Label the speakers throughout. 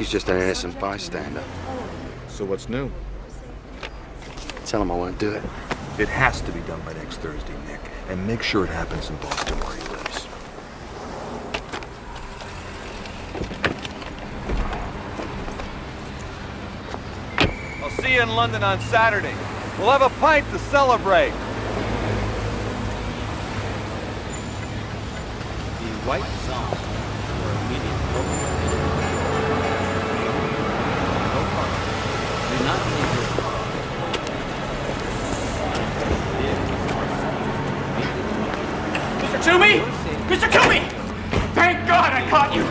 Speaker 1: She's just an innocent bystander.
Speaker 2: So what's new?
Speaker 1: Tell him I won't do it.
Speaker 2: It has to be done by next Thursday, Nick. And make sure it happens in Boston where he lives.
Speaker 3: I'll see you in London on Saturday. We'll have a pint to celebrate.
Speaker 4: The white zone for immediate local. No problem. Do not leave your car.
Speaker 5: Mr. Toomey! Mr. Toomey! Thank God I caught you!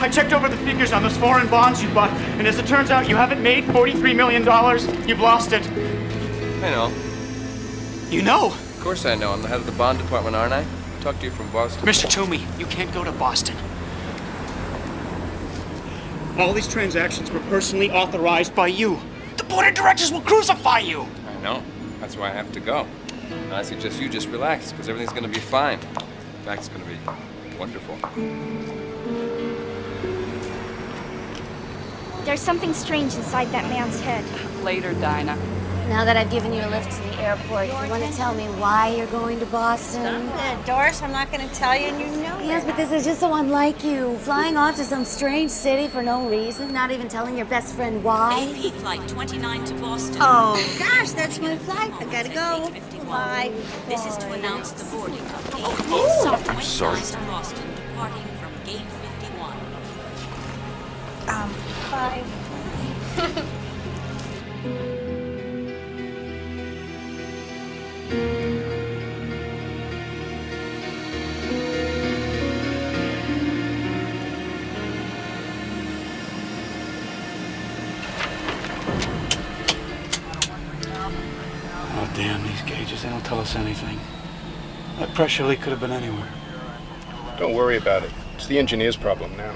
Speaker 5: I checked over the figures on those foreign bonds you bought, and as it turns out, you haven't made $43 million. You've lost it.
Speaker 6: I know.
Speaker 5: You know?
Speaker 6: Of course I know. I'm the head of the bond department, aren't I? Talk to you from Boston.
Speaker 5: Mr. Toomey, you can't go to Boston. All these transactions were personally authorized by you. The board of directors will crucify you.
Speaker 6: I know. That's why I have to go. And I suggest you just relax, because everything's going to be fine. In fact, it's going to be wonderful.
Speaker 7: There's something strange inside that man's head.
Speaker 8: Later, Dinah.
Speaker 9: Now that I've given you a lift to the airport, you want to tell me why you're going to Boston?
Speaker 10: Doris, I'm not going to tell you, and you know
Speaker 9: Yes, but this is just so unlike you. Flying off to some strange city for no reason, not even telling your best friend why.
Speaker 10: AP Flight 29 to Boston. Oh, gosh, that's my flight. I gotta go. Bye.
Speaker 11: This is to announce the boarding of AP
Speaker 1: Oh, I'm sorry.
Speaker 11: to Boston, departing from Gate 51.
Speaker 10: Bye.
Speaker 12: Oh, damn, these gauges, they don't tell us anything. That pressure leak could have been anywhere.
Speaker 2: Don't worry about it. It's the engineer's problem now.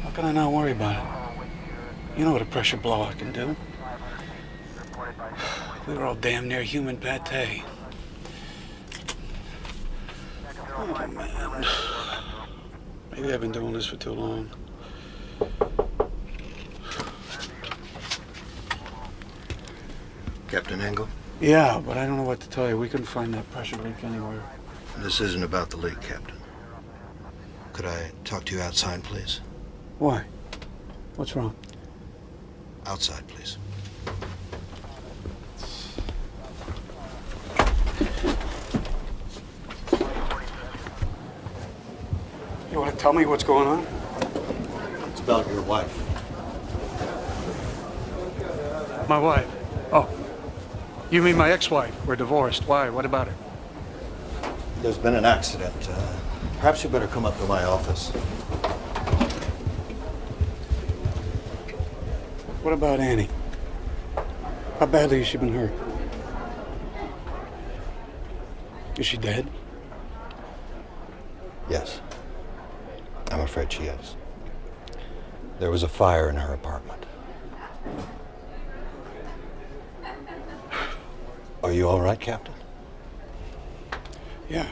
Speaker 12: How can I not worry about it? You know what a pressure blowout can do. We were all damn near human pate. Oh, man. Maybe I've been doing this for too long.
Speaker 1: Captain Engel?
Speaker 12: Yeah, but I don't know what to tell you. We couldn't find that pressure leak anywhere.
Speaker 1: This isn't about the leak, Captain. Could I talk to you outside, please?
Speaker 12: Why? What's wrong?
Speaker 1: Outside, please.
Speaker 12: You want to tell me what's going on?
Speaker 1: It's about your wife.
Speaker 12: My wife? Oh. You mean my ex-wife? We're divorced. Why? What about her?
Speaker 1: There's been an accident. Perhaps you better come up to my office.
Speaker 12: What about Annie? How badly has she been hurt? Is she dead?
Speaker 1: Yes. I'm afraid she is. There was a fire in her apartment. Are you all right, Captain?
Speaker 12: Yeah.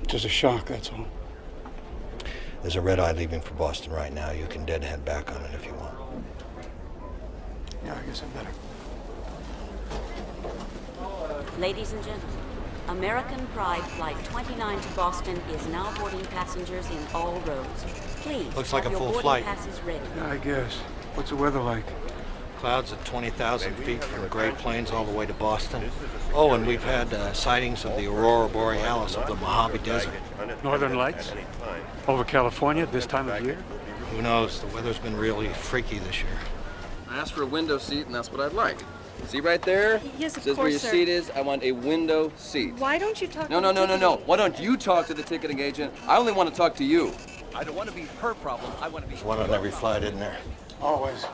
Speaker 12: Just a shock, that's all.
Speaker 1: There's a red-eye leaving for Boston right now. You can deadhead back on it if you want.
Speaker 12: Yeah, I guess I better.
Speaker 11: Ladies and gentlemen, American Pride Flight 29 to Boston is now boarding passengers in all rows. Please,
Speaker 1: Looks like
Speaker 11: have
Speaker 1: a
Speaker 11: your
Speaker 1: full
Speaker 11: boarding
Speaker 1: flight.
Speaker 11: passes ready.
Speaker 12: Yeah, I guess. What's the weather like?
Speaker 1: Clouds at 20,000 feet from the Great Plains all the way to Boston. Oh, and we've had sightings of the Aurora Borealis of the Mojave Desert.
Speaker 12: Northern Lights? Over California this time of year?
Speaker 1: Who knows? The weather's been really freaky this year.
Speaker 6: I asked for a window seat, and that's what I'd like. See right there?
Speaker 10: Yes, of
Speaker 6: Says where
Speaker 10: course,
Speaker 6: your
Speaker 10: sir.
Speaker 6: seat is. I want a window seat.
Speaker 10: Why don't you talk
Speaker 6: No. Why don't you talk to the ticketing agent? I only want to talk to you.
Speaker 3: I don't want to be her problem. I want to be...
Speaker 1: There's one on every flight, isn't there?
Speaker 12: Always.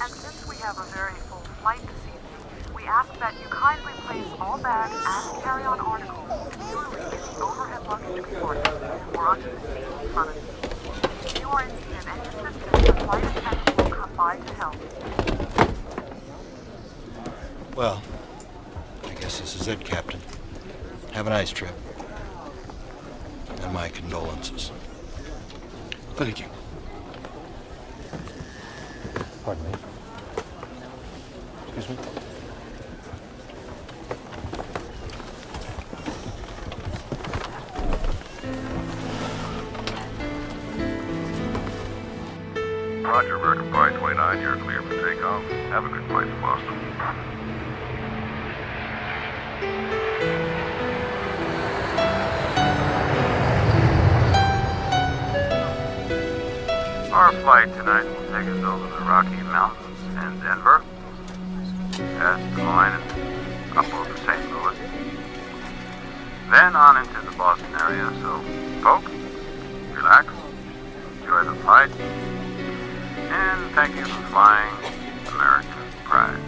Speaker 13: And since we have a very full flight this evening, we ask that you kindly place all bags and carry-on articles securely in the overhead luggage compartment or onto the seat in front of you. If you are in need of any assistance, the flight attendant will come by to help.
Speaker 1: Well, I guess this is it, Captain. Have a nice trip. And my condolences.
Speaker 12: Thank you.
Speaker 8: Pardon me. Excuse me?
Speaker 14: Roger, American Pride 29, you're clear for takeoff. Have a good flight to Boston. Our flight tonight will take us over the Rocky Mountains and Denver, past Des Moines and up over St. Louis, then on into the Boston area. So, folks, relax, enjoy the flight, and thank you for flying American Pride.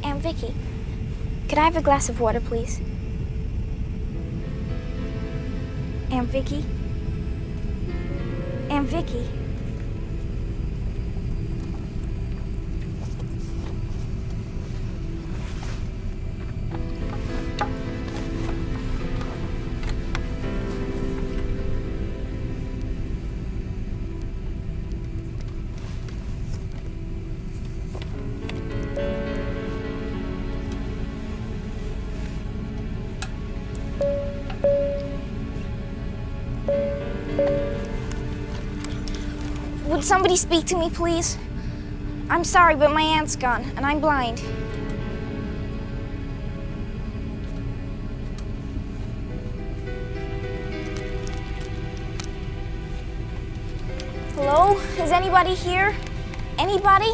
Speaker 7: Aunt Vicky, could I have a glass of water, please? Aunt Vicky? Aunt Vicky? Would somebody speak to me, please? I'm sorry, but my aunt's gone, and I'm blind. Hello? Is anybody here? Anybody?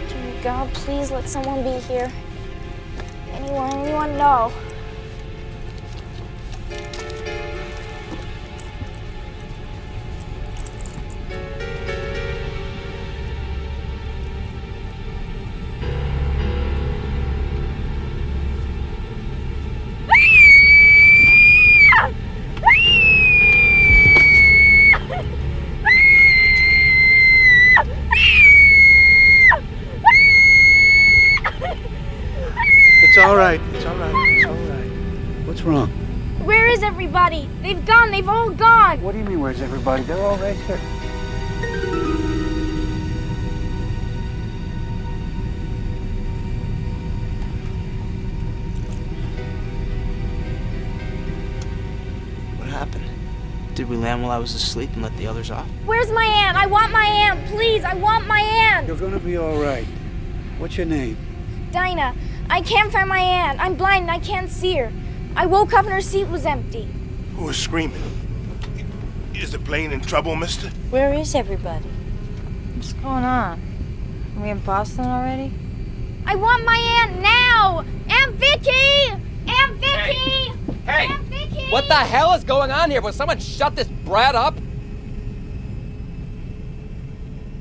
Speaker 7: Dear God, please let someone be here. Anyone know?
Speaker 12: It's all right. It's all right. It's all right. What's wrong?
Speaker 7: Where is everybody? They've gone. They've all gone.
Speaker 12: What do you mean, where's everybody? They're all right here.
Speaker 15: What happened? Did we land while I was asleep and let the others off?
Speaker 7: Where's my aunt? I want my aunt. Please, I want my aunt.
Speaker 12: You're gonna be all right. What's your name?
Speaker 7: Dinah, I can't find my aunt. I'm blind and I can't see her. I woke up and her seat was empty.
Speaker 16: Who was screaming? Is the plane in trouble, mister?
Speaker 10: Where is everybody? What's going on? Are we in Boston already?
Speaker 7: I want my aunt now! Aunt Vicky! Aunt Vicky!
Speaker 6: Hey!
Speaker 7: Aunt Vicky!
Speaker 6: What the hell is going on here? Will someone shut this brat up?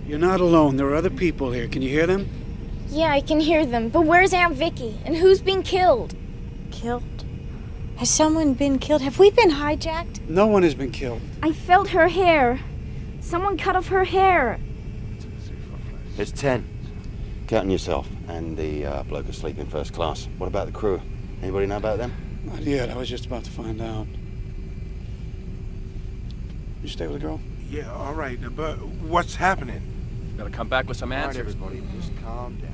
Speaker 12: You're not alone. There are other people here. Can you hear them?
Speaker 7: Yeah, I can hear them. But where's Aunt Vicky? And who's being killed?
Speaker 10: Killed? Has someone been killed? Have we been hijacked?
Speaker 12: No one has been killed.
Speaker 7: I felt her hair. Someone cut off her hair.
Speaker 17: It's 10. Counting yourself and the bloke asleep in first class. What about the crew? Anybody know about them?
Speaker 12: Not yet. I was just about to find out. You stay with the girl?
Speaker 16: Yeah, all right, but what's happening?
Speaker 6: Gotta come back with some
Speaker 2: All right,
Speaker 6: answers.
Speaker 2: everybody, just calm down.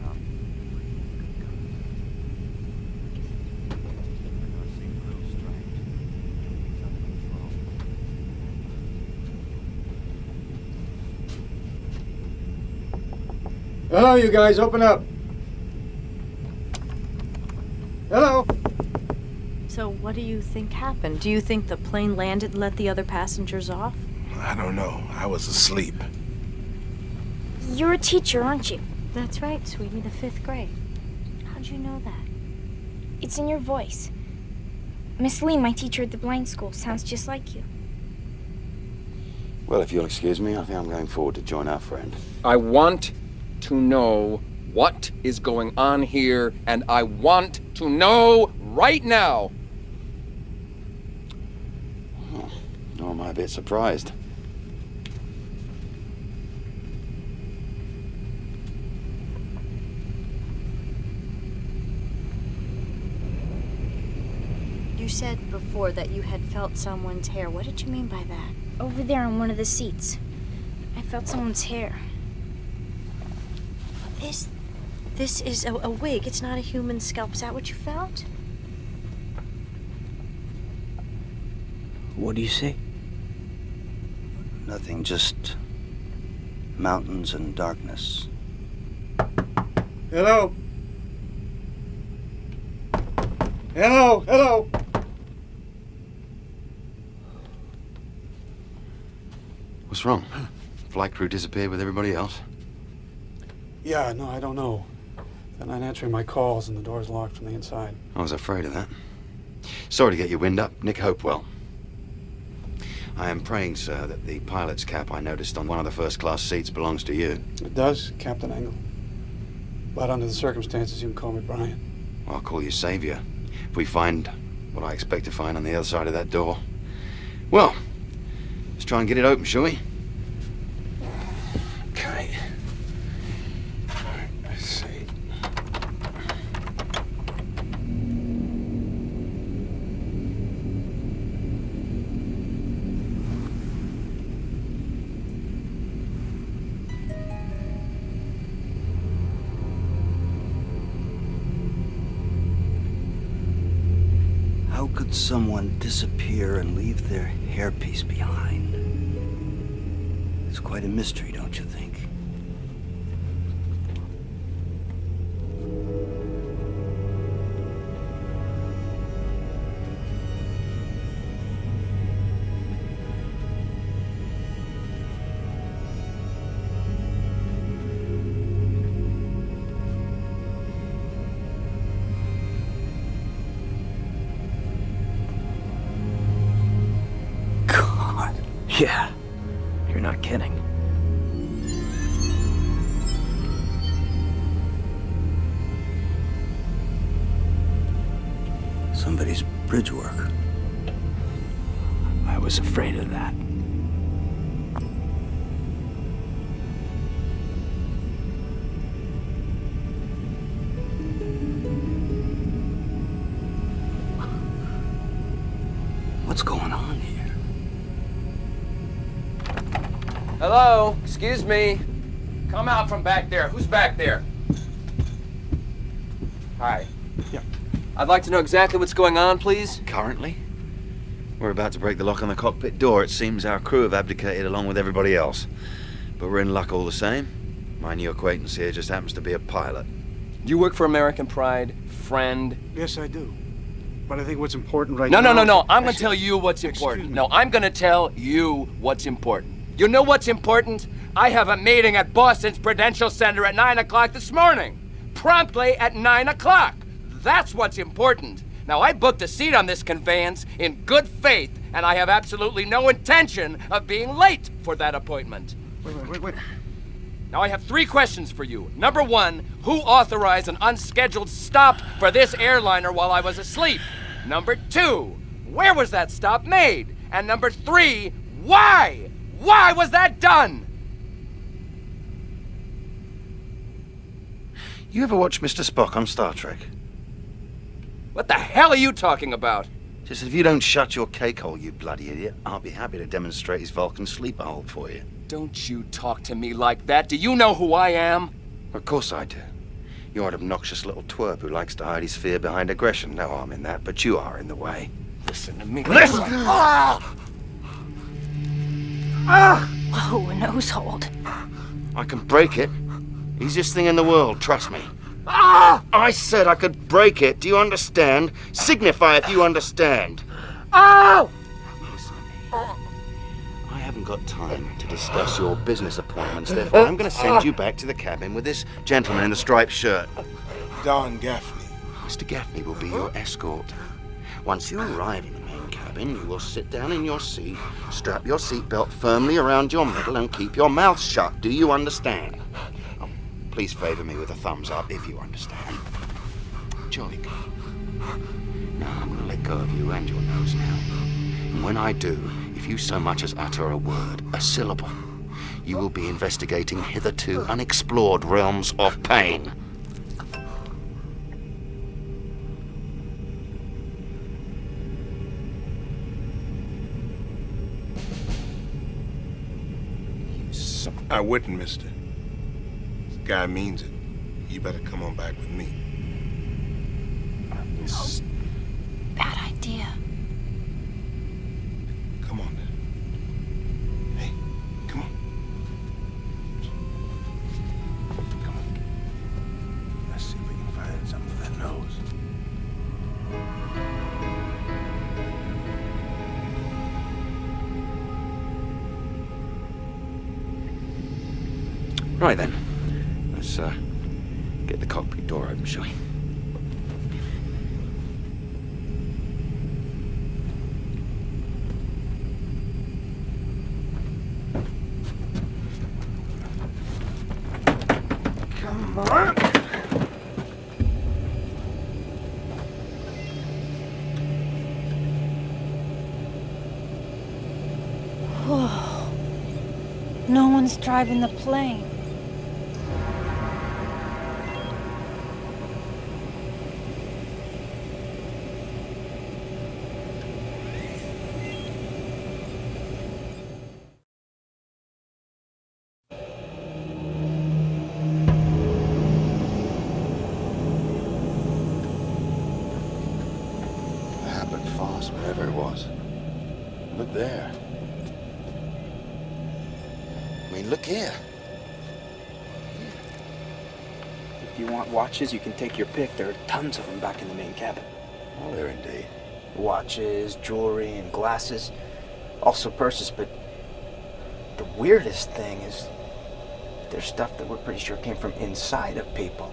Speaker 12: Hello, you guys. Open up. Hello.
Speaker 10: So what do you think happened? Do you think the plane landed and let the other passengers off?
Speaker 16: I don't know. I was asleep.
Speaker 7: You're a teacher, aren't you?
Speaker 10: That's right, sweetie, the 5th grade. How'd you know that?
Speaker 7: It's in your voice. Miss Lee, my teacher at the blind school, sounds just like you.
Speaker 17: Well, if you'll excuse me, I think I'm going forward to join our friend.
Speaker 6: I want to know what is going on here, and I want to know right now.
Speaker 17: Oh, nor am I a bit surprised.
Speaker 8: You said before that you had felt someone's hair. What did you mean by that?
Speaker 7: Over there on one of the seats. I felt someone's hair.
Speaker 8: This is a wig. It's not a human scalp. Is that what you felt?
Speaker 15: What do you see?
Speaker 18: Nothing, just mountains and darkness.
Speaker 12: Hello? Hello? Hello?
Speaker 17: What's wrong? Flight crew disappeared with everybody else?
Speaker 12: Yeah, no, I don't know. They're not answering my calls and the door's locked from the inside.
Speaker 17: I was afraid of that. Sorry to get your wind up. Nick Hopewell. I am praying, sir, that the pilot's cap I noticed on one of the first-class seats belongs to you.
Speaker 12: It does, Captain Engel. But under the circumstances, you can call me Brian.
Speaker 17: I'll call you Savior. If we find what I expect to find on the other side of that door, well, let's try and get it open, shall we?
Speaker 12: Okay. Let's see.
Speaker 18: How could someone disappear and leave their hairpiece behind? It's quite a mystery, don't you think?
Speaker 15: Yeah, you're not kidding.
Speaker 18: Somebody's bridge work.
Speaker 15: I was afraid of that.
Speaker 18: What's going on here?
Speaker 6: Hello? Excuse me. Come out from back there. Who's back there? Hi.
Speaker 12: Yeah.
Speaker 6: I'd like to know exactly what's going on, please.
Speaker 17: Currently? We're about to break the lock on the cockpit door. It seems our crew have abdicated along with everybody else. But we're in luck all the same. My new acquaintance here just happens to be a pilot.
Speaker 6: You work for American Pride, friend?
Speaker 12: Yes, I do. But I think what's important right
Speaker 6: No,
Speaker 12: now...
Speaker 6: No. I'm going to tell you what's important. No, I'm going to tell you what's important. You know what's important? I have a meeting at Boston's Prudential Center at 9 o'clock this morning. Promptly at 9 o'clock. That's what's important. Now, I booked a seat on this conveyance in good faith, and I have absolutely no intention of being late for that appointment.
Speaker 12: Wait.
Speaker 6: Now, I have 3 questions for you. Number 1, who authorized an unscheduled stop for this airliner while I was asleep? Number 2, where was that stop made? And number 3, why? Why was that done?
Speaker 17: You ever watch Mr. Spock on Star Trek?
Speaker 6: What the hell are you talking about?
Speaker 17: Just if you don't shut your cake hole, you bloody idiot, I'll be happy to demonstrate his Vulcan sleeper hold for you.
Speaker 6: Don't you talk to me like that. Do you know who I am?
Speaker 17: Of course I do. You're an obnoxious little twerp who likes to hide his fear behind aggression. No harm in that, but you are in the way.
Speaker 6: Listen to me.
Speaker 17: Listen!
Speaker 8: Whoa, a nose hold.
Speaker 17: I can break it. Easiest thing in the world, trust me. I said I could break it. Do you understand? Signify if you understand. Listen to me. I haven't got time to discuss your business appointments, therefore I'm going to send you back to the cabin with this gentleman in the striped shirt.
Speaker 16: Don Gaffney.
Speaker 17: Mr. Gaffney will be your escort. Once you arrive in the main cabin, cabin, you will sit down in your seat, strap your seatbelt firmly around your middle, and keep your mouth shut. Do you understand? Oh, please favor me with a thumbs up if you understand. Jolly good. Now I'm going to let go of you and your nose now. And when I do, if you so much as utter a word, a syllable, you will be investigating hitherto unexplored realms of pain.
Speaker 16: I wouldn't, mister. This guy means it. You better come on back with me.
Speaker 10: Bad idea.
Speaker 16: Come on then. Hey, come on. Come on. Let's see if we can find something for that nose.
Speaker 17: Right then. Let's get the cockpit door open, shall we?
Speaker 16: Come on.
Speaker 10: Whoa. No one's driving the plane.
Speaker 17: Whatever it was. Look there. I mean, look here.
Speaker 15: If you want watches, you can take your pick. There are tons of them back in the main cabin.
Speaker 17: Oh, there indeed.
Speaker 15: Watches, jewelry, and glasses. Also purses, but the weirdest thing is there's stuff that we're pretty sure came from inside of people.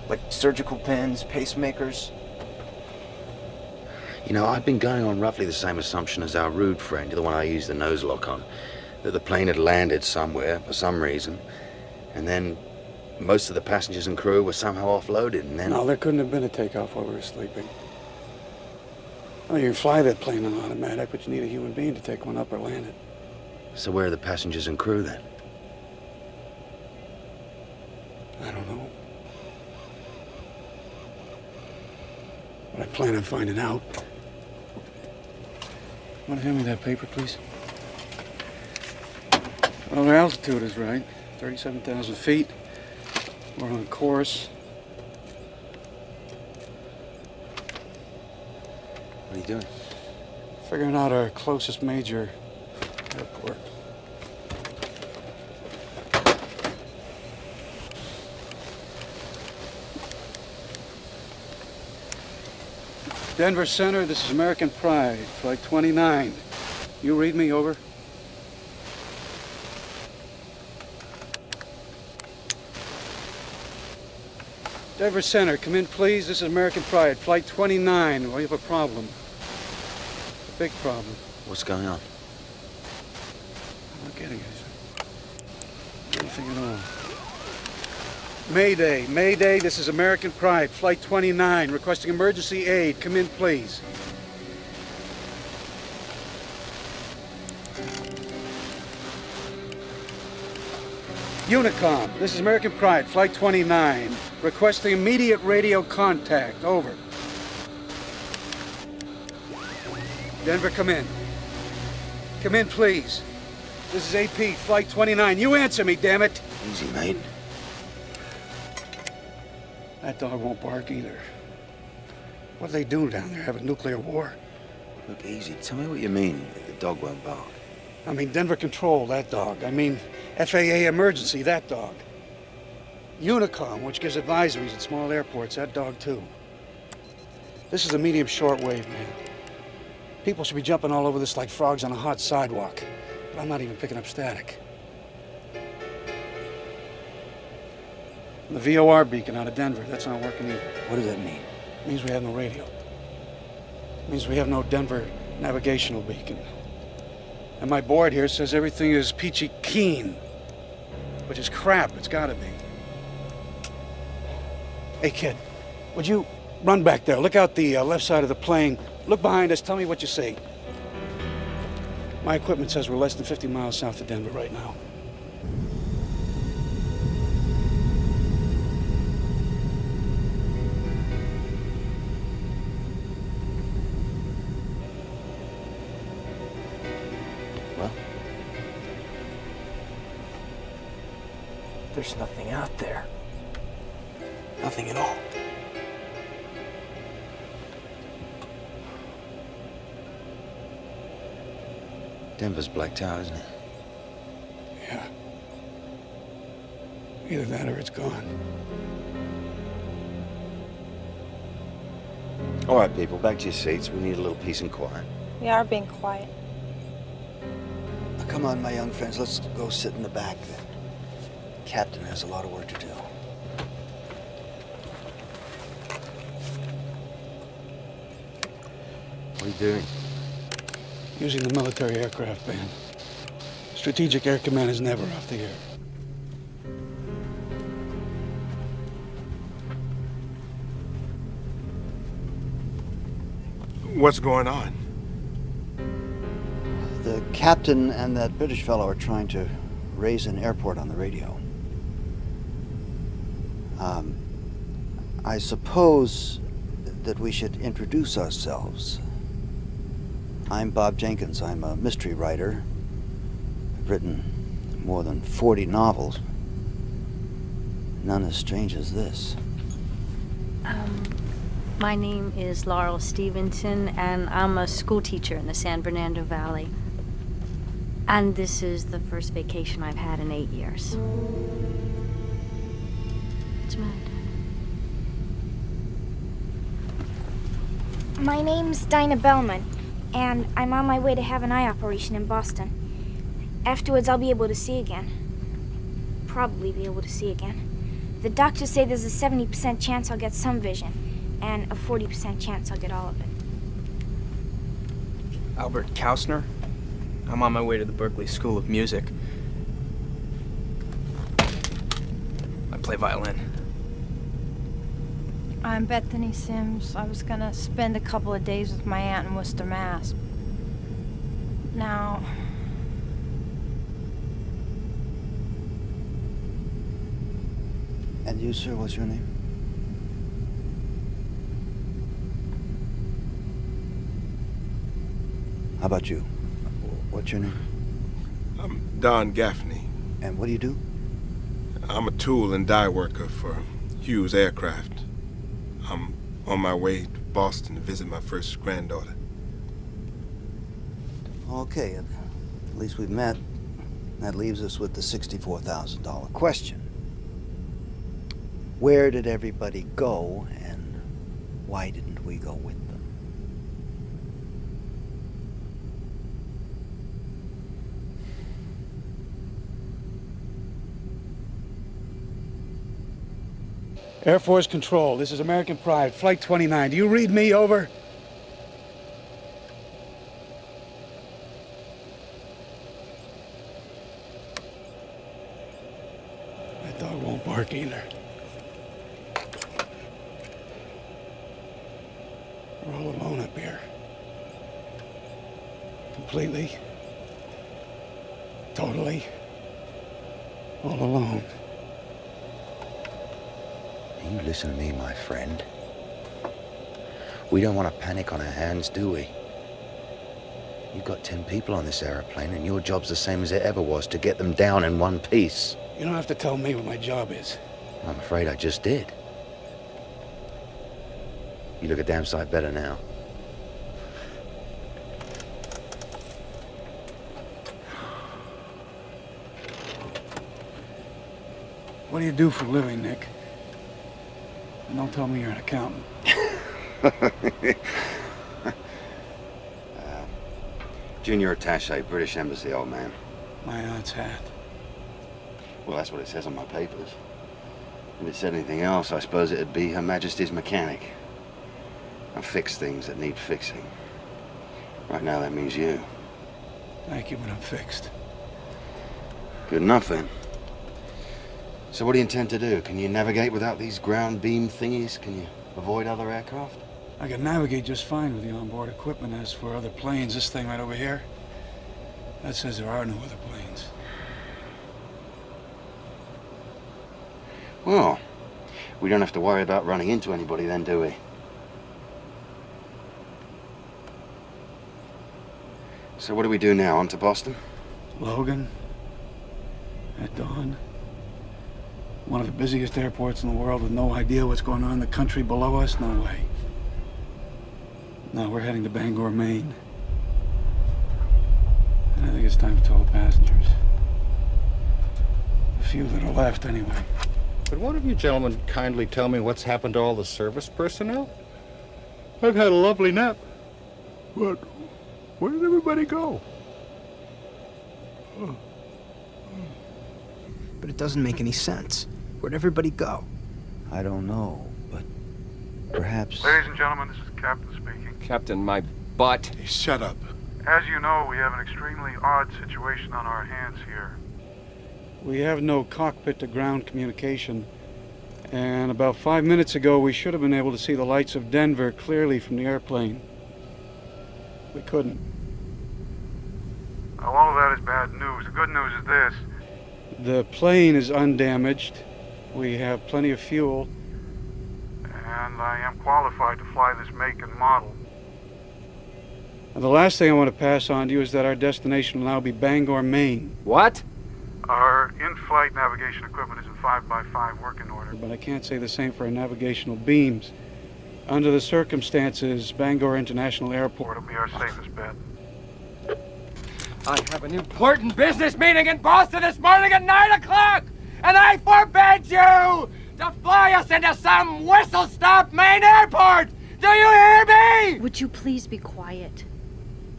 Speaker 15: Like surgical pins, pacemakers.
Speaker 17: You know, I've been going on roughly the same assumption as our rude friend, the one I used the nose lock on, that the plane had landed somewhere for some reason, and then most of the passengers and crew were somehow offloaded, and then...
Speaker 12: No, there couldn't have been a takeoff while we were sleeping. Well, you can fly that plane on automatic, but you need a human being to take one up or land it.
Speaker 17: So where are the passengers and crew then?
Speaker 12: I don't know. But I plan on finding out. Want to hand me that paper, please? Well, the altitude is right. 37,000 feet. We're on course.
Speaker 17: What are you doing?
Speaker 12: Figuring out our closest major airport. Denver Center, this is American Pride, flight 29. You read me, over. Denver Center, come in please, this is American Pride, flight 29. We have a problem. A big problem.
Speaker 17: What's going on?
Speaker 12: I'm not getting anything at all. Mayday, Mayday, this is American Pride, flight 29, requesting emergency aid. Come in, please. Unicom, this is American Pride, flight 29, requesting immediate radio contact. Over. Denver, come in. Come in, please. This is AP, flight 29. You answer me, damn it.
Speaker 17: Easy, mate.
Speaker 12: That dog won't bark either. What do they do down there? Have a nuclear war?
Speaker 17: Look, easy. Tell me what you mean. The dog won't bark.
Speaker 12: I mean, Denver Control, that dog. I mean, FAA Emergency, that dog. Unicom, which gives advisories at small airports, that dog too. This is a medium shortwave, man. People should be jumping all over this like frogs on a hot sidewalk. But I'm not even picking up static. The VOR beacon out of Denver, that's not working either.
Speaker 15: What does that mean?
Speaker 12: It means we have no radio. It means we have no Denver navigational beacon. And my board here says everything is peachy keen, which is crap. It's gotta be. Hey, kid, would you run back there? Look out the left side of the plane. Look behind us. Tell me what you see. My equipment says we're less than 50 miles south of Denver right now.
Speaker 15: There's nothing out there.
Speaker 12: Nothing at all.
Speaker 18: Denver's blacked out, isn't it?
Speaker 12: Yeah. Either that or it's gone.
Speaker 18: All right, people, back to your seats. We need a little peace and quiet.
Speaker 19: We are being quiet.
Speaker 18: Now, come on, my young friends. Let's go sit in the back. The captain has a lot of work to do. What are you doing?
Speaker 12: Using the military aircraft band. Strategic Air Command is never off the air.
Speaker 16: What's going on?
Speaker 18: The captain and that British fellow are trying to raise an airport on the radio. I suppose that we should introduce ourselves. I'm Bob Jenkins. I'm a mystery writer. I've written more than 40 novels. None as strange as this.
Speaker 8: My name is Laurel Stevenson, and I'm a school teacher in the San Fernando Valley. And this is the first vacation I've had in 8 years. What's the matter?
Speaker 7: My name's Dinah Bellman, and I'm on my way to have an eye operation in Boston. Afterwards, I'll be able to see again. Probably be able to see again. The doctors say there's a 70% chance I'll get some vision, and a 40% chance I'll get all of it.
Speaker 15: Albert Kausner. I'm on my way to the Berklee School of Music. I play violin.
Speaker 19: I'm Bethany Sims. I was gonna spend a couple of days with my aunt in Worcester, Mass. Now...
Speaker 18: And you, sir, what's your name? How about you? What's your name?
Speaker 16: I'm Don Gaffney.
Speaker 18: And what do you do?
Speaker 16: I'm a tool and die worker for Hughes Aircraft. I'm on my way to Boston to visit my first granddaughter.
Speaker 18: Okay, at least we've met. That leaves us with the $64,000 question. Where did everybody go, and why didn't we go with them?
Speaker 12: Air Force Control, this is American Pride, Flight 29. Do you read me? Over. That dog won't bark either. We're all alone up here. Completely. Totally. All alone.
Speaker 18: You listen to me, my friend. We don't want to panic on our hands, do we? You've got 10 people on this aeroplane, and your job's the same as it ever was, to get them down in one piece.
Speaker 12: You don't have to tell me what my job is.
Speaker 18: I'm afraid I just did. You look a damn sight better now.
Speaker 12: What do you do for a living, Nick? And don't tell me you're an accountant.
Speaker 18: Junior attaché, British Embassy, old man.
Speaker 12: My aunt's hat.
Speaker 18: Well, that's what it says on my papers. If it said anything else, I suppose it'd be Her Majesty's mechanic. I fix things that need fixing.
Speaker 17: Right now, that means you.
Speaker 12: Thank you, but I'm fixed.
Speaker 17: Good enough, then. So what do you intend to do? Can you navigate without these ground beam thingies? Can you avoid other aircraft?
Speaker 12: I can navigate just fine with the onboard equipment. As for other planes, this thing right over here, that says there are no other planes.
Speaker 17: Well, we don't have to worry about running into anybody then, do we? So what do we do now? On to Boston?
Speaker 12: Logan, at dawn. One of the busiest airports in the world with no idea what's going on in the country below us? No way. No, we're heading to Bangor, Maine. And I think it's time to tell the passengers. The few that are left, anyway.
Speaker 20: Could one of you gentlemen kindly tell me what's happened to all the service personnel? I've had a lovely nap. But where did everybody go?
Speaker 15: But it doesn't make any sense. Where'd everybody go?
Speaker 18: I don't know, but perhaps...
Speaker 13: Ladies and gentlemen, this is Captain speaking.
Speaker 6: Captain, my butt.
Speaker 16: Hey, shut up.
Speaker 13: As you know, we have an extremely odd situation on our hands here.
Speaker 12: We have no cockpit-to-ground communication. And about 5 minutes ago, we should have been able to see the lights of Denver clearly from the airplane. We couldn't.
Speaker 13: Now, all of that is bad news. The good news is this.
Speaker 12: The plane is undamaged. We have plenty of fuel.
Speaker 13: And I am qualified to fly this make and model.
Speaker 12: And the last thing I want to pass on to you is that our destination will now be Bangor, Maine.
Speaker 6: What?
Speaker 13: Our in-flight navigation equipment is in 5x5 working order.
Speaker 12: But I can't say the same for our navigational beams. Under the circumstances, Bangor International Airport
Speaker 13: will be our safest bet.
Speaker 6: I have an important business meeting in Boston this morning at 9 o'clock, and I forbid you to fly us into some whistle-stop Maine airport! Do you hear me?
Speaker 8: Would you please be quiet?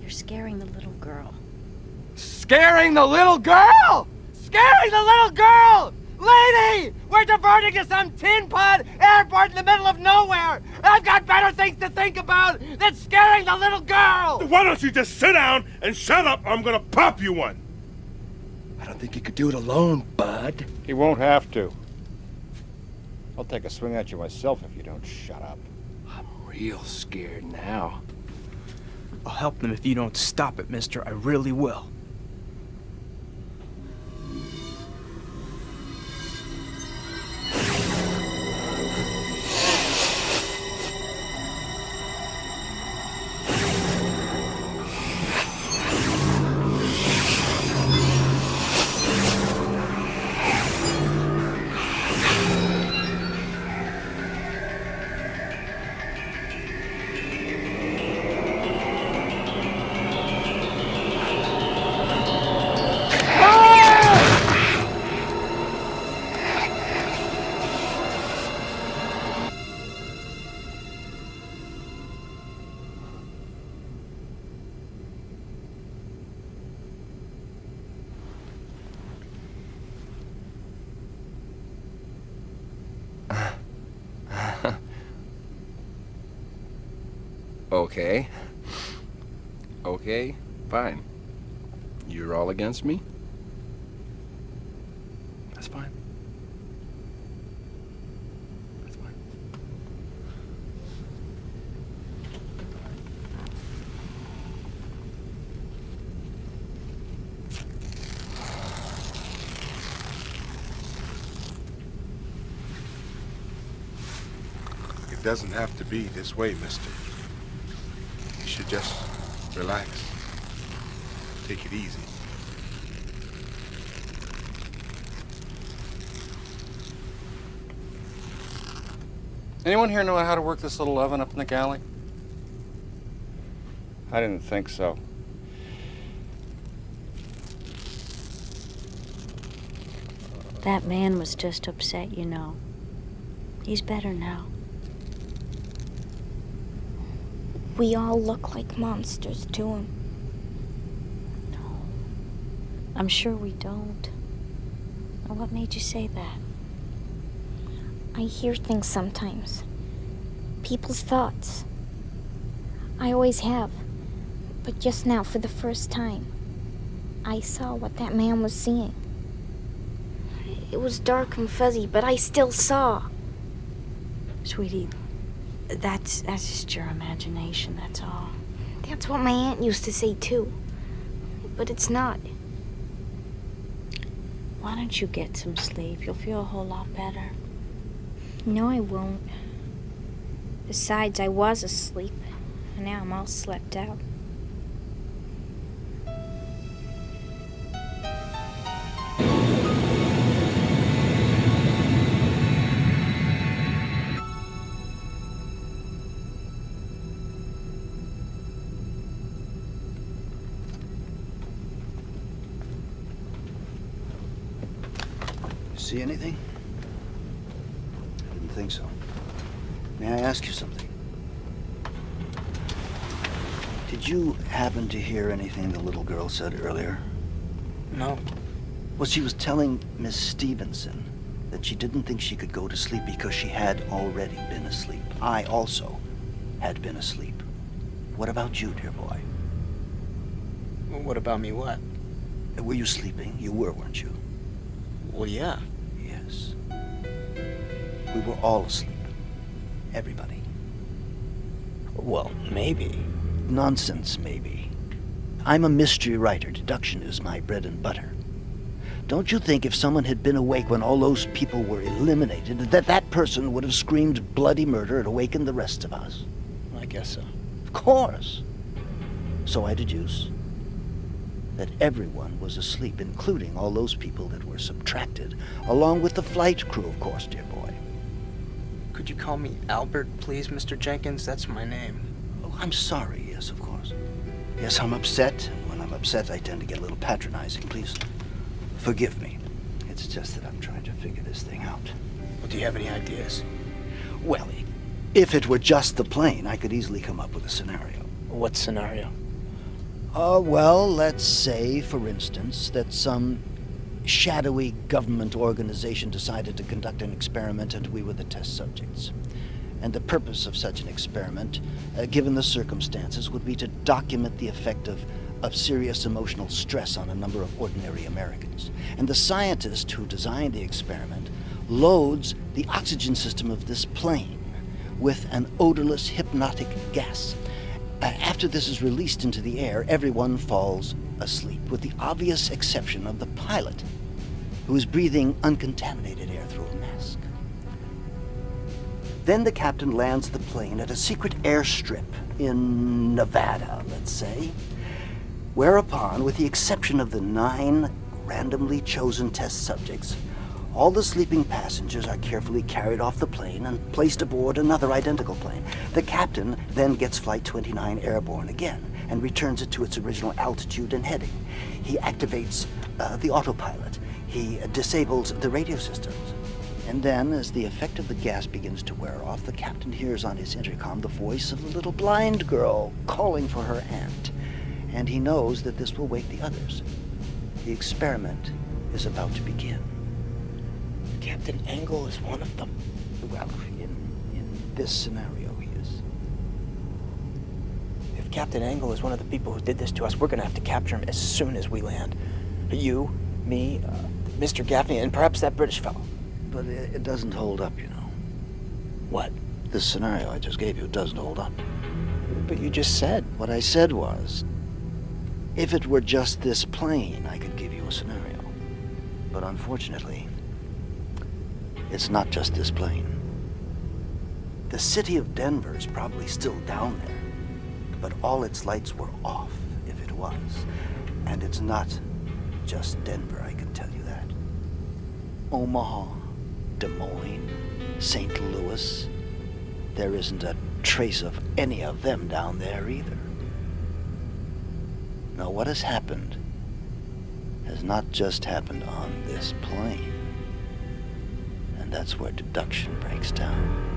Speaker 8: You're scaring the little girl.
Speaker 6: Scaring the little girl? Scaring the little girl! Lady! We're diverting to some tin pod airport in the middle of nowhere! I've got better things to think about than scaring the little girl!
Speaker 16: Why don't you just sit down and shut up, or I'm gonna pop you one!
Speaker 15: I don't think you could do it alone, bud.
Speaker 20: He won't have to. I'll take a swing at you myself if you don't shut up.
Speaker 15: I'm real scared now. I'll help them if you don't stop it, mister. I really will.
Speaker 6: Okay. Okay, fine. You're all against me? That's fine. That's fine.
Speaker 16: It doesn't have to be this way, mister. You should just relax. Take it easy.
Speaker 20: Anyone here know how to work this little oven up in the galley? I didn't think so.
Speaker 8: That man was just upset, you know. He's better now.
Speaker 7: We all look like monsters to him.
Speaker 8: I'm sure we don't. Now, what made you say that?
Speaker 7: I hear things sometimes. People's thoughts. I always have. But just now, for the first time, I saw what that man was seeing. It was dark and fuzzy, but I still saw.
Speaker 8: Sweetie, that's just your imagination, that's all.
Speaker 7: That's what my aunt used to say, too. But it's not.
Speaker 8: Why don't you get some sleep? You'll feel a whole lot better.
Speaker 7: No, I won't. Besides, I was asleep, and now I'm all slept out.
Speaker 18: See anything? I didn't think so. May I ask you something? Did you happen to hear anything the little girl said earlier?
Speaker 15: No.
Speaker 18: Well, she was telling Miss Stevenson that she didn't think she could go to sleep because she had already been asleep. I also had been asleep. What about you, dear boy?
Speaker 15: What about me, what?
Speaker 18: Were you sleeping? You were, weren't you?
Speaker 15: Well, yeah.
Speaker 18: Yes. We were all asleep. Everybody.
Speaker 15: Well, maybe.
Speaker 18: Nonsense, maybe. I'm a mystery writer. Deduction is my bread and butter. Don't you think if someone had been awake when all those people were eliminated, that person would have screamed bloody murder and awakened the rest of us?
Speaker 15: I guess so.
Speaker 18: Of course. So I deduce that everyone was asleep, including all those people that were subtracted, along with the flight crew, of course, dear boy.
Speaker 15: Could you call me Albert, please, Mr. Jenkins? That's my name.
Speaker 18: Oh, I'm sorry, yes, of course. Yes, I'm upset. When I'm upset, I tend to get a little patronizing. Please forgive me. It's just that I'm trying to figure this thing out.
Speaker 15: Well, do you have any ideas?
Speaker 18: Well, if it were just the plane, I could easily come up with a scenario.
Speaker 15: What scenario?
Speaker 18: Well, let's say, for instance, that some shadowy government organization decided to conduct an experiment and we were the test subjects. And the purpose of such an experiment, given the circumstances, would be to document the effect of serious emotional stress on a number of ordinary Americans. And the scientist who designed the experiment loads the oxygen system of this plane with an odorless hypnotic gas. After this is released into the air, everyone falls asleep, with the obvious exception of the pilot, who is breathing uncontaminated air through a mask. Then the captain lands the plane at a secret airstrip in Nevada, let's say, whereupon, with the exception of the 9 randomly chosen test subjects, all the sleeping passengers are carefully carried off the plane and placed aboard another identical plane. The captain then gets Flight 29 airborne again and returns it to its original altitude and heading. He activates the autopilot. He disables the radio systems. And then, as the effect of the gas begins to wear off, the captain hears on his intercom the voice of the little blind girl calling for her aunt. And he knows that this will wake the others. The experiment is about to begin.
Speaker 15: Captain Engel is one of them?
Speaker 18: Well, in this scenario, he is.
Speaker 15: If Captain Engel is one of the people who did this to us, we're going to have to capture him as soon as we land. You, me, Mr. Gaffney, and perhaps that British fellow.
Speaker 18: But it doesn't hold up, you know.
Speaker 15: What?
Speaker 18: This scenario I just gave you doesn't hold up.
Speaker 15: But you just said...
Speaker 18: What I said was, if it were just this plane, I could give you a scenario. But unfortunately, it's not just this plane. The city of Denver is probably still down there, but all its lights were off, if it was. And it's not just Denver, I can tell you that. Omaha, Des Moines, St. Louis, there isn't a trace of any of them down there either. Now, what has happened has not just happened on this plane. And that's where deduction breaks down.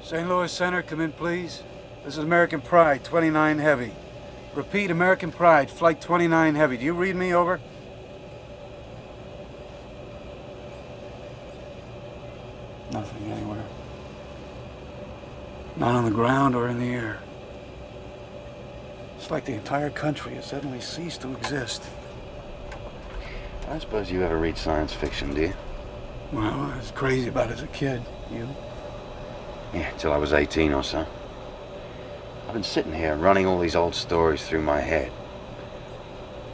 Speaker 12: St. Louis Center, come in, please. This is American Pride, 29 Heavy. Repeat, American Pride, Flight 29 Heavy. Do you read me, over? Nothing anywhere. Not on the ground or in the air. It's like the entire country has suddenly ceased to exist.
Speaker 17: I don't suppose you ever read science fiction, do you?
Speaker 12: Well, I was crazy about it as a kid. You?
Speaker 17: Yeah, till I was 18 or so. I've been sitting here running all these old stories through my head.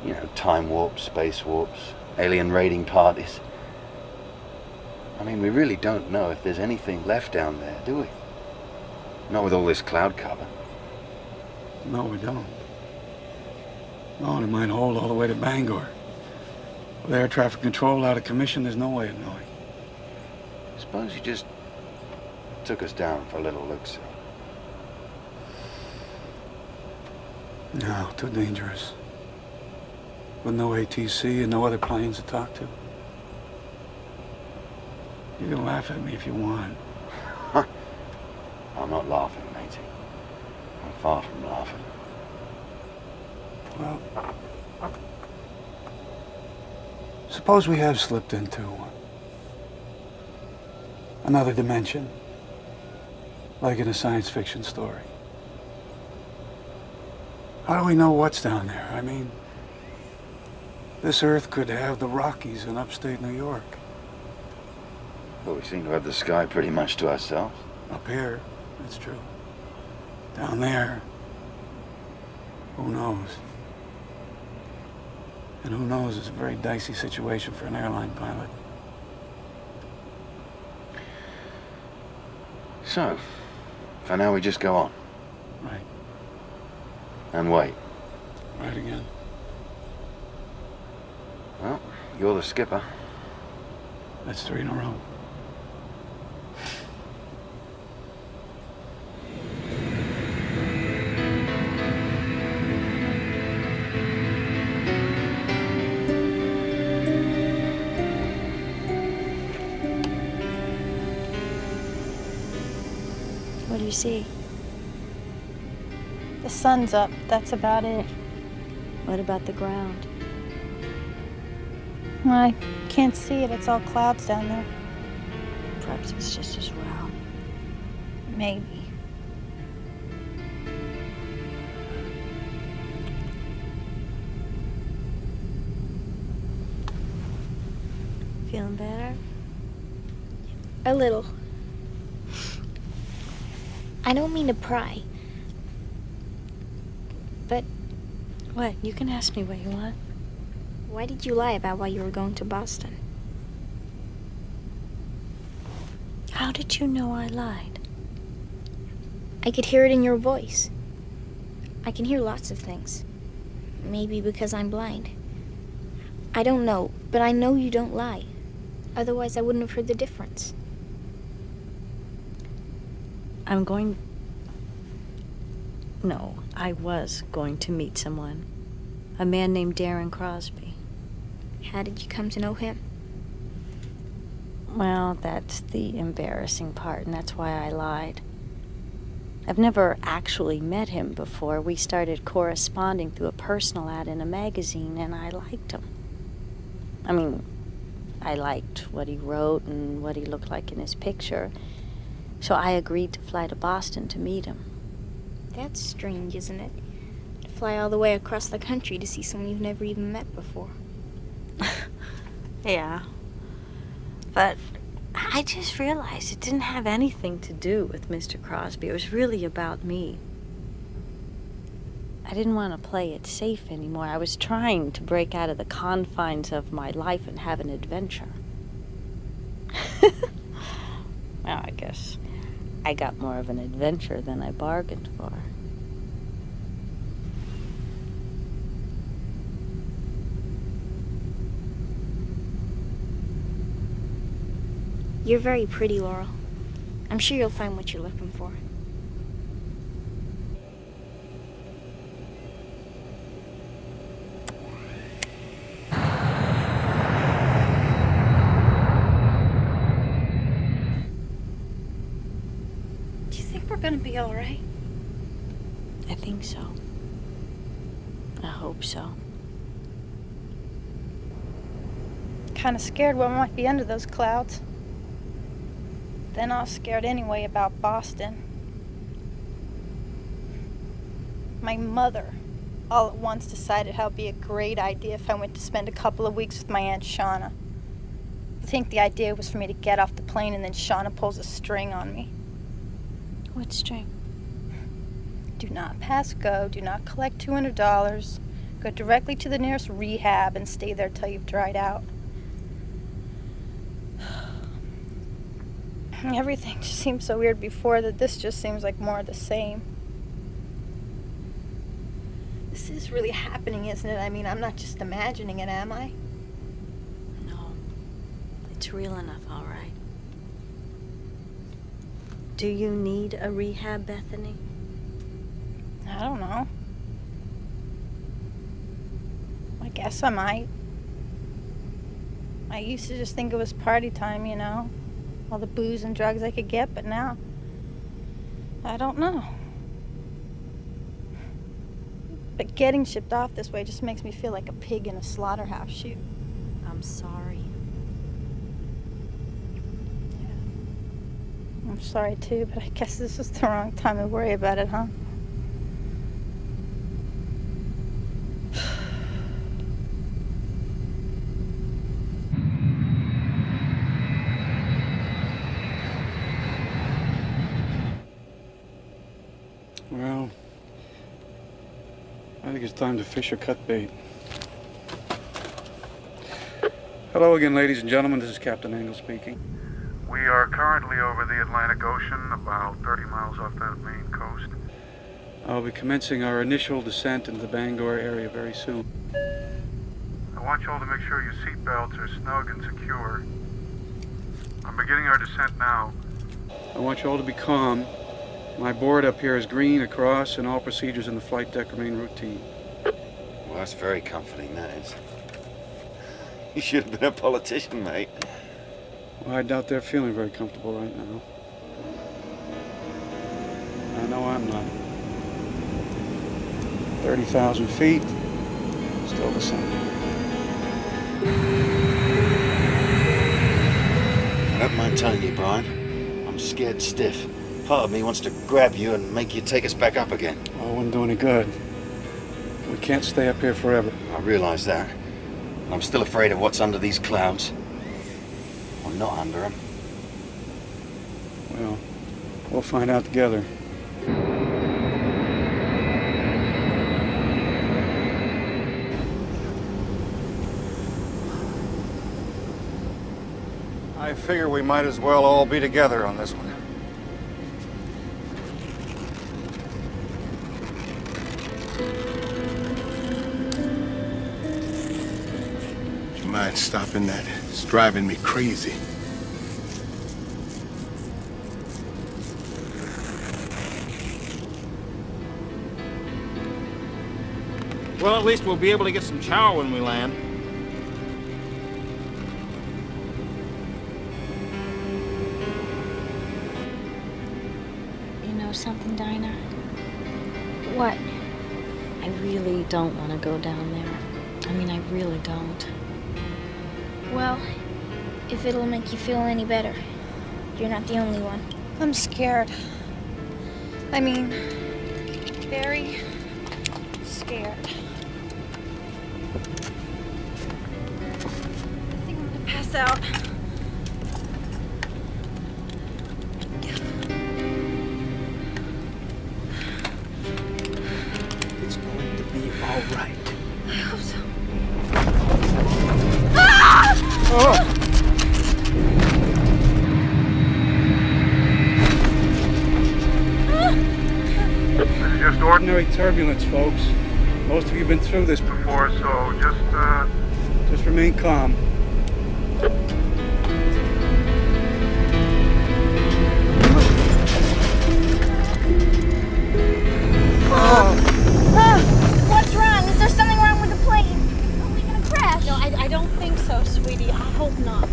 Speaker 17: You know, time warps, space warps, alien raiding parties. I mean, we really don't know if there's anything left down there, do we? Not with all this cloud cover.
Speaker 12: No, we don't. No, and it might hold all the way to Bangor. With air traffic control out of commission, there's no way of knowing.
Speaker 17: Suppose you just took us down for a little look-see.
Speaker 12: No, too dangerous. With no ATC and no other planes to talk to. You can laugh at me if you want.
Speaker 17: I'm not laughing, matey. I'm far from laughing.
Speaker 12: Well, suppose we have slipped into another dimension, like in a science fiction story. How do we know what's down there? I mean, this Earth could have the Rockies in upstate New York.
Speaker 17: Well, we seem to have the sky pretty much to ourselves.
Speaker 12: Up here, that's true. Down there, who knows? And who knows, it's a very dicey situation for an airline pilot.
Speaker 17: So, for now we just go on.
Speaker 12: Right.
Speaker 17: And wait.
Speaker 12: Right again.
Speaker 17: Well, you're the skipper.
Speaker 12: That's 3 in a row.
Speaker 8: What do you see?
Speaker 19: The sun's up. That's about it.
Speaker 8: What about the ground?
Speaker 19: I can't see it. It's all clouds down there.
Speaker 8: Perhaps it's just as well.
Speaker 19: Maybe.
Speaker 8: Feeling better?
Speaker 7: A little. I don't mean to pry. But
Speaker 8: What? You can ask me what you want.
Speaker 7: why did you lie about why you were going to Boston?
Speaker 8: How did you know I lied?
Speaker 7: I could hear it in your voice. I can hear lots of things. Maybe because I'm blind. I don't know, but I know you don't lie. Otherwise, I wouldn't have heard the difference.
Speaker 8: I was going to meet someone. A man named Darren Crosby.
Speaker 7: How did you come to know him?
Speaker 8: Well, that's the embarrassing part, and that's why I lied. I've never actually met him before. We started corresponding through a personal ad in a magazine, and I liked him. I mean, I liked what he wrote and what he looked like in his picture. So I agreed to fly to Boston to meet him.
Speaker 7: That's strange, isn't it? To fly all the way across the country to see someone you've never even met before.
Speaker 8: Yeah. But I just realized it didn't have anything to do with Mr. Crosby. It was really about me. I didn't want to play it safe anymore. I was trying to break out of the confines of my life and have an adventure. Well, I guess I got more of an adventure than I bargained for.
Speaker 7: You're very pretty, Laurel. I'm sure you'll find what you're looking for. Do you
Speaker 19: gonna be all right.
Speaker 8: I think so. I hope so.
Speaker 19: Kind of scared what might be under those clouds. Then I was scared anyway about Boston. My mother all at once decided how it'd be a great idea if I went to spend a couple of weeks with my Aunt Shauna. I think the idea was for me to get off the plane and then Shauna pulls a string on me.
Speaker 8: What string?
Speaker 19: Do not pass go, do not collect $200, go directly to the nearest rehab and stay there till you've dried out. Everything just seemed so weird before that this just seems like more of the same. This is really happening, isn't it? I mean, I'm not just imagining it, am I?
Speaker 8: No. It's real enough, all right. Do you need a rehab, Bethany?
Speaker 19: I don't know. I guess I might. I used to just think it was party time, you know? All the booze and drugs I could get, but now, I don't know. But getting shipped off this way just makes me feel like a pig in a slaughterhouse chute.
Speaker 8: I'm sorry.
Speaker 19: I'm sorry too, but I guess this is the wrong time to worry about it, huh?
Speaker 12: Well, I think it's time to fish or cut bait. Hello again, ladies and gentlemen. This is Captain Engel speaking.
Speaker 21: We are currently over the Atlantic Ocean, about 30 miles off that Maine coast.
Speaker 12: I'll be commencing our initial descent into the Bangor area very soon.
Speaker 21: I want you all to make sure your seatbelts are snug and secure. I'm beginning our descent now.
Speaker 12: I want you all to be calm. My board up here is green across, and all procedures in the flight deck remain routine.
Speaker 17: Well, that's very comforting, that is. You should have been a politician, mate.
Speaker 12: Well, I doubt they're feeling very comfortable right now. I know I'm not. 30,000 feet, still descending.
Speaker 17: I don't mind telling you, Brian, I'm scared stiff. Part of me wants to grab you and make you take us back up again.
Speaker 12: Well, it wouldn't do any good. We can't stay up here forever.
Speaker 17: I realize that. And I'm still afraid of what's under these clouds. Or not under them.
Speaker 12: Well, we'll find out together.
Speaker 21: I figure we might as well all be together on this one.
Speaker 16: Do you mind stopping that? It's driving me crazy.
Speaker 20: Well, at least we'll be able to get some chow when we land.
Speaker 8: You know something, Dinah?
Speaker 7: What?
Speaker 8: I really don't want to go down there. I mean, I really don't.
Speaker 7: Well, if it'll make you feel any better, you're not the only one.
Speaker 19: I'm scared. I mean, very scared. I think I'm gonna pass out.
Speaker 18: It's going to be all right.
Speaker 19: I hope so.
Speaker 21: This is just ordinary.
Speaker 12: Ordinary turbulence, folks. Most of you have been through this
Speaker 21: Before, so
Speaker 12: Just remain calm.
Speaker 7: What's wrong? Is there something wrong with the plane? Are we gonna crash?
Speaker 8: No, I don't think so, sweetie. I hope not.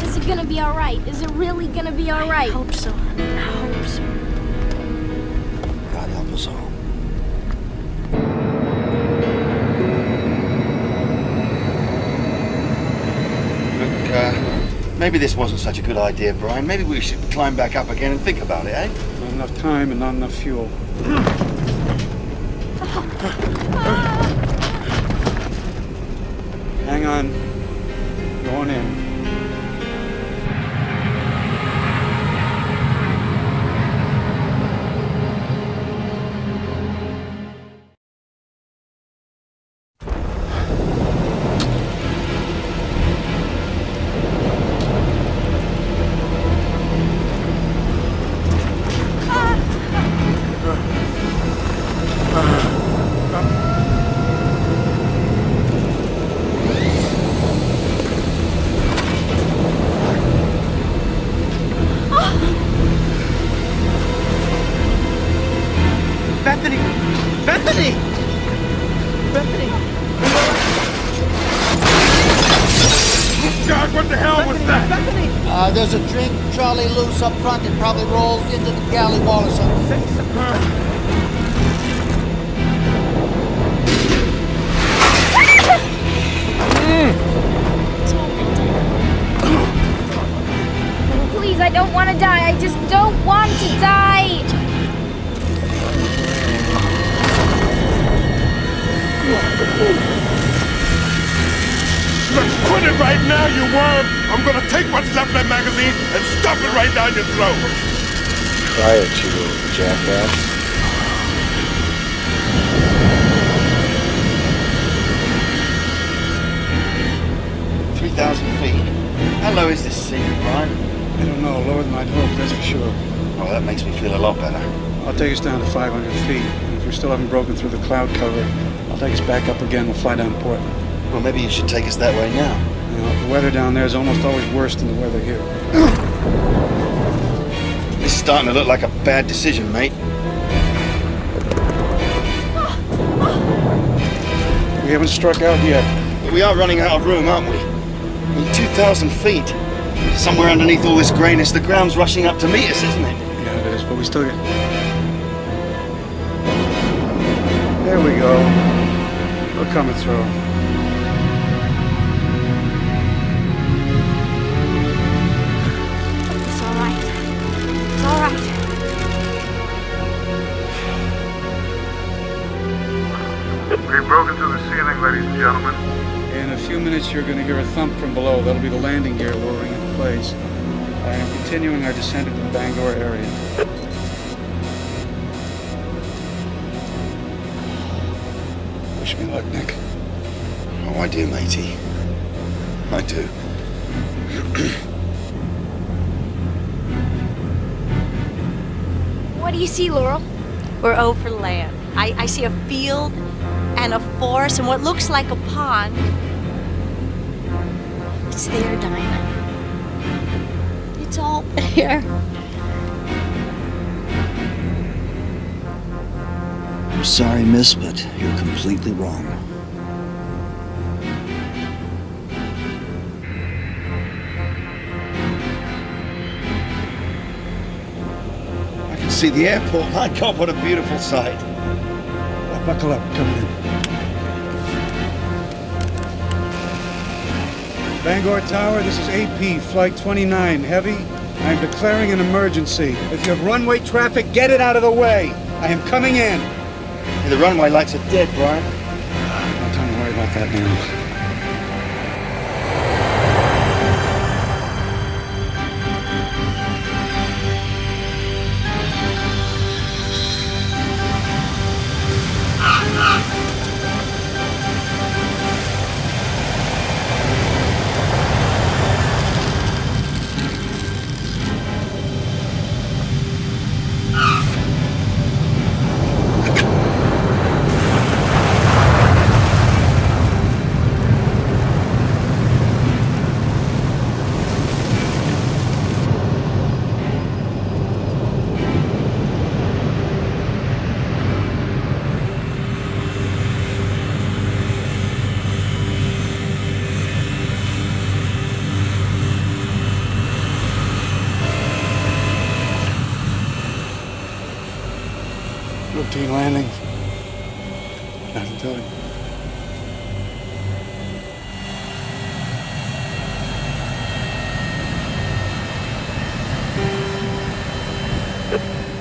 Speaker 7: Is it gonna be all right? Is really gonna be all right?
Speaker 8: I hope so, honey. I hope so.
Speaker 18: God help us all.
Speaker 17: Look, maybe this wasn't such a good idea, Brian. Maybe we should climb back up again and think about it, eh?
Speaker 12: Not enough time and not enough fuel. Hang on. Going in.
Speaker 17: Bethany! Bethany! Bethany!
Speaker 3: God, what the hell was that?
Speaker 4: There's a drink Charlie loose up front that probably rolled into the galley wall or something.
Speaker 7: Please, I don't want to die. I just don't want to die.
Speaker 16: Look, quit it right now, you worm! I'm gonna take what's left of that magazine and stuff it right down your throat!
Speaker 2: Try it, you little jackass.
Speaker 17: 3,000 feet. How low is this sea, Brian?
Speaker 12: I don't know, lower than I'd hoped, that's for sure.
Speaker 17: Oh, that makes me feel a lot better.
Speaker 12: I'll take us down to 500 feet. And if we still haven't broken through the cloud cover, I'll take us back up again. We'll fly down to Portland.
Speaker 17: Well, maybe you should take us that way now.
Speaker 12: You know, the weather down there is almost always worse than the weather here.
Speaker 17: This is starting to look like a bad decision, mate.
Speaker 12: We haven't struck out yet.
Speaker 17: But we are running out of room, aren't we? I mean, 2,000 feet. Somewhere underneath all this grayness, the ground's rushing up to meet us, isn't it?
Speaker 12: Yeah, it is, but we still get... There we go. We're coming through.
Speaker 7: It's all right. It's all right.
Speaker 21: We've broken through the ceiling, ladies and gentlemen.
Speaker 12: In a few minutes, you're going to hear a thump from below. That'll be the landing gear lowering into place. I am continuing our descent into the Bangor area. Wish me luck, Nick.
Speaker 17: Oh, I do, matey. I do.
Speaker 7: What do you see, Laurel?
Speaker 8: We're over land. I see a field and a forest and what looks like a pond. It's there, Dinah. It's all there.
Speaker 18: I'm sorry, miss, but you're completely wrong.
Speaker 17: I can see the airport. My God, what a beautiful sight.
Speaker 12: Buckle up, coming in. Bangor Tower, this is AP, Flight 29, heavy. I'm declaring an emergency. If you have runway traffic, get it out of the way. I am coming in.
Speaker 17: Yeah, the runway lights are dead, Brian.
Speaker 12: No time to worry about that now. Routine landings. Nothing to it.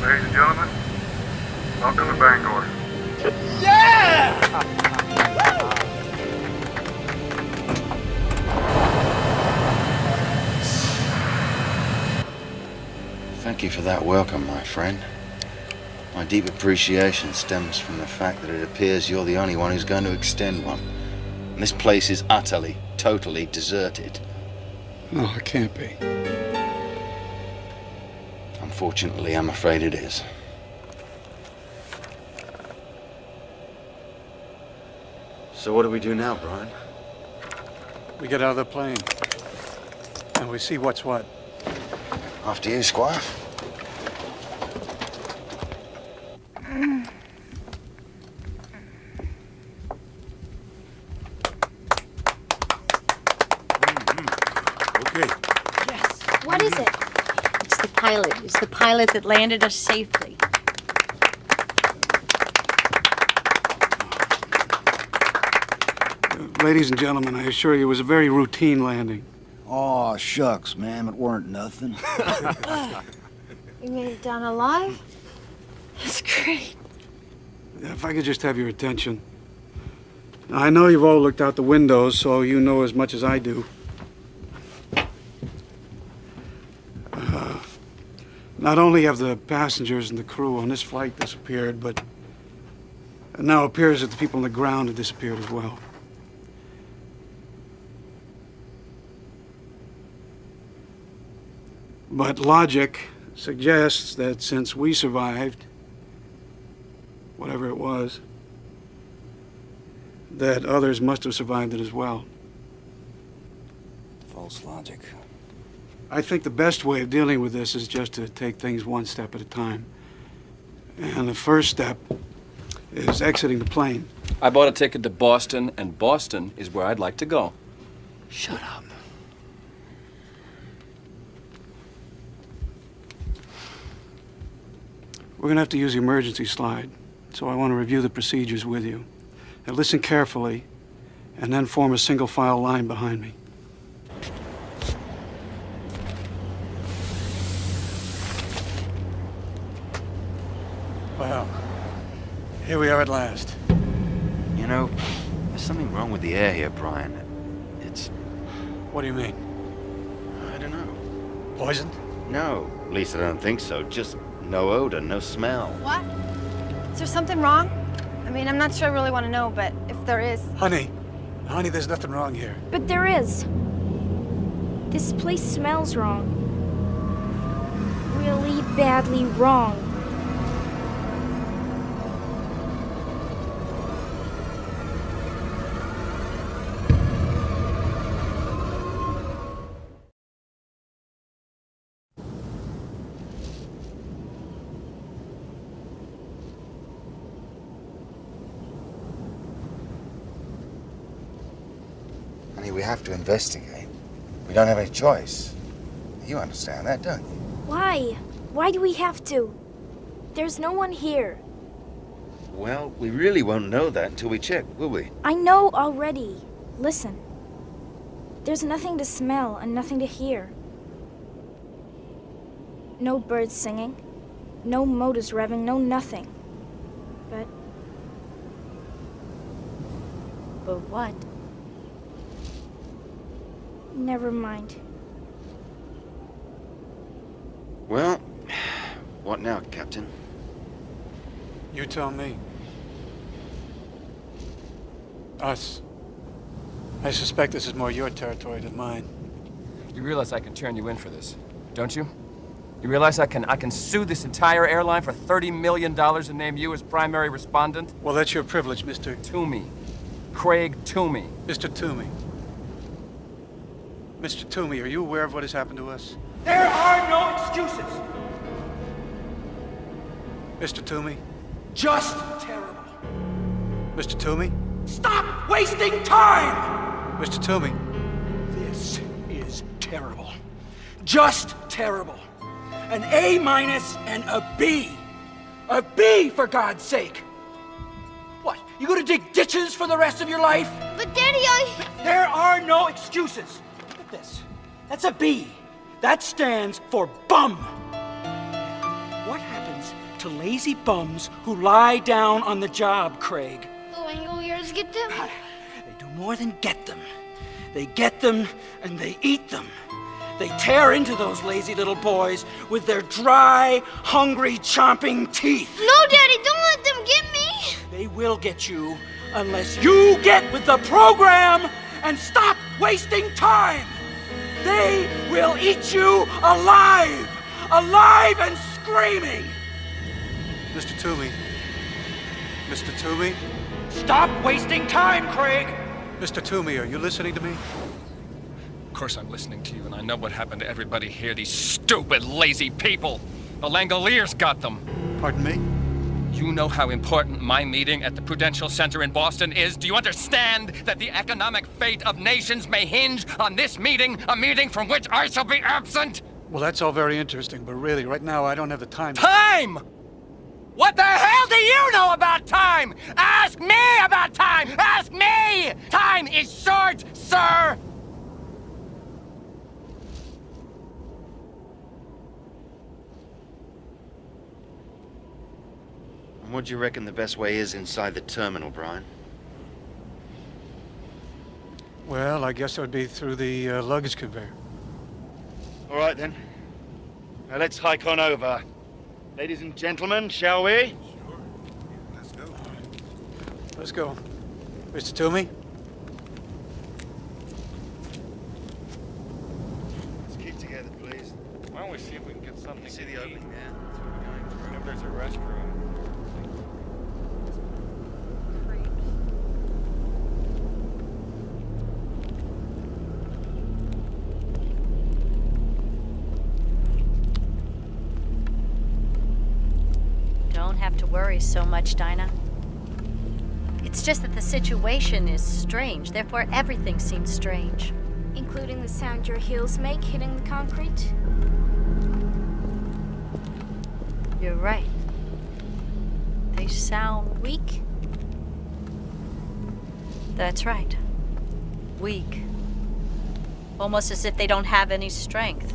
Speaker 21: Ladies and gentlemen, welcome to Bangor.
Speaker 17: Thank you for that welcome, my friend. My deep appreciation stems from the fact that it appears you're the only one who's going to extend one. And this place is utterly, totally deserted.
Speaker 12: No, it can't be.
Speaker 17: Unfortunately, I'm afraid it is. So what do we do now, Brian?
Speaker 12: We get out of the plane. And we see what's what.
Speaker 17: After you, Squire.
Speaker 16: Okay.
Speaker 7: What is it?
Speaker 8: It's the pilot. It's the pilot that landed us safely.
Speaker 12: Ladies and gentlemen, I assure you it was a very routine landing.
Speaker 18: Aw, shucks, ma'am, it weren't nothing.
Speaker 19: You made it down alive? That's great.
Speaker 12: If I could just have your attention. I know you've all looked out the windows, so you know as much as I do. Not only have the passengers and the crew on this flight disappeared, but it now appears that the people on the ground have disappeared as well. But logic suggests that since we survived, whatever it was, that others must have survived it as well.
Speaker 18: False logic.
Speaker 12: I think the best way of dealing with this is just to take things one step at a time. And the first step is exiting the plane.
Speaker 6: I bought a ticket to Boston, and Boston is where I'd like to go.
Speaker 18: Shut up.
Speaker 12: We're going to have to use the emergency slide, so I want to review the procedures with you. Now listen carefully, and then form a single file line behind me. Well, here we are at last.
Speaker 17: You know, there's something wrong with the air here, Brian. It's...
Speaker 12: What do you mean?
Speaker 17: I don't know.
Speaker 12: Poisoned?
Speaker 17: No, at least I don't think so. Just no odor, no smell.
Speaker 19: What? Is there something wrong? I mean, I'm not sure I really want to know, but if there is...
Speaker 12: Honey, there's nothing wrong here.
Speaker 7: But there is. This place smells wrong. Really badly wrong.
Speaker 17: Honey, we have to investigate. We don't have any choice. You understand that, don't you?
Speaker 7: Why? Why do we have to? There's no one here.
Speaker 17: Well, we really won't know that until we check, will we?
Speaker 7: I know already. Listen. There's nothing to smell and nothing to hear. No birds singing. No motors revving, no nothing. But
Speaker 8: what?
Speaker 7: Never mind.
Speaker 17: Well, what now, Captain?
Speaker 12: You tell me. Us. I suspect this is more your territory than mine.
Speaker 6: You realize I can turn you in for this, don't you? You realize I can sue this entire airline for $30 million and name you as primary respondent?
Speaker 12: Well, that's your privilege, Mr.
Speaker 6: Toomey. Craig Toomey.
Speaker 12: Mr. Toomey. Mr. Toomey, are you aware of what has happened to us?
Speaker 5: There are no excuses.
Speaker 12: Mr. Toomey?
Speaker 5: Just terrible.
Speaker 12: Mr. Toomey?
Speaker 5: Stop wasting time!
Speaker 12: Mr. Toomey?
Speaker 5: This is terrible. Just terrible. An A- and a B. A B, for God's sake! What, you gonna dig ditches for the rest of your life?
Speaker 7: But Daddy,
Speaker 5: There are no excuses. Look at this. That's a B. That stands for bum. What happens to lazy bums who lie down on the job, Craig?
Speaker 7: The Langoliers get them?
Speaker 5: They do more than get them. They get them and they eat them. They tear into those lazy little boys with their dry, hungry, chomping teeth.
Speaker 7: No, Daddy, don't let them get me!
Speaker 5: They will get you unless you get with the program and stop wasting time. They will eat you alive, alive and screaming.
Speaker 12: Mr. Toomey. Mr. Toomey?
Speaker 5: Stop wasting time, Craig.
Speaker 12: Mr. Toomey, are you listening to me?
Speaker 6: Of course I'm listening to you, and I know what happened to everybody here, these stupid, lazy people. The Langoliers got them.
Speaker 12: Pardon me?
Speaker 6: You know how important my meeting at the Prudential Center in Boston is? Do you understand that the economic fate of nations may hinge on this meeting, a meeting from which I shall be absent?
Speaker 12: Well, that's all very interesting, but really, right now, I don't have the time.
Speaker 6: Time! What the hell do you know about time? Ask me about time! Ask me! Time is short, sir!
Speaker 17: What do you reckon the best way is inside the terminal, Brian?
Speaker 12: Well, I guess it would be through the luggage conveyor.
Speaker 17: All right, then. Now let's hike on over. Ladies and gentlemen, shall we?
Speaker 16: Let's go.
Speaker 12: Let's go. Mr. Toomey?
Speaker 17: Let's keep together, please.
Speaker 3: Why don't we see if we can get something?
Speaker 17: You see the opening there?
Speaker 3: That's what we're going through. If there's a restroom.
Speaker 8: Don't have to worry so much, Dinah. It's just that the situation is strange, therefore everything seems strange.
Speaker 7: Including the sound your heels make hitting the concrete?
Speaker 8: You're right. They sound weak. That's right. Weak. Almost as if they don't have any strength.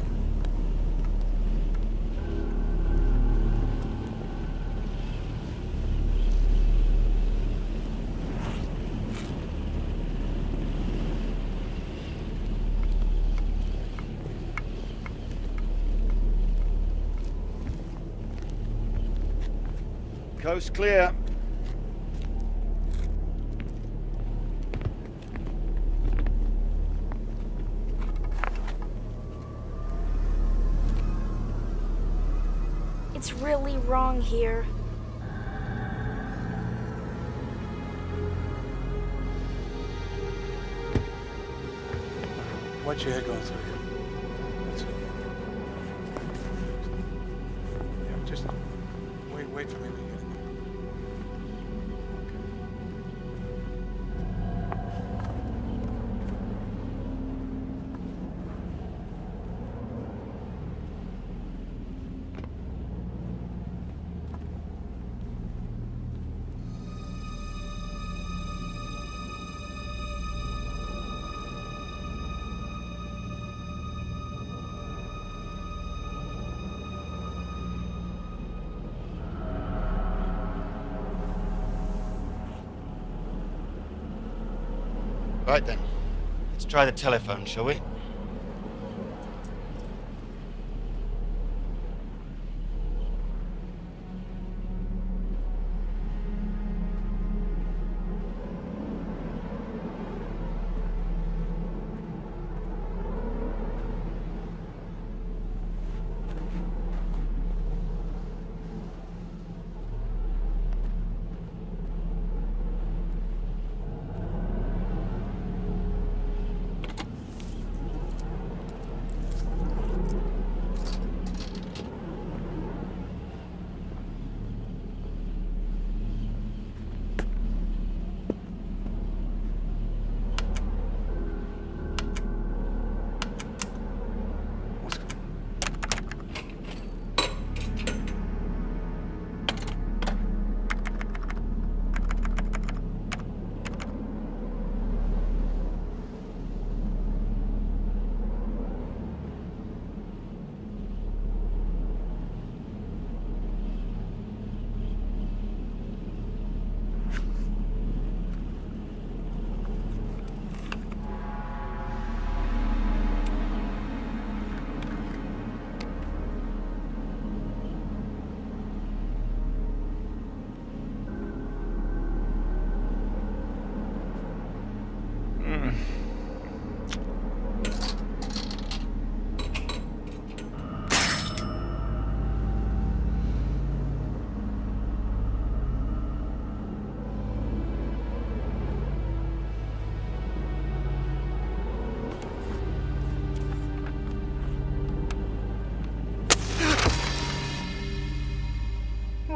Speaker 17: Coast clear.
Speaker 7: It's really wrong here.
Speaker 12: Watch your head going through here. That's it. Yeah, just wait for me to get in there.
Speaker 17: Right then. Let's try the telephone, shall we?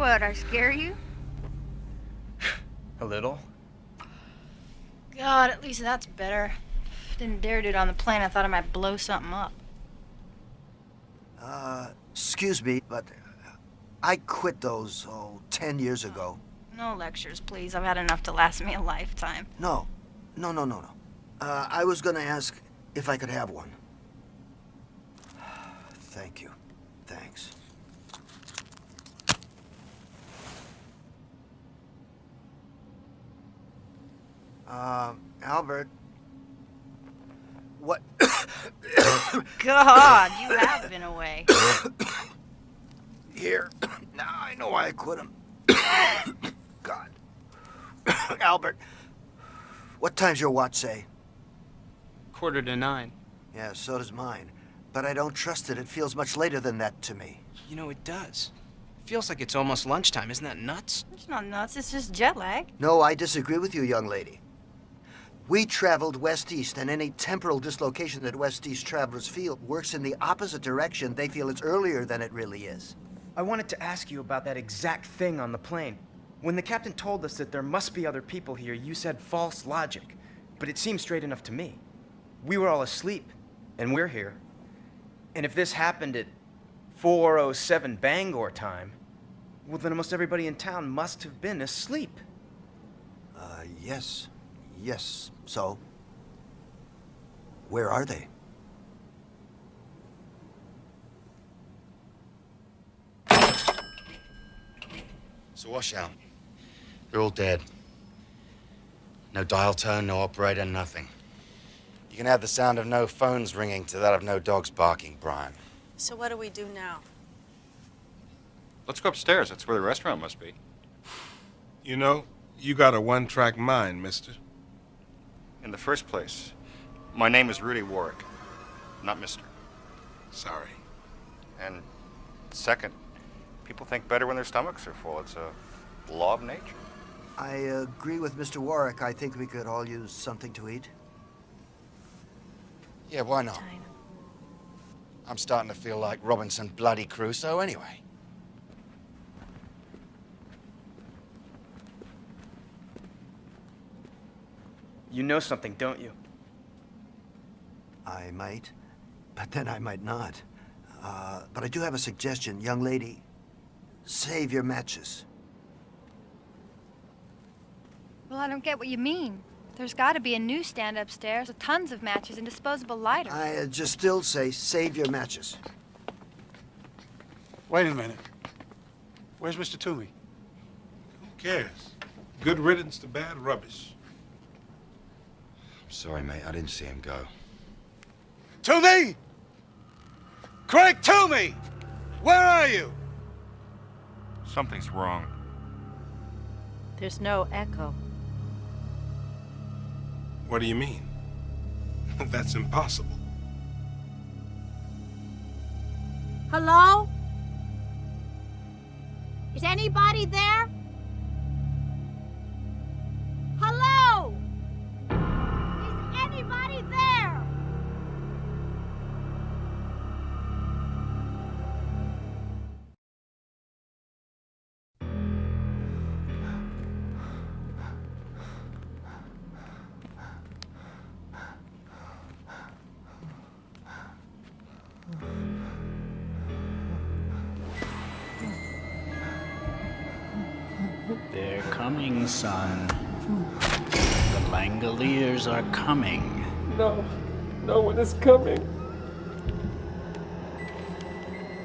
Speaker 19: what? I scare you?
Speaker 15: A little.
Speaker 19: God, at least that's better. Didn't dare do it on the plane. I thought I might blow something up.
Speaker 9: Excuse me, but I quit those, 10 years ago.
Speaker 19: No lectures, please. I've had enough to last me a lifetime.
Speaker 9: No. I was gonna ask if I could have one. Thank you. Thanks. Albert. What?
Speaker 19: God, you have been away.
Speaker 9: Here. Now I know why I quit him. God. Albert, what time's your watch say?
Speaker 15: 8:45.
Speaker 9: Yeah, so does mine. But I don't trust it. It feels much later than that to me.
Speaker 15: You know, it does. It feels like it's almost lunchtime. Isn't that nuts?
Speaker 19: It's not nuts, it's just jet lag.
Speaker 9: No, I disagree with you, young lady. We traveled west-east, and any temporal dislocation that west-east travelers feel works in the opposite direction. They feel it's earlier than it really is.
Speaker 15: I wanted to ask you about that exact thing on the plane. When the captain told us that there must be other people here, you said false logic. But it seemed straight enough to me. We were all asleep, and we're here. And if this happened at 4:07 Bangor time, well, then almost everybody in town must have been asleep.
Speaker 9: Yes. Yes. So, where are they?
Speaker 17: It's a washout. They're all dead. No dial tone, no operator, nothing. You can have the sound of no phones ringing to that of no dogs barking, Brian.
Speaker 10: So what do we do now?
Speaker 20: Let's go upstairs. That's where the restaurant must be.
Speaker 16: You know, you got a one-track mind, mister.
Speaker 20: In the first place, my name is Rudy Warwick, not Mr.
Speaker 16: Sorry.
Speaker 20: And second, people think better when their stomachs are full. It's a law of nature.
Speaker 9: I agree with Mr. Warwick. I think we could all use something to eat.
Speaker 17: Yeah, why not? I'm starting to feel like Robinson bloody Crusoe anyway.
Speaker 15: You know something, don't you?
Speaker 9: I might, but then I might not. But I do have a suggestion. Young lady, save your matches.
Speaker 19: Well, I don't get what you mean. There's got to be a newsstand upstairs with tons of matches and disposable lighters.
Speaker 9: I just still say save your matches.
Speaker 12: Wait a minute. Where's Mr. Toomey?
Speaker 16: Who cares? Good riddance to bad rubbish.
Speaker 17: Sorry, mate, I didn't see him go.
Speaker 12: Toomey! Craig Toomey! Where are you?
Speaker 20: Something's wrong.
Speaker 8: There's no echo.
Speaker 16: What do you mean? That's impossible.
Speaker 10: Hello? Is anybody there? Hello? Is anybody there?
Speaker 22: They're coming, son. The Langoliers are coming.
Speaker 6: No, no one is coming.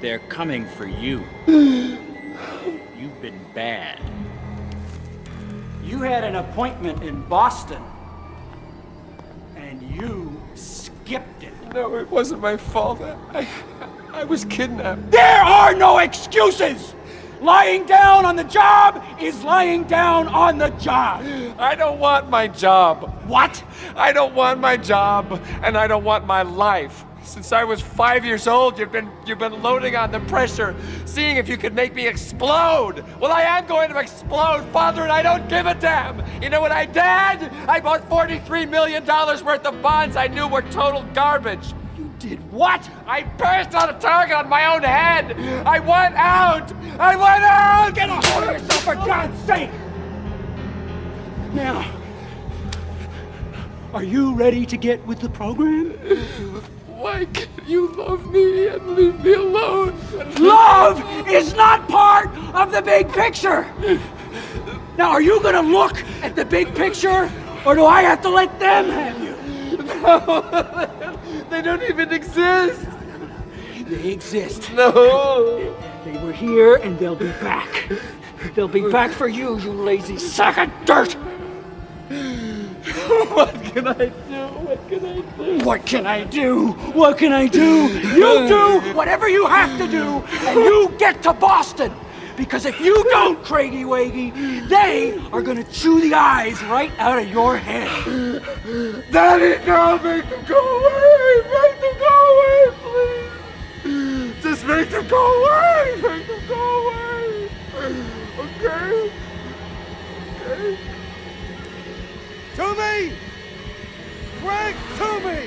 Speaker 22: They're coming for you. You've been bad.
Speaker 5: You had an appointment in Boston, and you skipped it.
Speaker 6: No, it wasn't my fault. I was kidnapped.
Speaker 5: There are no excuses! Lying down on the job is lying down on the job.
Speaker 6: I don't want my job.
Speaker 5: What?
Speaker 6: I don't want my job, and I don't want my life. Since I was 5 years old, you've been loading on the pressure, seeing if you could make me explode. Well, I am going to explode, Father, and I don't give a damn. You know what I did? I bought $43 million worth of bonds I knew were total garbage.
Speaker 5: You did what?
Speaker 6: I burst on a target on my own head! I went out! I went out!
Speaker 5: Get a hold of yourself, for God's sake! Now, are you ready to get with the program?
Speaker 6: Why can't you love me and leave me alone?
Speaker 5: Love is not part of the big picture! Now, are you gonna look at the big picture, or do I have to let them have you?
Speaker 6: No, they don't even exist.
Speaker 5: They exist.
Speaker 6: No.
Speaker 5: They were here and they'll be back. They'll be back for you, you lazy sack of dirt!
Speaker 6: What can I do? What can I do?
Speaker 5: What can I do? What can I do? You do whatever you have to do, and you get to Boston! Because if you don't, Craigie Waggy, they are gonna chew the eyes right out of your head.
Speaker 6: Daddy, no, make them go away! Make them go away, please! Just make them go away! Make them go away! Okay? Okay?
Speaker 12: To me! Craig, to me!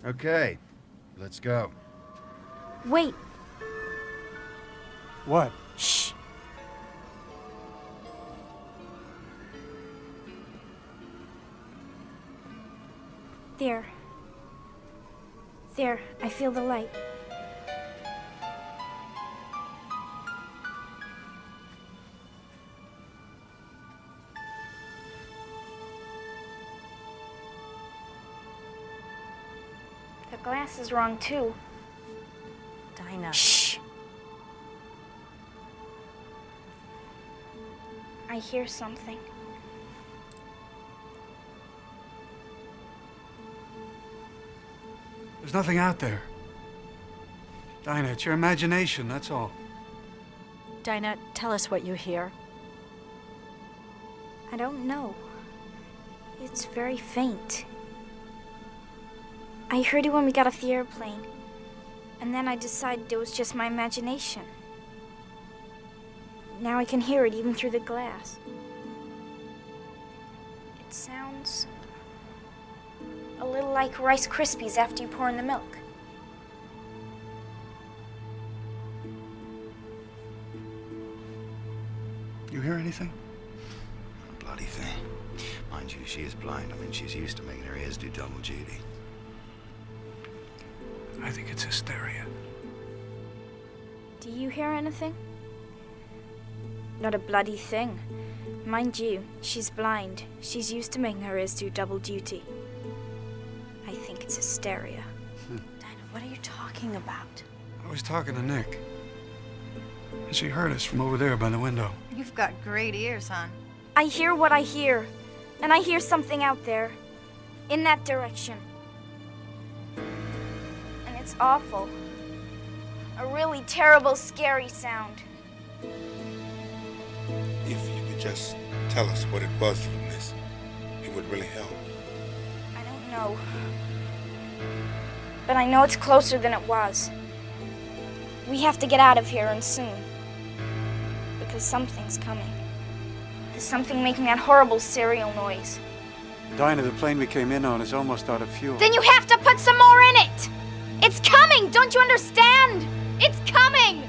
Speaker 1: Okay, let's go.
Speaker 7: Wait.
Speaker 12: What?
Speaker 7: Shh. There. There, I feel the light. The glass is wrong too.
Speaker 8: Dinah.
Speaker 7: Shh. I hear something.
Speaker 12: There's nothing out there. Dinah, it's your imagination, that's all.
Speaker 8: Dinah, tell us what you hear.
Speaker 7: I don't know. It's very faint. I heard it when we got off the airplane. And then I decided it was just my imagination. Now I can hear it even through the glass. It sounds a little like Rice Krispies after you pour in the milk.
Speaker 12: You hear anything?
Speaker 1: Bloody thing. Mind you, she is blind. I mean, she's used to making her ears do double duty.
Speaker 12: I think it's hysteria.
Speaker 7: Do you hear anything? Not a bloody thing. Mind you, she's blind. She's used to making her ears do double duty. I think it's hysteria.
Speaker 8: Dinah, what are you talking about?
Speaker 12: I was talking to Nick. And she heard us from over there by the window.
Speaker 10: You've got great ears, hon.
Speaker 7: I hear what I hear. And I hear something out there. In that direction. And it's awful. A really terrible, scary sound.
Speaker 16: If you could just tell us what it was, miss, it would really help.
Speaker 7: I don't know. But I know it's closer than it was. We have to get out of here and soon. Because something's coming. There's something making that horrible serial noise.
Speaker 12: Dinah, the plane we came in on is almost out of fuel.
Speaker 7: Then you have to put some more in it! It's coming! Don't you understand? It's coming!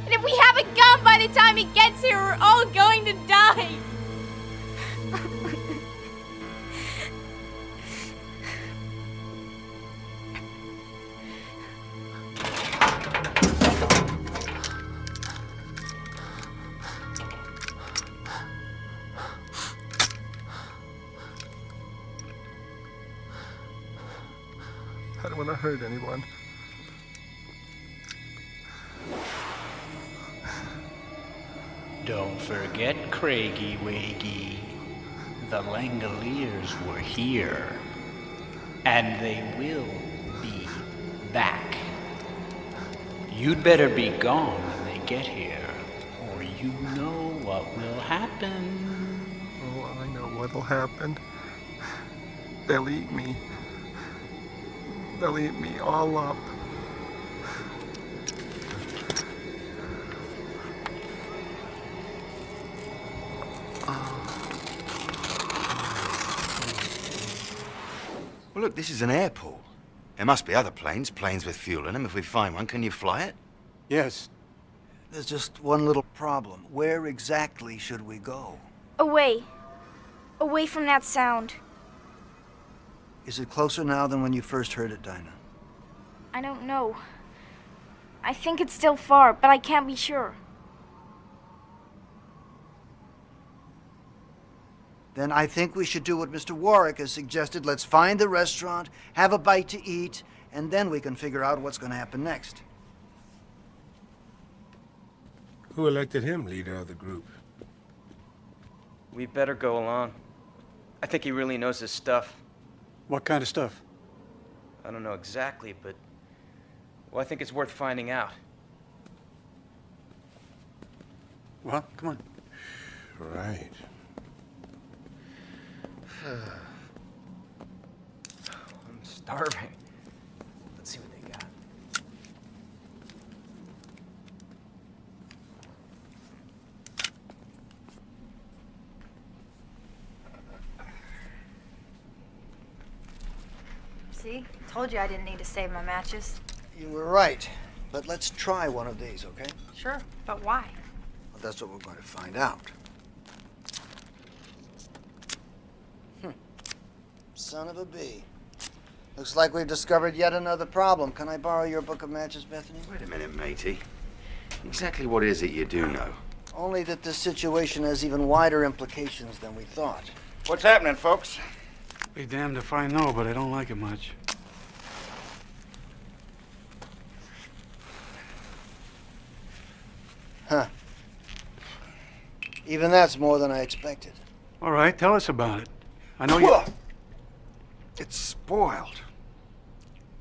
Speaker 7: And if we haven't gone by the time it gets here, we're all going to die!
Speaker 16: I don't want to hurt anyone.
Speaker 22: Don't forget, Craigie Waggy. The Langoliers were here. And they will be back. You'd better be gone when they get here, or you know what will happen.
Speaker 16: Oh, I know what'll happen. They'll eat me. They'll eat me all up.
Speaker 1: Well, look, this is an airport. There must be other planes with fuel in them. If we find one, can you fly it?
Speaker 12: Yes.
Speaker 9: There's just one little problem. Where exactly should we go?
Speaker 7: Away. Away from that sound.
Speaker 9: Is it closer now than when you first heard it, Dinah?
Speaker 7: I don't know. I think it's still far, but I can't be sure.
Speaker 9: Then I think we should do what Mr. Warwick has suggested. Let's find the restaurant, have a bite to eat, and then we can figure out what's going to happen next.
Speaker 16: Who elected him leader of the group?
Speaker 15: We better go along. I think he really knows his stuff.
Speaker 12: What kind of stuff?
Speaker 15: I don't know exactly, but... well, I think it's worth finding out.
Speaker 12: Well, come on.
Speaker 16: Right.
Speaker 15: I'm starving. Let's see what they got.
Speaker 19: See? Told you I didn't need to save my matches.
Speaker 9: You were right. But let's try one of these, okay?
Speaker 19: Sure, but why?
Speaker 9: Well, that's what we're going to find out. Son of a bee. Looks like we've discovered yet another problem. Can I borrow your book of matches, Bethany?
Speaker 1: Wait a minute, matey. Exactly what is it you do know?
Speaker 9: Only that this situation has even wider implications than we thought.
Speaker 17: What's happening, folks?
Speaker 12: Be damned if I know, but I don't like it much.
Speaker 9: Huh. Even that's more than I expected.
Speaker 12: All right, tell us about it. I know you...
Speaker 1: It's spoiled.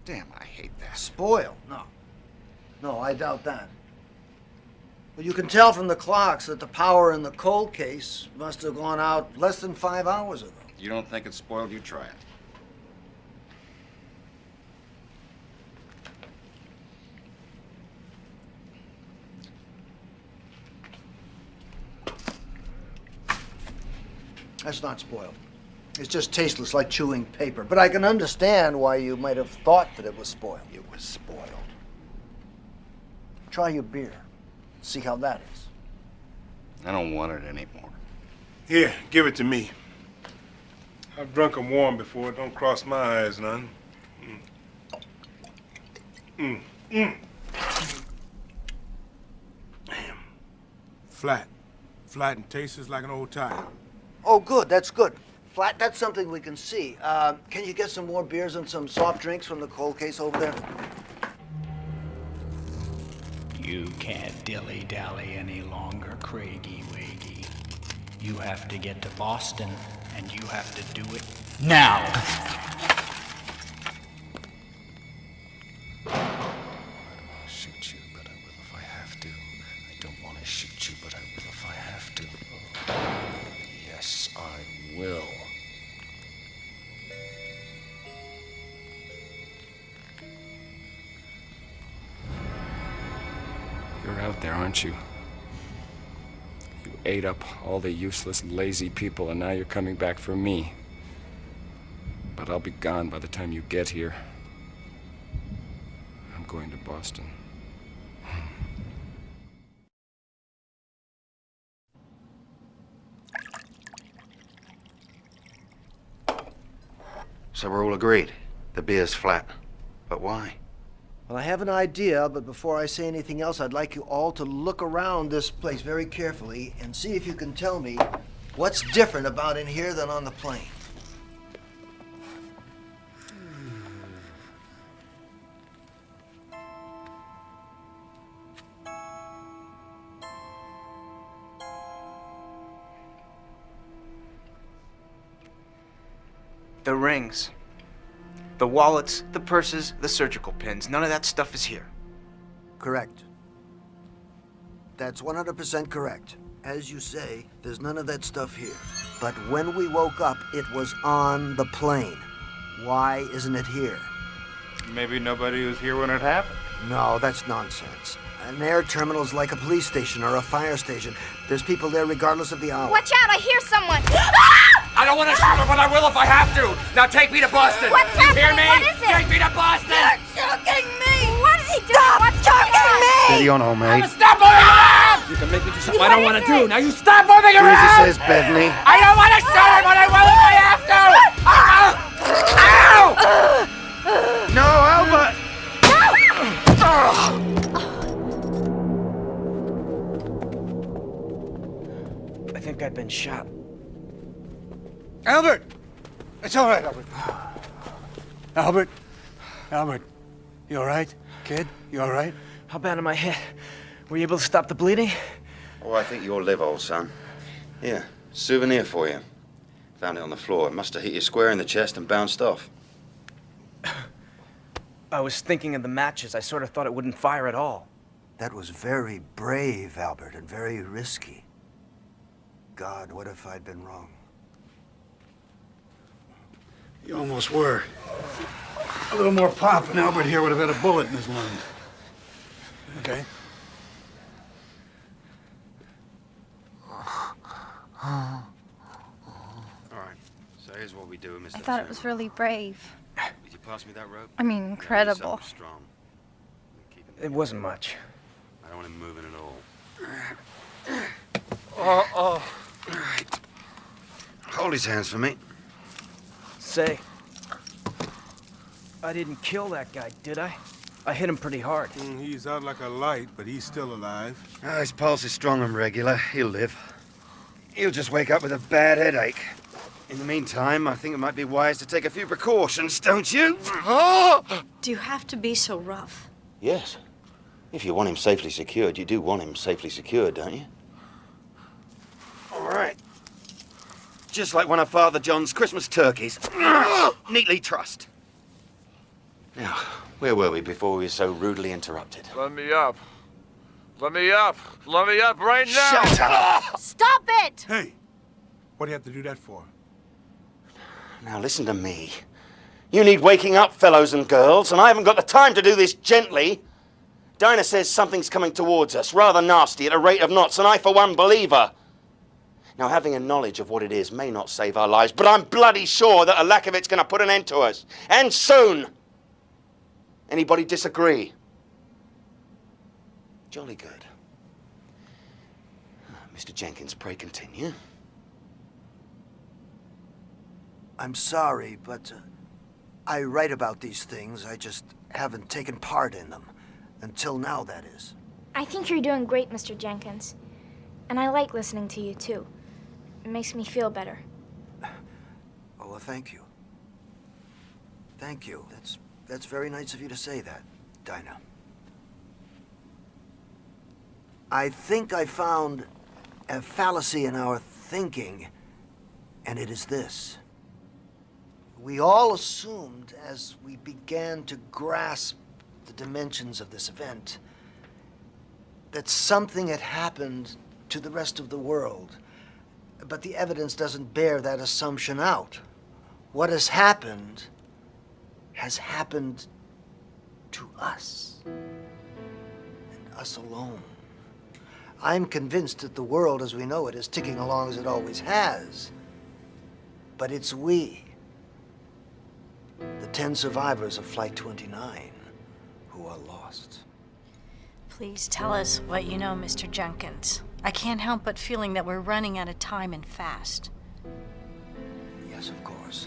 Speaker 1: Damn, I hate that.
Speaker 9: Spoiled? No. No, I doubt that. Well, you can tell from the clocks that the power in the cold case must have gone out less than 5 hours ago.
Speaker 17: You don't think it's spoiled? You try it.
Speaker 9: That's not spoiled. It's just tasteless, like chewing paper. But I can understand why you might have thought that it was spoiled.
Speaker 1: It was spoiled.
Speaker 9: Try your beer. See how that is.
Speaker 17: I don't want it anymore.
Speaker 16: Here, give it to me. I've drunk 'em warm before. Don't cross my eyes none. Damn. Flat. Flat and tastes like an old tire.
Speaker 9: Oh, good. That's good. Flat, that's something we can see. Can you get some more beers and some soft drinks from the cold case over there?
Speaker 22: You can't dilly-dally any longer, Craigie Waggy. You have to get to Boston, and you have to do it now.
Speaker 17: Shoot you, but I will if I have to. I don't want to shoot you, but I will if I have to. Yes, I will.
Speaker 11: You're out there, aren't you? You ate up all the useless, lazy people, and now you're coming back for me. But I'll be gone by the time you get here. I'm going to Boston.
Speaker 1: So we're all agreed. The beer's flat. But why?
Speaker 9: Well, I have an idea, but before I say anything else, I'd like you all to look around this place very carefully and see if you can tell me what's different about in here than on the plane.
Speaker 15: The rings, the wallets, the purses, the surgical pins. None of that stuff is here.
Speaker 9: Correct. That's 100% correct. As you say, there's none of that stuff here. But when we woke up, it was on the plane. Why isn't it here?
Speaker 21: Maybe nobody was here when it happened.
Speaker 9: No, that's nonsense. An air terminal's like a police station or a fire station. There's people there regardless of the hour.
Speaker 7: Watch out, I hear someone!
Speaker 6: I don't want to shoot her, but I will if I have to. Now take me to Boston.
Speaker 7: What's
Speaker 6: you hear
Speaker 7: happening?
Speaker 6: me?
Speaker 7: What is it?
Speaker 6: Take me to Boston.
Speaker 7: You're choking me! What is he doing? What's choking me?
Speaker 2: Steady on, old mate.
Speaker 6: Stop moving around! You can make me do something I don't want to do. Now you stop moving
Speaker 2: Do as he
Speaker 6: around!
Speaker 2: says, Bethany.
Speaker 6: I don't want to shoot her, but I will if I have to! Ow!
Speaker 2: No, Albert!
Speaker 15: I think I've been shot.
Speaker 12: Albert! It's all right, Albert. Albert? Albert, you all right? Kid, you all right?
Speaker 15: How bad am I hit? Were you able to stop the bleeding?
Speaker 17: Oh, I think you'll live, old son. Here, souvenir for you. Found it on the floor. It must have hit you square in the chest and bounced off.
Speaker 15: I was thinking of the matches. I sort of thought it wouldn't fire at all.
Speaker 9: That was very brave, Albert, and very risky. God, what if I'd been wrong?
Speaker 12: You almost were. A little more pop, and Albert here would have had a bullet in his lung. Okay?
Speaker 17: All right. So here's what we do, Mr.
Speaker 19: I thought it was really brave.
Speaker 17: Would you pass me that rope?
Speaker 19: I mean, incredible.
Speaker 17: Something strong.
Speaker 15: It wasn't much.
Speaker 17: I don't want him moving at all.
Speaker 15: All
Speaker 17: right. Hold his hands for me.
Speaker 15: Say, I didn't kill that guy, did I? I hit him pretty hard.
Speaker 16: He's out like a light, but he's still alive.
Speaker 2: Oh, his pulse is strong and regular. He'll live. He'll just wake up with a bad headache. In the meantime, I think it might be wise to take a few precautions, don't you?
Speaker 10: Do you have to be so rough?
Speaker 17: Yes. If you want him safely secured, you do want him safely secured, don't you?
Speaker 2: All right. Just like one of Father John's Christmas turkeys. Neatly trussed.
Speaker 17: Now, where were we before we were so rudely interrupted?
Speaker 3: Let me up. Let me up. Let me up right now.
Speaker 17: Shut up!
Speaker 7: Stop it!
Speaker 16: Hey, what do you have to do that for?
Speaker 17: Now listen to me. You need waking up, fellows and girls, and I haven't got the time to do this gently. Dinah says something's coming towards us, rather nasty, at a rate of knots, and I, for one, believe her. Now, having a knowledge of what it is may not save our lives, but I'm bloody sure that a lack of it's going to put an end to us. And soon. Anybody disagree? Jolly good. Mr. Jenkins, pray continue.
Speaker 9: I'm sorry, but I write about these things. I just haven't taken part in them. Until now, that is.
Speaker 7: I think you're doing great, Mr. Jenkins. And I like listening to you, too. It makes me feel better.
Speaker 9: Oh, well, thank you. Thank you. That's very nice of you to say that, Dinah. I think I found a fallacy in our thinking, and it is this. We all assumed, as we began to grasp the dimensions of this event, that something had happened to the rest of the world. But the evidence doesn't bear that assumption out. What has happened to us. And us alone. I'm convinced that the world as we know it is ticking along as it always has. But it's we, the 10 survivors of Flight 29, who are lost.
Speaker 8: Please tell us what you know, Mr. Jenkins. I can't help but feeling that we're running out of time and fast.
Speaker 9: Yes, of course.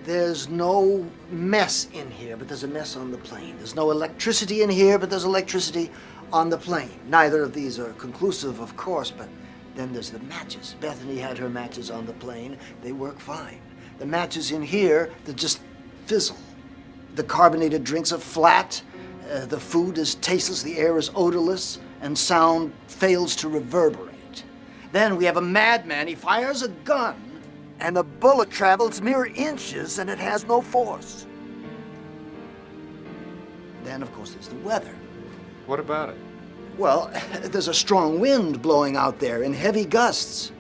Speaker 9: There's no mess in here, but there's a mess on the plane. There's no electricity in here, but there's electricity on the plane. Neither of these are conclusive, of course, but then there's the matches. Bethany had her matches on the plane. They work fine. The matches in here, they just fizzle. The carbonated drinks are flat. The food is tasteless. The air is odorless. And sound fails to reverberate. Then we have a madman. He fires a gun, And the bullet travels mere inches and it has no force. Then, of course, there's the weather.
Speaker 11: What about it?
Speaker 9: Well, there's a strong wind blowing out there in heavy gusts.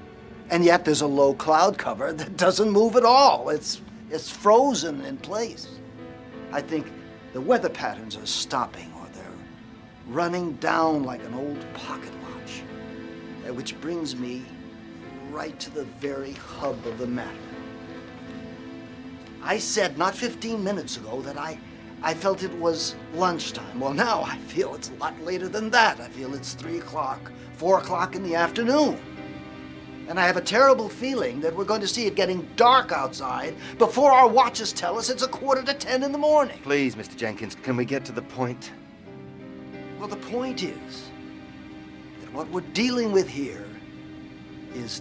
Speaker 9: And yet there's a low cloud cover that doesn't move at all. It's frozen in place. I think the weather patterns are stopping, or they're running down like an old pocket watch. Which brings me right to the very hub of the matter. I said not 15 minutes ago that I felt it was lunchtime. Well, now I feel it's a lot later than that. I feel it's 3 o'clock, 4 o'clock in the afternoon. And I have a terrible feeling that we're going to see it getting dark outside before our watches tell us it's 9:45 in the morning.
Speaker 2: Please, Mr. Jenkins, can we get to the point?
Speaker 9: Well, the point is that what we're dealing with here is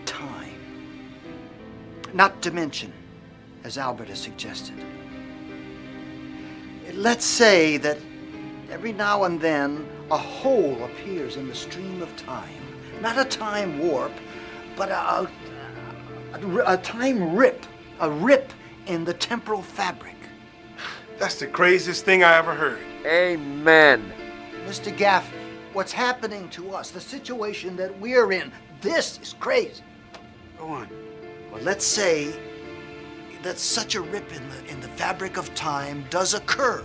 Speaker 9: time. Not to mention, as Albert has suggested, let's say that every now and then a hole appears in the stream of time. Not a time warp, but a time rip. A rip in the temporal fabric.
Speaker 16: That's the craziest thing I ever heard.
Speaker 9: Amen. Mr. Gaffney, what's happening to us, the situation that we're in, this is crazy.
Speaker 12: Go on.
Speaker 9: Well, let's say that such a rip in the fabric of time does occur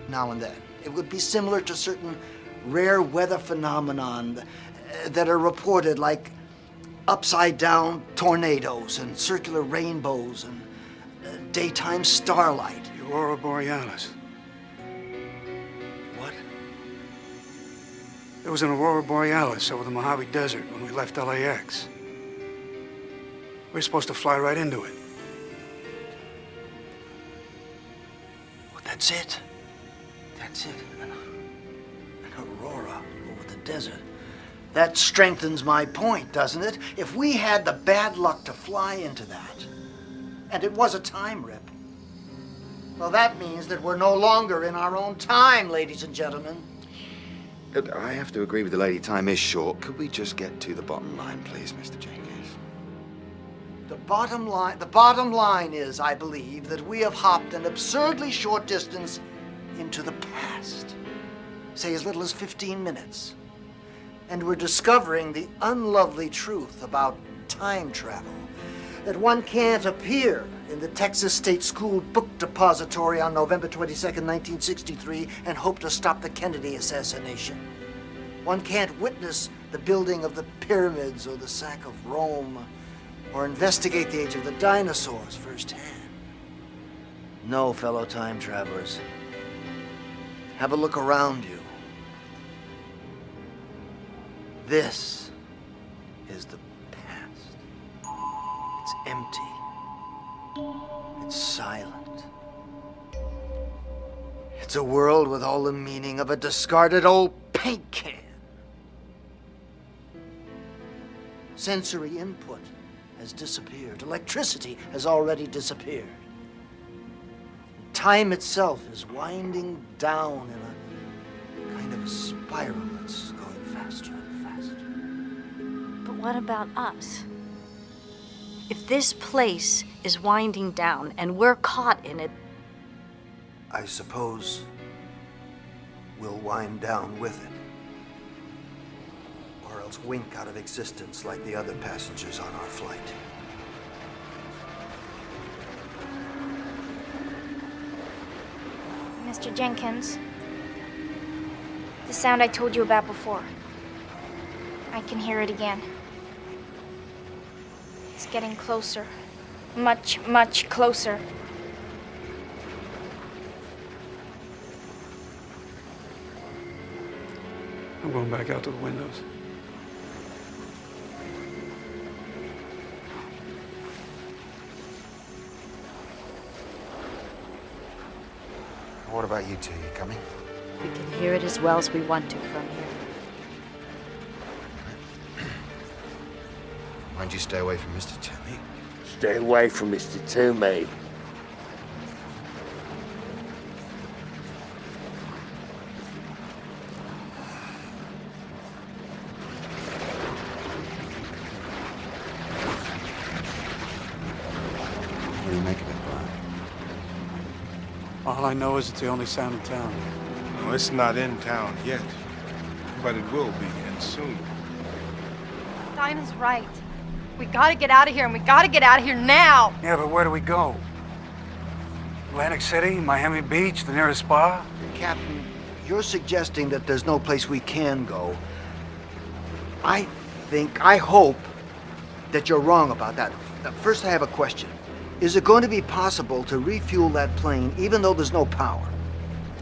Speaker 9: now and then. It would be similar to certain rare weather phenomenon that are reported, like upside-down tornadoes and circular rainbows and daytime starlight.
Speaker 12: The Aurora Borealis.
Speaker 9: What?
Speaker 12: There was an Aurora Borealis over the Mojave Desert when we left LAX. We were supposed to fly right into it.
Speaker 9: Well, that's it. That's it. An aurora over the desert. That strengthens my point, doesn't it? If we had the bad luck to fly into that, and it was a time rip, well, that means that we're no longer in our own time, ladies and gentlemen.
Speaker 2: Look, I have to agree with the lady. Time is short. Could we just get to the bottom line, please, Mr. Jenkins?
Speaker 9: The bottom line is, I believe, that we have hopped an absurdly short distance into the past. Say as little as 15 minutes. And we're discovering the unlovely truth about time travel. That one can't appear in the Texas State School book depository on November 22nd, 1963, and hope to stop the Kennedy assassination. One can't witness the building of the pyramids or the sack of Rome, or investigate the age of the dinosaurs firsthand. No, fellow time travelers. Have a look around you. This is the past. It's empty. It's silent. It's a world with all the meaning of a discarded old paint can. Sensory input has disappeared. Electricity has already disappeared. Time itself is winding down in a kind of spiral that's going faster and faster.
Speaker 8: But what about us? If this place is winding down and we're caught in it,
Speaker 9: I suppose we'll wind down with it. Or else wink out of existence like the other passengers on our flight.
Speaker 7: Mr. Jenkins, the sound I told you about before. I can hear it again. It's getting closer. Much, much closer.
Speaker 12: I'm going back out to the windows.
Speaker 2: What about you two? You coming?
Speaker 8: we can hear it as well as we want to from here.
Speaker 2: Mind you stay away from Mr. Toomey.
Speaker 17: Stay away from Mr. Toomey.
Speaker 18: do you make of it, Brian?
Speaker 12: All I know is it's the only sound in town.
Speaker 16: No, it's not in town yet. But it will be, and soon.
Speaker 19: Dinah's right. We gotta get out of here, and we gotta get out of here now.
Speaker 12: Yeah, but where do we go? Atlantic City, Miami Beach, the nearest spa?
Speaker 9: Captain, you're suggesting that there's no place we can go. I hope that you're wrong about that. First, I have a question. Is it going to be possible to refuel that plane even though there's no power?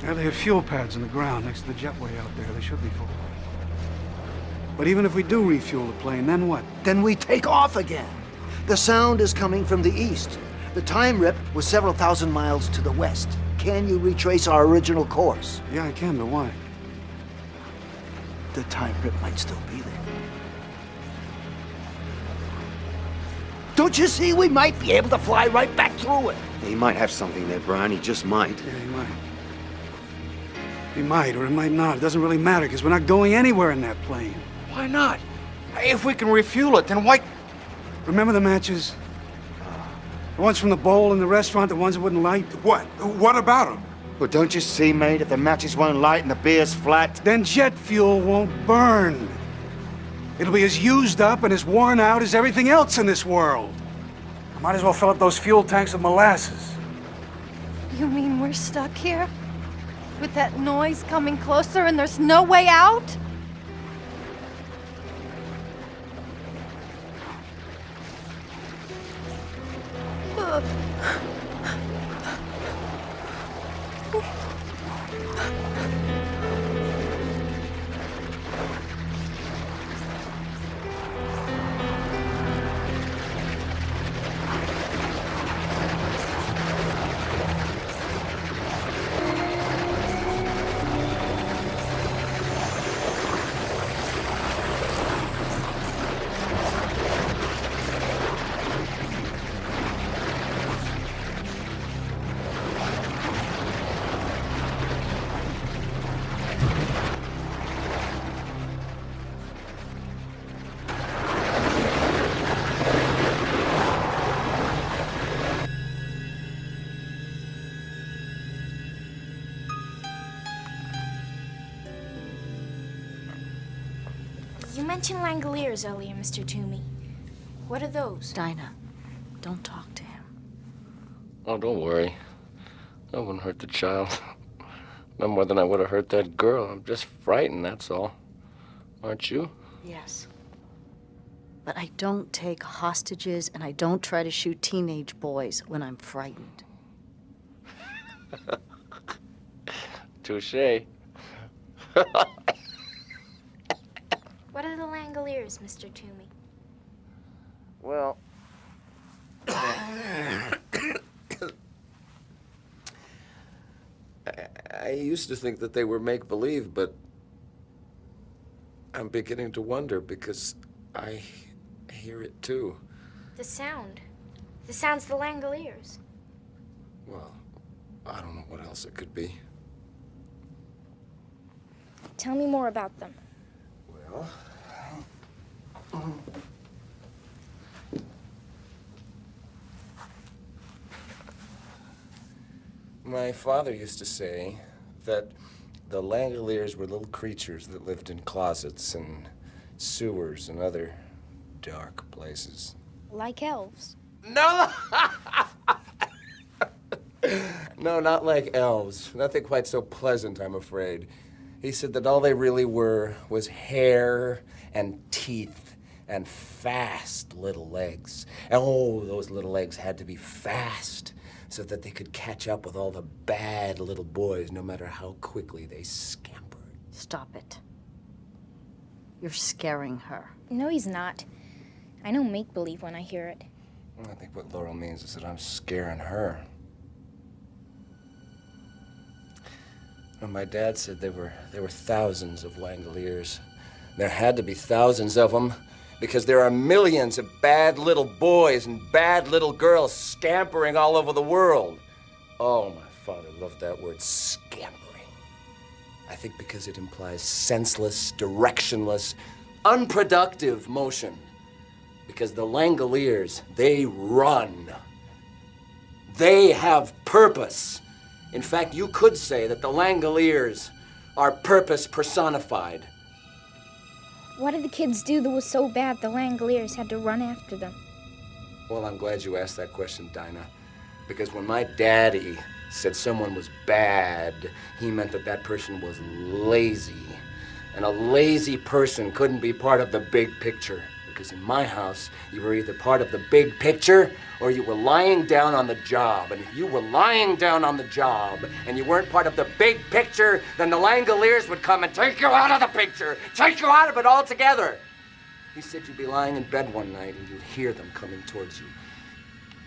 Speaker 12: Yeah, they have fuel pads in the ground next to the jetway out there. They should be full. But even if we do refuel the plane, then what?
Speaker 9: Then we take off again. The sound is coming from the east. The time rip was several thousand miles to the west. Can you retrace our original course?
Speaker 12: Yeah, I can, but why?
Speaker 9: The time rip might still be there. Don't you see? We might be able to fly right back through it.
Speaker 2: He might have something there, Brian. He just might.
Speaker 12: Yeah, he might. He might, or he might not. It doesn't really matter, because we're not going anywhere in that plane.
Speaker 17: Why not? If we can refuel it, then why...
Speaker 12: Remember the matches? The ones from the bowl in the restaurant, the ones that wouldn't light?
Speaker 16: What? What about them?
Speaker 2: Well, don't you see, mate? If the matches won't light and the beer's flat...
Speaker 12: Then jet fuel won't burn. It'll be as used up and as worn out as everything else in this world. I might as well fill up those fuel tanks with molasses.
Speaker 19: You mean we're stuck here? With that noise coming closer and there's no way out?
Speaker 7: You mentioned Langoliers earlier, Mr. Toomey. What are those?
Speaker 8: Dinah, don't talk to him.
Speaker 11: Oh, don't worry. I wouldn't hurt the child. No more than I would have hurt that girl. I'm just frightened, that's all. Aren't you?
Speaker 8: Yes. But I don't take hostages and I don't try to shoot teenage boys when I'm frightened.
Speaker 11: Touché.
Speaker 7: What are the Langoliers, Mr. Toomey?
Speaker 17: Well...
Speaker 11: I used to think that they were make-believe, but I'm beginning to wonder because I hear it too.
Speaker 7: The sound. The sound's the Langoliers.
Speaker 11: Well, I don't know what else it could be.
Speaker 7: Tell me more about them.
Speaker 11: Well... My father used to say that the Langoliers were little creatures that lived in closets and sewers and other dark places.
Speaker 7: Like elves.
Speaker 11: No! No, not like elves. Nothing quite so pleasant, I'm afraid. He said that all they really were was hair and teeth and fast little legs. And oh, those little legs had to be fast so that they could catch up with all the bad little boys, no matter how quickly they scampered.
Speaker 8: Stop it. You're scaring her.
Speaker 7: No, he's not. I know make-believe when I hear it.
Speaker 11: I think what Laurel means is that I'm scaring her. Well, my dad said there were thousands of Langoliers. There had to be thousands of them, because there are millions of bad little boys and bad little girls scampering all over the world. Oh, my father loved that word, scampering. I think because it implies senseless, directionless, unproductive motion. Because the Langoliers, they run.
Speaker 6: They have purpose. In fact, you could say that the Langoliers are purpose personified.
Speaker 7: What did the kids do that was so bad the Langoliers had to run after them?
Speaker 6: Well, I'm glad you asked that question, Dinah. Because when my daddy said someone was bad, he meant that that person was lazy. And a lazy person couldn't be part of the big picture. Because in my house, you were either part of the big picture or you were lying down on the job. And if you were lying down on the job and you weren't part of the big picture, then the Langoliers would come and take you out of the picture, take you out of it altogether. He said you'd be lying in bed one night and you'd hear them coming towards you,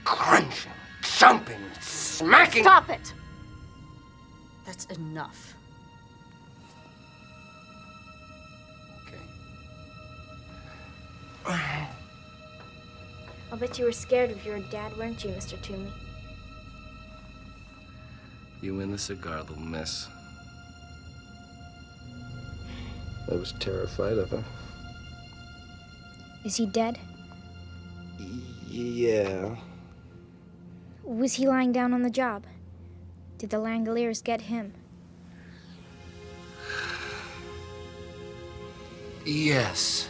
Speaker 6: crunching, jumping, smacking.
Speaker 8: Stop it! That's enough.
Speaker 7: I'll bet you were scared of your dad, weren't you, Mr. Toomey?
Speaker 11: You and the cigar, little miss. I was terrified of him.
Speaker 7: Is he dead?
Speaker 11: Yeah.
Speaker 7: Was he lying down on the job? Did the Langoliers get him?
Speaker 6: Yes.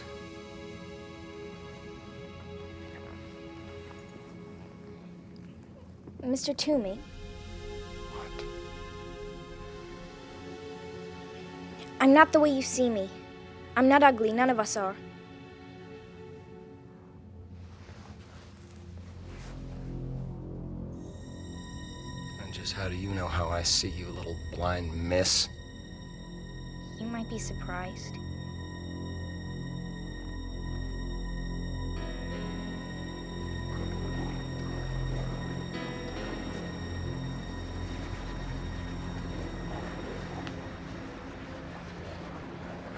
Speaker 7: Mr. Toomey.
Speaker 11: What?
Speaker 7: I'm not the way you see me. I'm not ugly, none of us are.
Speaker 6: And just how do you know how I see you, little blind miss?
Speaker 7: You might be surprised.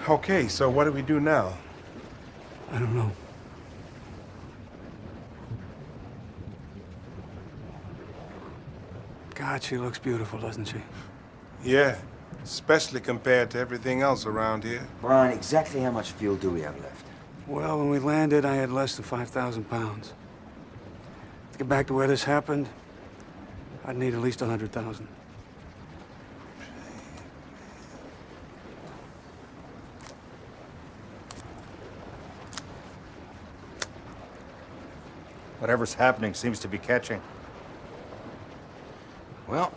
Speaker 16: Okay, so what do we do now?
Speaker 12: I don't know. God, she looks beautiful, doesn't she?
Speaker 16: Yeah, especially compared to everything else around here.
Speaker 13: Brian, exactly how much fuel do we have left?
Speaker 12: Well, when we landed, I had less than 5,000 pounds. To get back to where this happened, I'd need at least 100,000.
Speaker 13: Whatever's happening seems to be catching.
Speaker 1: Well,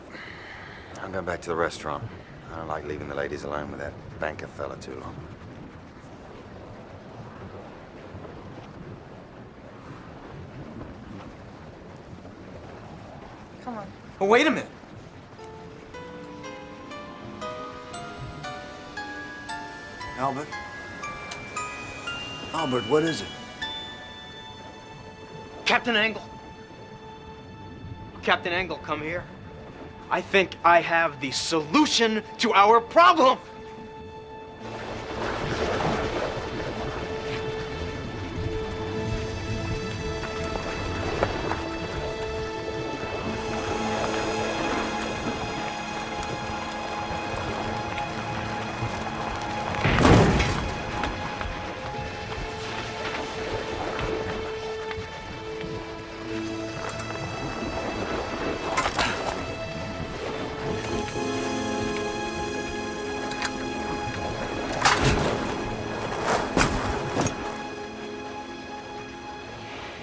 Speaker 1: I'm going back to the restaurant. I don't like leaving the ladies alone with that banker fella too long.
Speaker 15: Come on. Oh, wait a minute.
Speaker 9: Albert? Albert, what is it?
Speaker 15: Captain Engel. Captain Engel, come here. I think I have the solution to our problem.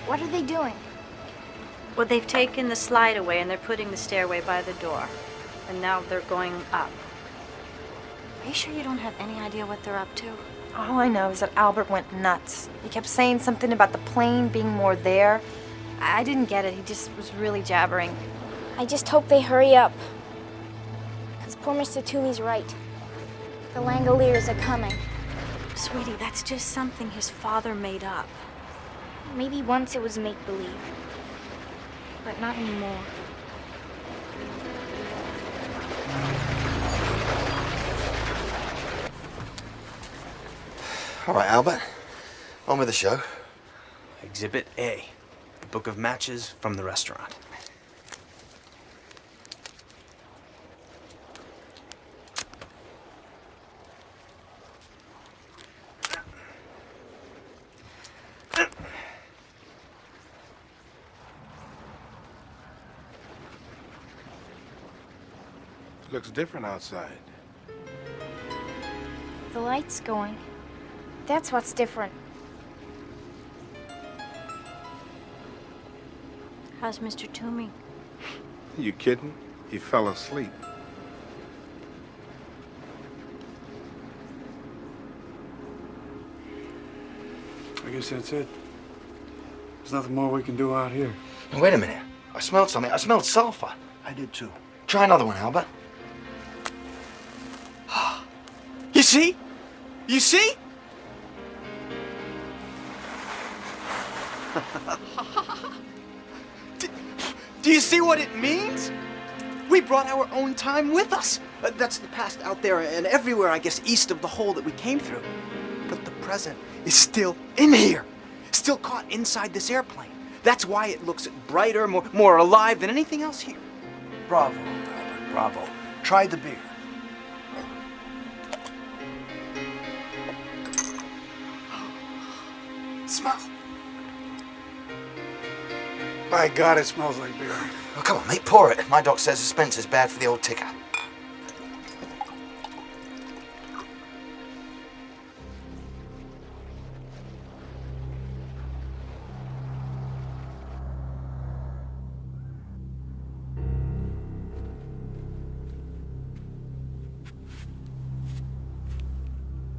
Speaker 7: What are they doing?
Speaker 8: Well, they've taken the slide away and they're putting the stairway by the door. And now they're going up. Are you sure you don't have any idea what they're up to?
Speaker 10: All I know is that Albert went nuts. He kept saying something about the plane being more there. I didn't get it. He just was really jabbering.
Speaker 7: I just hope they hurry up. Because poor Mr. Toomey's right. The Langoliers are coming.
Speaker 8: Sweetie, that's just something his father made up.
Speaker 7: Maybe once it was make-believe. But not anymore.
Speaker 1: All right, Albert. On with the show.
Speaker 15: Exhibit A, the book of matches from the restaurant.
Speaker 16: Looks different outside.
Speaker 7: The light's going. That's what's different.
Speaker 8: How's Mr. Toomey?
Speaker 16: You kidding? He fell asleep.
Speaker 12: I guess that's it. There's nothing more we can do out here.
Speaker 2: Now, wait a minute. I smelled something. I smelled sulfur.
Speaker 9: I did too.
Speaker 2: Try another one, Albert.
Speaker 5: You see? You see? Do you see what it means? We brought our own time with us. That's the past out there and everywhere, I guess, east of the hole that we came through. But the present is still in here, still caught inside this airplane. That's why it looks brighter, more alive than anything else here.
Speaker 9: Bravo, Albert, bravo. Try the beer.
Speaker 5: Smell.
Speaker 12: By God, it smells like beer.
Speaker 2: Oh, come on, mate, pour it. My doc says suspense is bad for the old ticker.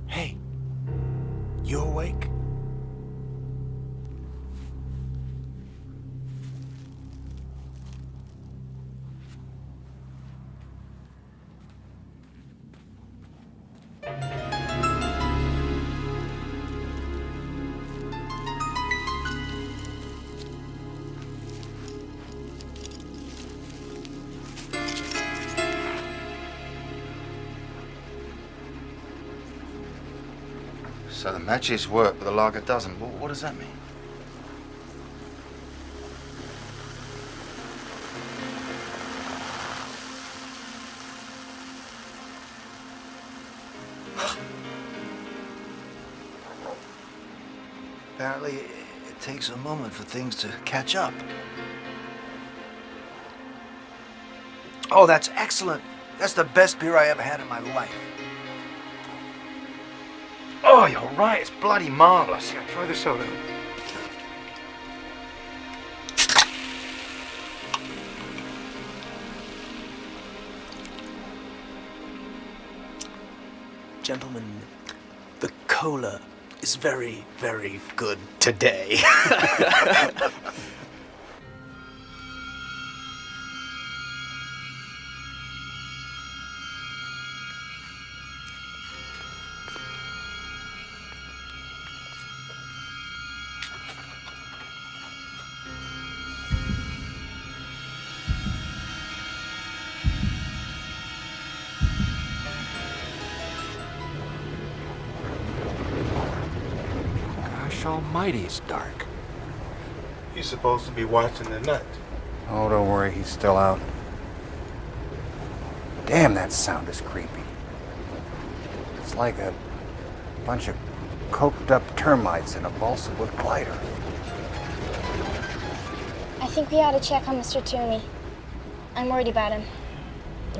Speaker 5: Hey, you awake?
Speaker 2: So the matches work, but the lager doesn't. What does that mean?
Speaker 9: Apparently, it takes a moment for things to catch up. Oh, that's excellent. That's the best beer I ever had in my life.
Speaker 2: Oh, you're right. It's bloody marvelous.
Speaker 12: Yeah, try the soda.
Speaker 5: Gentlemen, the cola is very, very good today.
Speaker 4: Almighty, it's dark.
Speaker 16: He's supposed to be watching the nut.
Speaker 20: Oh, don't worry, he's still out. Damn, that sound is creepy. It's like a bunch of coked up termites in a balsa wood glider.
Speaker 7: I think we ought to check on Mr. Toomey. I'm worried about him.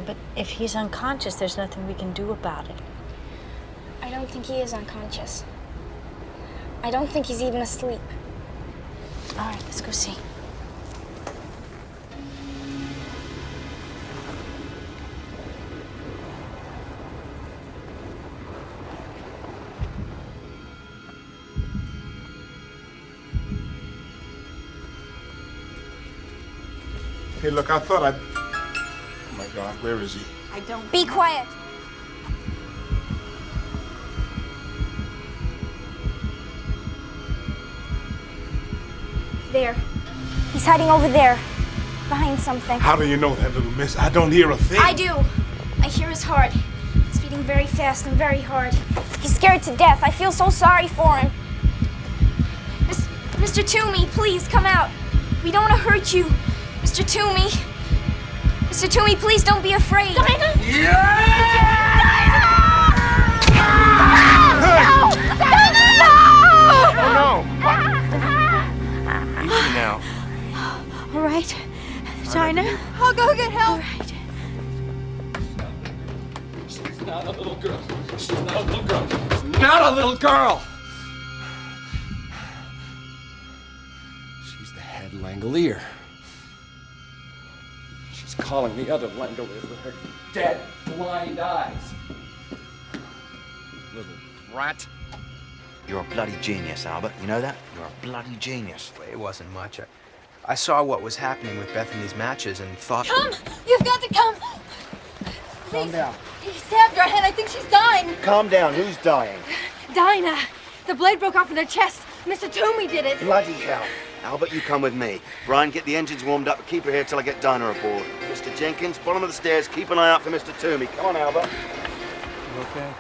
Speaker 8: But if he's unconscious, there's nothing we can do about it.
Speaker 7: I don't think he is unconscious. I don't think he's even asleep.
Speaker 8: All right, let's go see.
Speaker 16: Hey, look, I thought I'd... Oh, my God, where is he?
Speaker 7: I don't... Be quiet! There. He's hiding over there. Behind something.
Speaker 16: How do you know that, little miss? I don't hear a thing.
Speaker 7: I do. I hear his heart. It's beating very fast and very hard. He's scared to death. I feel so sorry for him. Mr. Toomey, please come out. We don't want to hurt you. Mr. Toomey. Mr. Toomey, please don't be afraid.
Speaker 2: Now.
Speaker 8: All right. Dinah?
Speaker 19: I'll go get help.
Speaker 8: All right.
Speaker 11: not a little girl. She's not a little girl. She's not a little girl. She's the head Langolier. She's calling the other Langoliers with her dead, blind eyes. Little rat.
Speaker 1: You're a bloody genius, Albert. You know that? You're a bloody genius.
Speaker 15: It wasn't much. I saw what was happening with Bethany's matches and thought...
Speaker 19: Come! You've got to come!
Speaker 18: Calm down.
Speaker 19: He stabbed her head. I think she's dying.
Speaker 17: Calm down. Who's dying?
Speaker 19: Dinah. The blade broke off in her chest. Mr. Toomey did it.
Speaker 17: Bloody hell. Albert, you come with me. Brian, get the engines warmed up and keep her here till I get Dinah aboard. Mr. Jenkins, bottom of the stairs, keep an eye out for Mr. Toomey. Come on, Albert.
Speaker 18: You okay?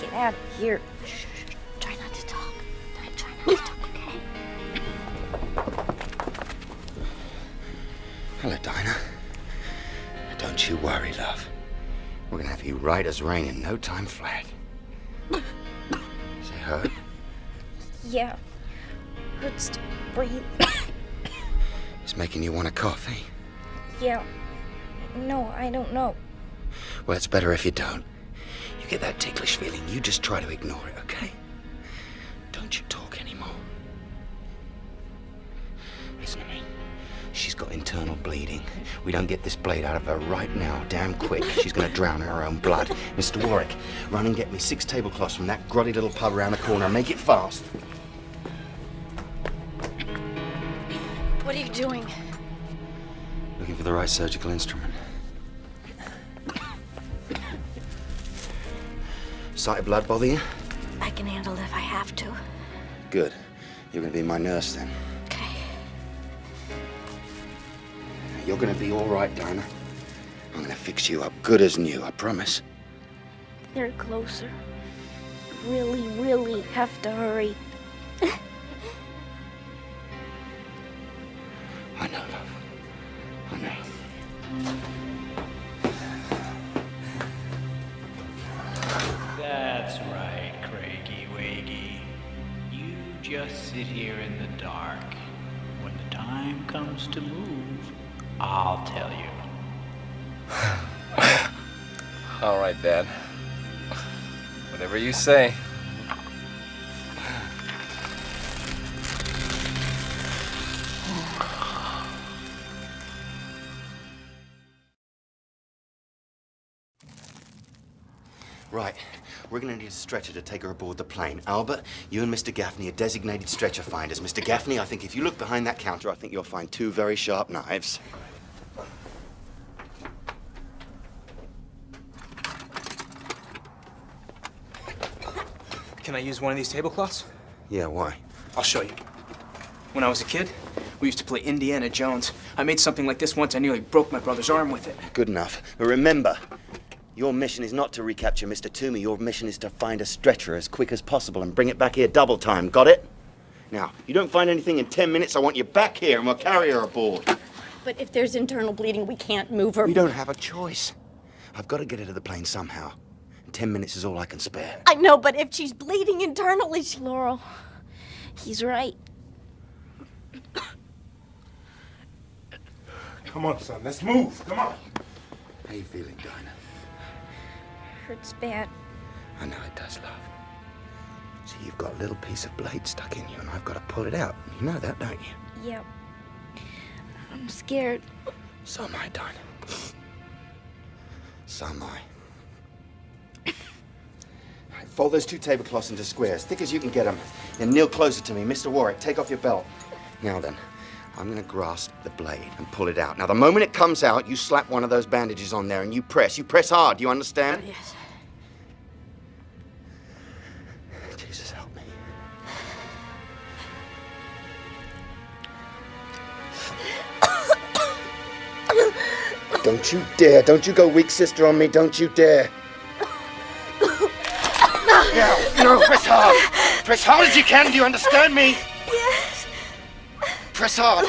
Speaker 7: Get out of here. Shh. Try not to talk. Try not to talk, okay?
Speaker 1: Hello, Dinah. Don't you worry, love. We're gonna have you right as rain in no time flat. Is it hurt?
Speaker 7: Yeah. Hurts to breathe.
Speaker 1: It's making you want a coffee.
Speaker 7: Yeah. No, I don't know.
Speaker 1: Well, it's better if you don't. You get that ticklish feeling, you just try to ignore it, okay? Don't you talk anymore. Listen to me. She's got internal bleeding. We don't get this blade out of her right now, damn quick, she's gonna drown in her own blood. Mr. Warwick, run and get me 6 tablecloths from that grotty little pub around the corner. Make it fast.
Speaker 19: What are you doing?
Speaker 1: Looking for the right surgical instrument. Sight of blood bother you?
Speaker 8: I can handle it if I have to.
Speaker 1: Good. You're gonna be my nurse then.
Speaker 8: Okay.
Speaker 1: You're gonna be all right, Dinah. I'm gonna fix you up good as new, I promise.
Speaker 7: They're closer. Really have to hurry.
Speaker 1: I know, love. I know.
Speaker 14: That's right, Craigie Waggy. You just sit here in the dark. When the time comes to move, I'll tell you.
Speaker 11: All right, Dad. Whatever you say.
Speaker 1: Right. We're gonna need a stretcher to take her aboard the plane. Albert, you and Mr. Gaffney are designated stretcher finders. Mr. Gaffney, I think if you look behind that counter, I think you'll find 2 very sharp knives.
Speaker 15: Can I use one of these tablecloths?
Speaker 1: Yeah, why?
Speaker 15: I'll show you. When I was a kid, we used to play Indiana Jones. I made something like this once. I nearly broke my brother's arm with it.
Speaker 1: Good enough. But remember, your mission is not to recapture Mr. Toomey. Your mission is to find a stretcher as quick as possible and bring it back here double time. Got it? Now, you don't find anything in 10 minutes, I want you back here and we'll carry her aboard.
Speaker 8: But if there's internal bleeding, we can't move her.
Speaker 1: We don't have a choice. I've got to get her to the plane somehow. 10 minutes is all I can spare.
Speaker 8: I know, but if she's bleeding internally,
Speaker 7: Laurel, he's right.
Speaker 16: Come on, son, let's move. Come on.
Speaker 1: How you feeling, Dinah?
Speaker 7: Hurts bad.
Speaker 1: I know it does, love. See, you've got a little piece of blade stuck in you, and I've got to pull it out. You know that, don't you?
Speaker 7: Yep. I'm scared.
Speaker 1: So am I, Dinah. So am I. Right, fold those 2 tablecloths into squares, thick as you can get them. Then kneel closer to me. Mr. Warwick, take off your belt. Now then, I'm going to grasp the blade and pull it out. Now, the moment it comes out, you slap one of those bandages on there and you press. You press hard, you understand?
Speaker 8: Yes.
Speaker 1: Jesus, help me. Don't you dare. Don't you go weak sister on me. Don't you dare. No, press hard. Press hard as you can. Do you understand me?
Speaker 19: Yes.
Speaker 1: Press hard.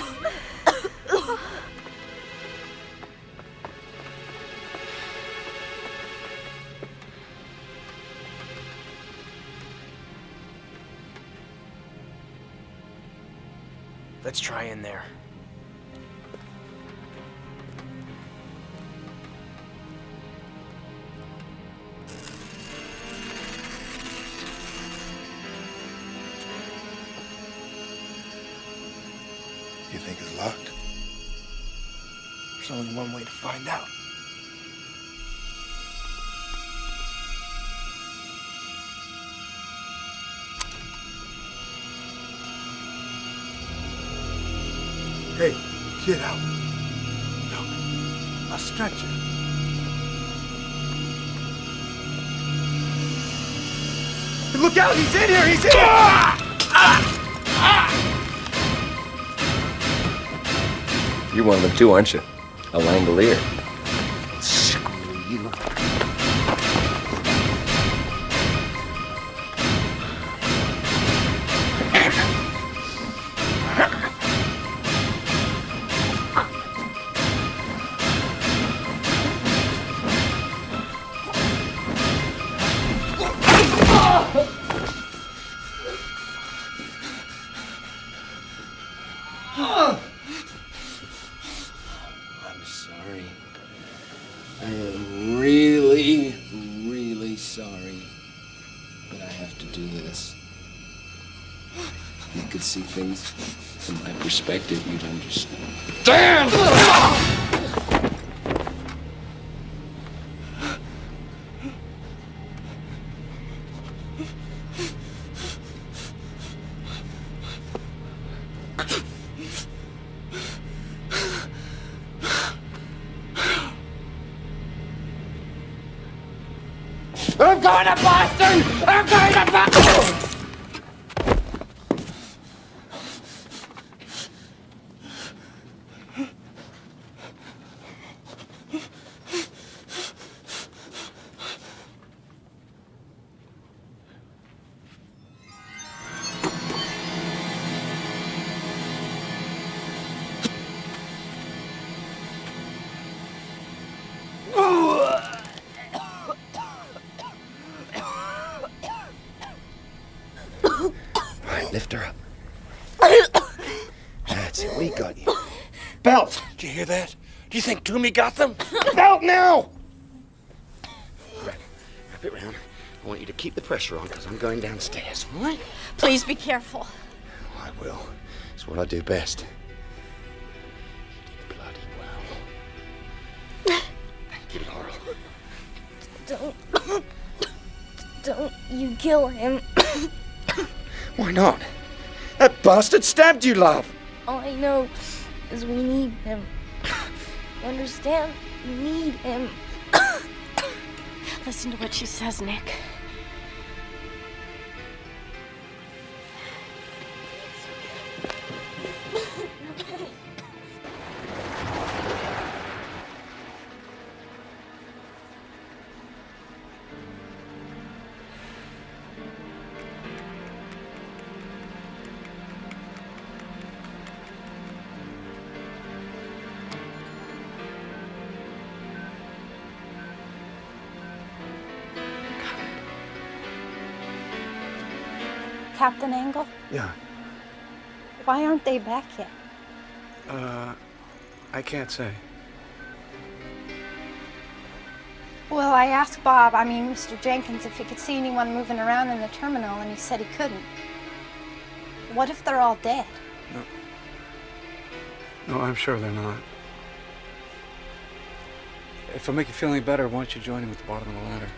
Speaker 15: Let's try in there.
Speaker 21: You think it's locked?
Speaker 15: There's only one way to find out.
Speaker 21: Hey, get out. Look, a stretcher.
Speaker 2: Look out! He's in here! He's in here!
Speaker 11: You're one of them too, aren't you? A Langolier.
Speaker 1: Screw you.
Speaker 6: I'm sorry. I am really, really sorry. But I have to do this. If you could see things from my perspective, you'd understand. I'm going to Boston! I'm going to Boston!
Speaker 1: Lift her up. That's it. We got you. Belt!
Speaker 21: Did you hear that? Do you think Toomey got them?
Speaker 1: Belt now! Wrap it round. I want you to keep the pressure on because I'm going downstairs, all right?
Speaker 19: Please be careful.
Speaker 1: I will. It's what I do best. You did bloody well. Thank you, Laurel.
Speaker 7: Don't you kill him.
Speaker 1: Why not? That bastard stabbed you, love.
Speaker 7: All I know is we need him. You understand? We need him.
Speaker 8: Listen to what she says, Nick.
Speaker 19: Captain Angle,
Speaker 12: Yeah.
Speaker 19: why aren't they back yet?
Speaker 12: I can't say.
Speaker 19: Well, I asked Mr. Jenkins, if he could see anyone moving around in the terminal, and he said he couldn't. What if they're all dead?
Speaker 12: No, I'm sure they're not. If it'll make you feel any better, why don't you join him at the bottom of the ladder?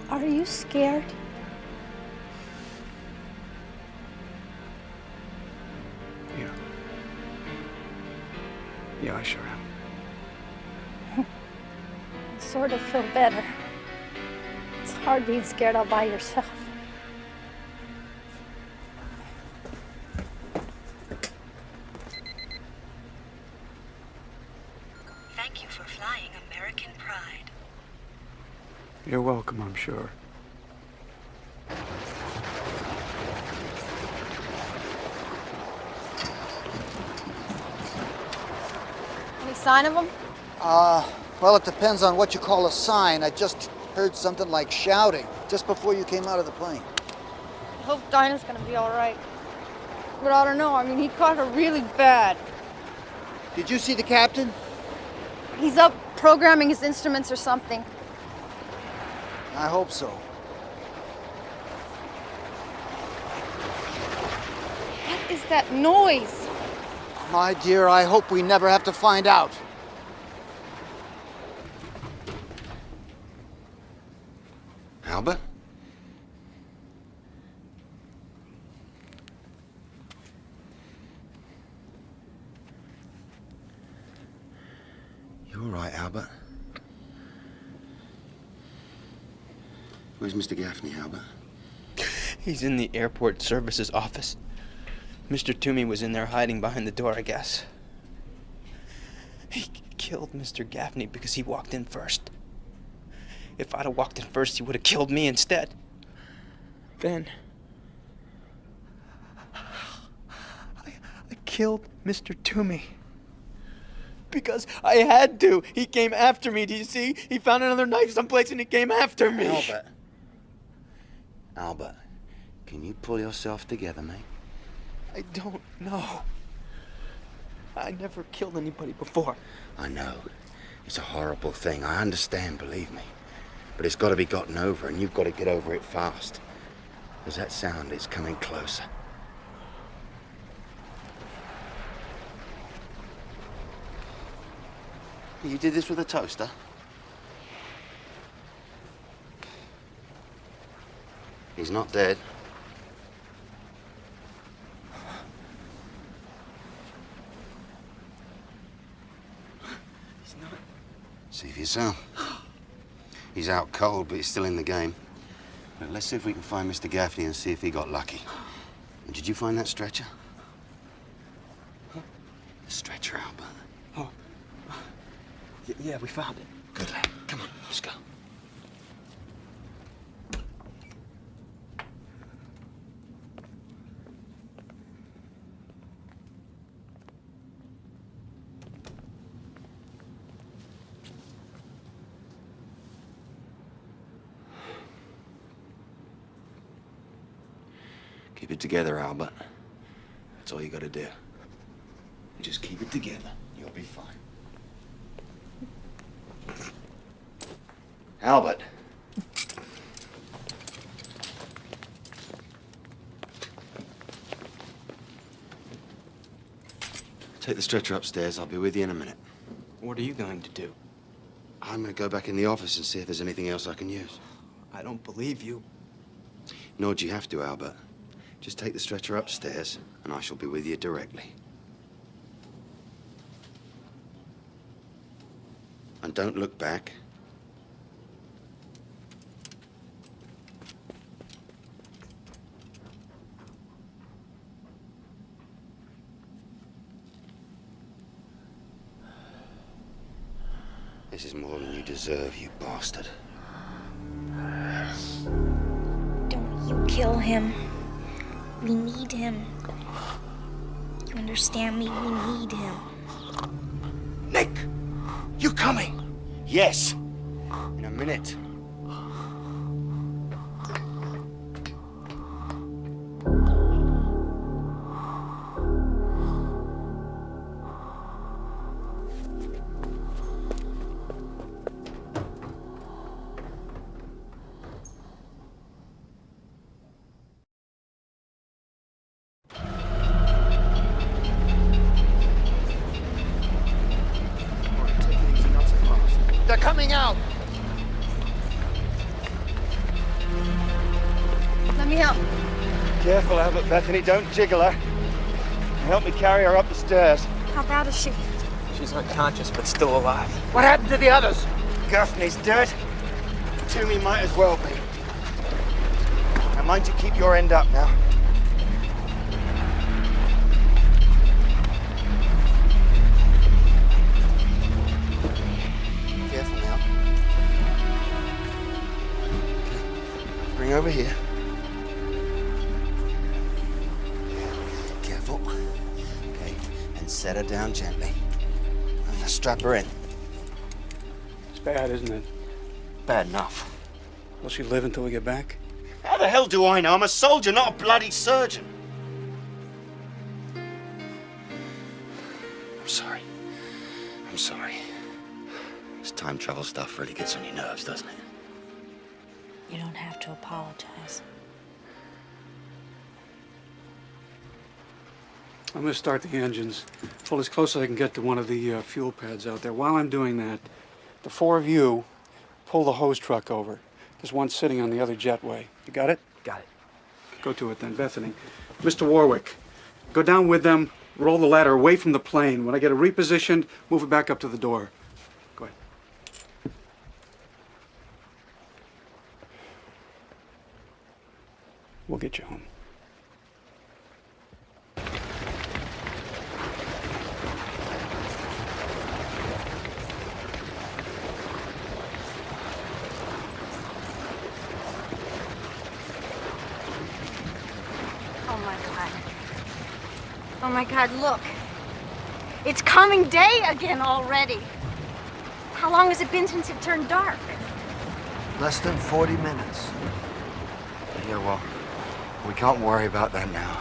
Speaker 19: Are you scared?
Speaker 12: Yeah. Yeah, I sure am.
Speaker 19: I sort of feel better. It's hard being scared all by yourself.
Speaker 22: Thank you for flying American Pride.
Speaker 12: You're welcome, I'm sure.
Speaker 19: Any sign of them?
Speaker 18: Well, it depends on what you call a sign. I just Heard something like shouting just before you came out of the plane.
Speaker 19: I hope Dinah's gonna be all right. But I don't know. I mean, he caught her really bad.
Speaker 18: Did you see the captain?
Speaker 19: He's up programming his instruments or something.
Speaker 18: I hope so.
Speaker 19: What is that noise?
Speaker 18: My dear, I hope we never have to find out.
Speaker 1: Albert? You all right, Albert? Where's Mr. Gaffney, Albert?
Speaker 3: He's in the airport services office. Mr. Toomey was in there hiding behind the door, I guess. He killed Mr. Gaffney because he walked in first. If I'd have walked in first, he would have killed me instead. Then I killed Mr. Toomey. Because I had to. He came after me, do you see? He found another knife someplace and he came after me.
Speaker 1: Albert, can you pull yourself together, mate?
Speaker 3: I don't know. I never killed anybody before.
Speaker 1: I know. It's a horrible thing. I understand, believe me. But it's got to be gotten over, and you've got to get over it fast. Because that sound is coming closer. You did this with a toaster? He's not dead.
Speaker 3: He's not.
Speaker 1: See for yourself. He's out cold, but he's still in the game. But let's see if we can find Mr. Gaffney and see if he got lucky. And did you find that stretcher?
Speaker 3: Huh?
Speaker 1: The stretcher, Albert.
Speaker 3: Oh. Yeah, we found it.
Speaker 1: Good lad. Come on, let's go. Keep it together, Albert. That's all you gotta do. You just keep it together. You'll be fine. Albert. Take the stretcher upstairs. I'll be with you in a minute.
Speaker 3: What are you going to do?
Speaker 1: I'm gonna go back in the office and see if there's anything else I can use.
Speaker 3: I don't believe you.
Speaker 1: Nor do you have to, Albert. Just take the stretcher upstairs, and I shall be with you directly. And don't look back. This is more than you deserve, you bastard.
Speaker 7: Don't you kill him. We need him. You understand me? We need him.
Speaker 1: Nick! You coming? Yes. In a minute.
Speaker 18: They're coming out!
Speaker 19: Let me help.
Speaker 2: Careful, Albert, Bethany. Don't jiggle her. Help me carry her up the stairs.
Speaker 19: How bad is she?
Speaker 3: She's unconscious, but still alive.
Speaker 2: What happened to the others? Gaffney's dead. Toomey might as well be. Now, mind you keep your end up now.
Speaker 1: Careful now. Bring over here. Careful. Okay, and set her down gently. And now strap her in.
Speaker 12: It's bad, isn't it?
Speaker 1: Bad enough.
Speaker 12: Will she live until we get back?
Speaker 17: How the hell do I know? I'm a soldier, not a bloody surgeon. I'm sorry. I'm sorry. This time travel stuff really gets on your nerves, doesn't it?
Speaker 8: You don't have to apologize.
Speaker 12: I'm going to start the engines. Pull as close as I can get to one of the fuel pads out there. While I'm doing that, the four of you pull the hose truck over. There's one sitting on the other jetway. You got it?
Speaker 5: Got it.
Speaker 12: Go to it then, Bethany. Mr. Warwick, go down with them, roll the ladder away from the plane. When I get it repositioned, move it back up to the door. Go ahead. We'll get you home.
Speaker 19: Oh my God, look. It's coming day again already. How long has it been since it turned dark?
Speaker 9: Less than 40 minutes.
Speaker 1: Yeah, well, we can't worry about that now.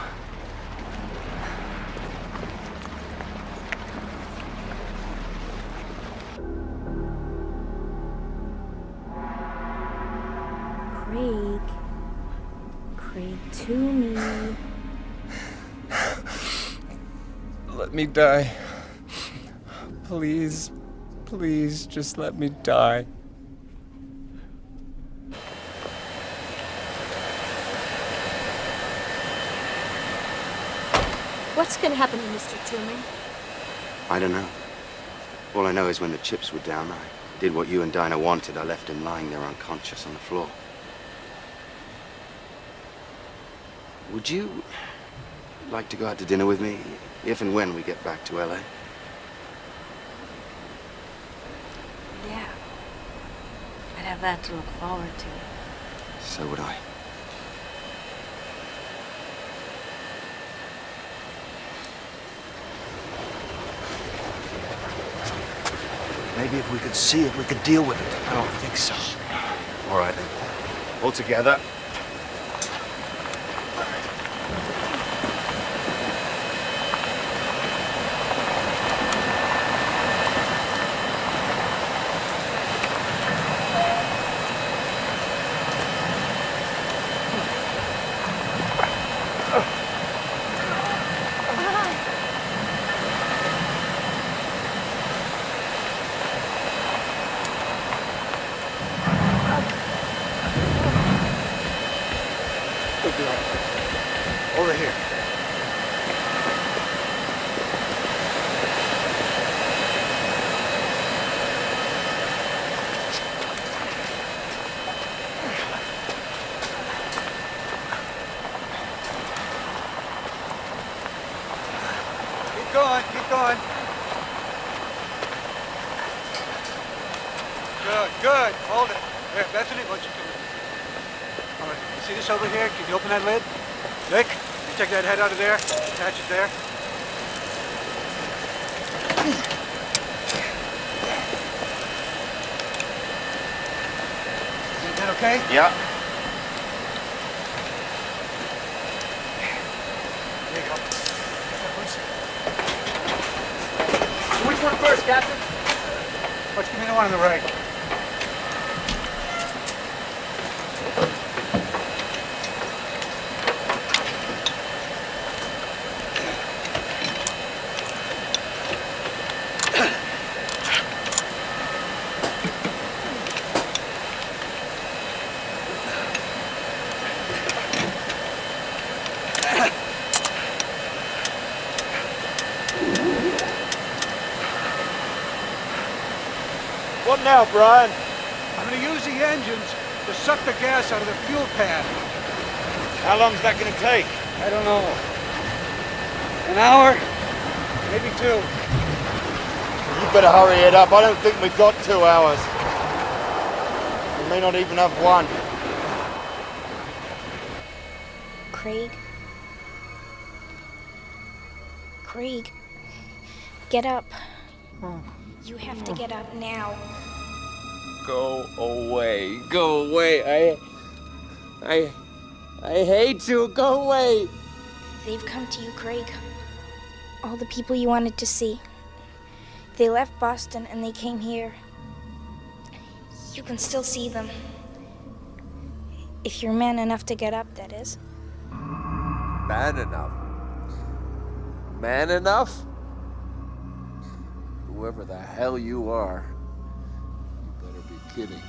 Speaker 7: Craig Toomey.
Speaker 11: Let me die. Please, please, just let me die.
Speaker 19: What's gonna happen to Mr. Toomey?
Speaker 1: I don't know. All I know is when the chips were down, I did what you and Dinah wanted. I left him lying there unconscious on the floor. Would you like to go out to dinner with me, if and when we get back to LA?
Speaker 8: Yeah. I'd have that to look forward to.
Speaker 1: So would I.
Speaker 9: Maybe if we could see it, we could deal with it.
Speaker 5: I don't think so.
Speaker 1: All right, then. All together.
Speaker 9: Over here.
Speaker 12: Keep going, keep going. Good, good. Hold it. There, Bethany, why don't you come in? All right, you see this over here? Can you open that lid? Nick, you take that head out of there, attach it there. Is that okay?
Speaker 1: Yeah.
Speaker 12: There you go.
Speaker 5: Which one first, Captain?
Speaker 12: Let's give me the one on the right.
Speaker 1: What now, Brian?
Speaker 12: I'm going to use the engines to suck the gas out of the fuel pad.
Speaker 1: How long's that gonna take?
Speaker 12: I don't know. An hour? Maybe 2.
Speaker 1: You better hurry it up. I don't think we've got 2 hours. We may not even have 1.
Speaker 7: Craig? Craig, get up. You have to get up now.
Speaker 6: Go away. Go away. I hate you. Go away.
Speaker 7: They've come to you, Craig. All the people you wanted to see. They left Boston and they came here. You can still see them. If you're man enough to get up, that is.
Speaker 6: Man enough. Man enough? Whoever the hell you are, you better be kidding.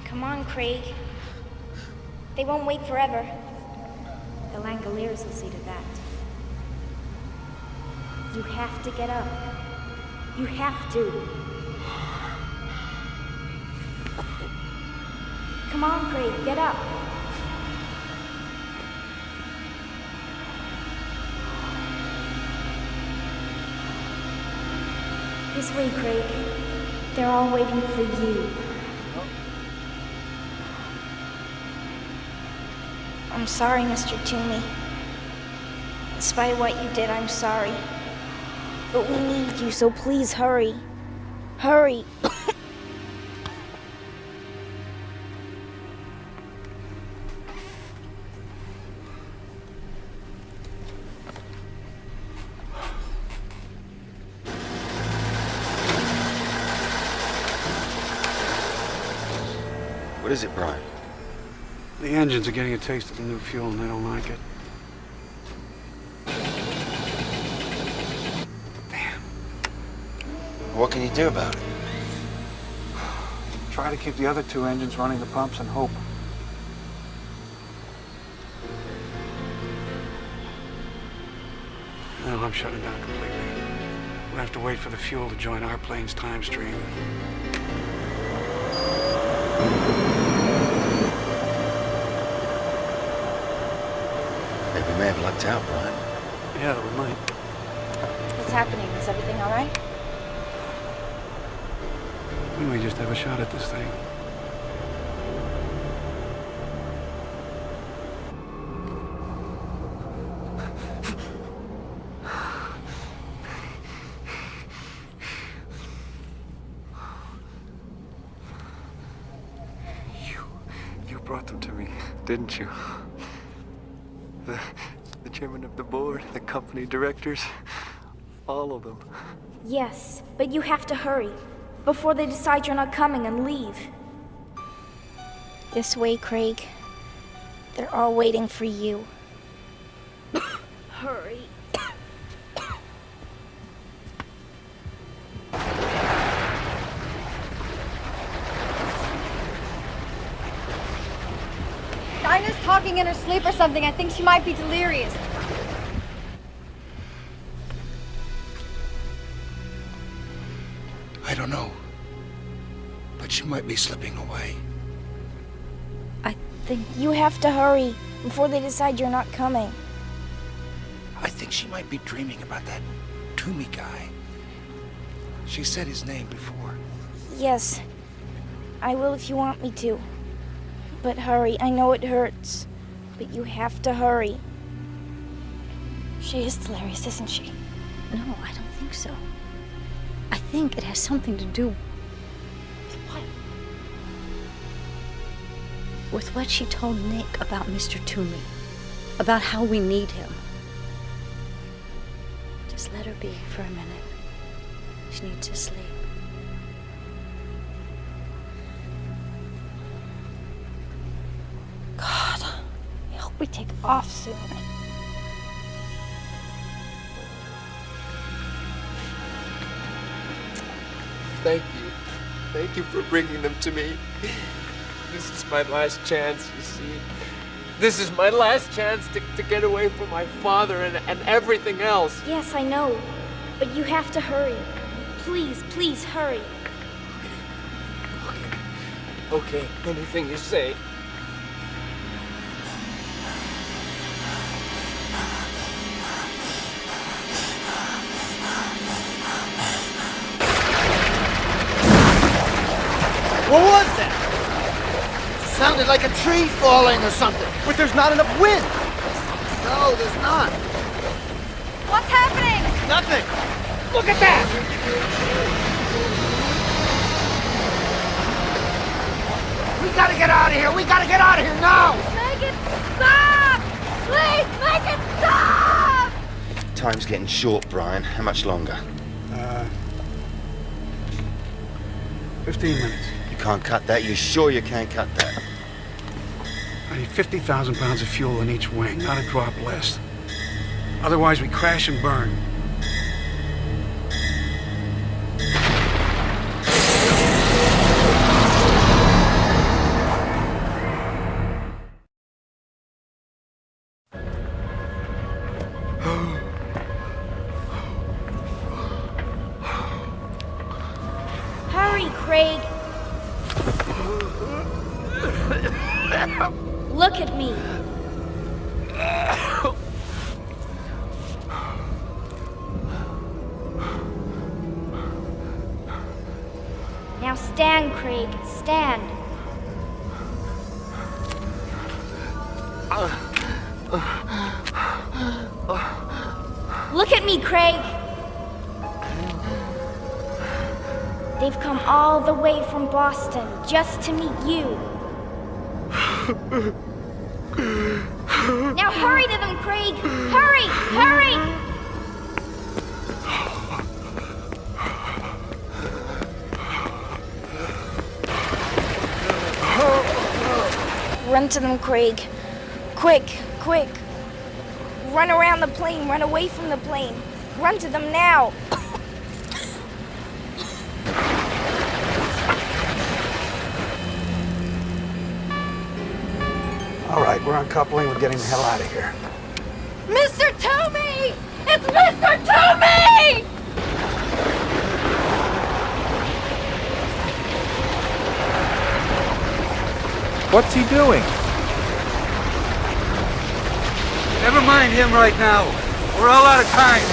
Speaker 7: Come on, Craig. They won't wait forever. The Langoliers will see to that. You have to get up. You have to. Come on, Craig, get up. This way, Craig. They're all waiting for you. I'm sorry, Mr. Toomey. Despite what you did, I'm sorry. But we need you, so please hurry. Hurry.
Speaker 1: What is it, Brian?
Speaker 12: The engines are getting a taste of the new fuel and they don't like it.
Speaker 1: What can you do about it?
Speaker 12: Try to keep the other two engines running the pumps and hope. No, I'm shutting down completely. We'll have to wait for the fuel to join our plane's time stream.
Speaker 1: Maybe we may have lucked out, Brian.
Speaker 12: Yeah, we might.
Speaker 7: What's happening? Is everything all right?
Speaker 12: We may just have a shot at this thing.
Speaker 11: You brought them to me, didn't you? The chairman of the board, the company directors, all of them.
Speaker 7: Yes, but you have to hurry. Before they decide you're not coming and leave. This way, Craig. They're all waiting for you. Hurry.
Speaker 19: Dinah's talking in her sleep or something. I think she might be delirious.
Speaker 20: I don't know. But she might be slipping away.
Speaker 7: I think you have to hurry before they decide you're not coming.
Speaker 20: I think she might be dreaming about that Toomey guy. She said his name before.
Speaker 7: Yes, I will if you want me to. But hurry, I know it hurts. But you have to hurry. She is delirious, isn't she?
Speaker 8: No, I don't think so. I think it has something to do with what she told Nick about Mr. Toomey, about how we need him. Just let her be for a minute. She needs to sleep.
Speaker 19: God, I hope we take off soon.
Speaker 6: Thank you. Thank you for bringing them to me. This is my last chance, you see. This is my last chance to get away from my father and everything else.
Speaker 7: Yes, I know. But you have to hurry. Please, please hurry.
Speaker 6: Okay, anything you say.
Speaker 3: What was that? Sounded like a tree falling or something. But there's not enough wind.
Speaker 9: No, there's not.
Speaker 19: What's happening?
Speaker 3: Nothing.
Speaker 5: Look at that!
Speaker 17: We gotta get out of here! We gotta get out of here now!
Speaker 19: Make it stop! Please, make it stop!
Speaker 1: Time's getting short, Brian. How much longer?
Speaker 12: 15 minutes.
Speaker 1: You can't cut that? You sure you can't cut that?
Speaker 12: I need 50,000 pounds of fuel in each wing, not a drop less. Otherwise, we crash and burn.
Speaker 7: Hurry, Craig. Look at me. Now stand, Craig. Stand. Look at me, Craig. They've come all the way from Boston just to meet you. Now hurry to them, Craig! Hurry! Hurry! Run to them, Craig. Quick, quick. Run around the plane, run away from the plane. Run to them now.
Speaker 12: All right, we're uncoupling. We're getting the hell out of here.
Speaker 19: Mr. Toomey! It's Mr. Toomey!
Speaker 4: What's he doing?
Speaker 12: Never mind him right now. We're all out of time.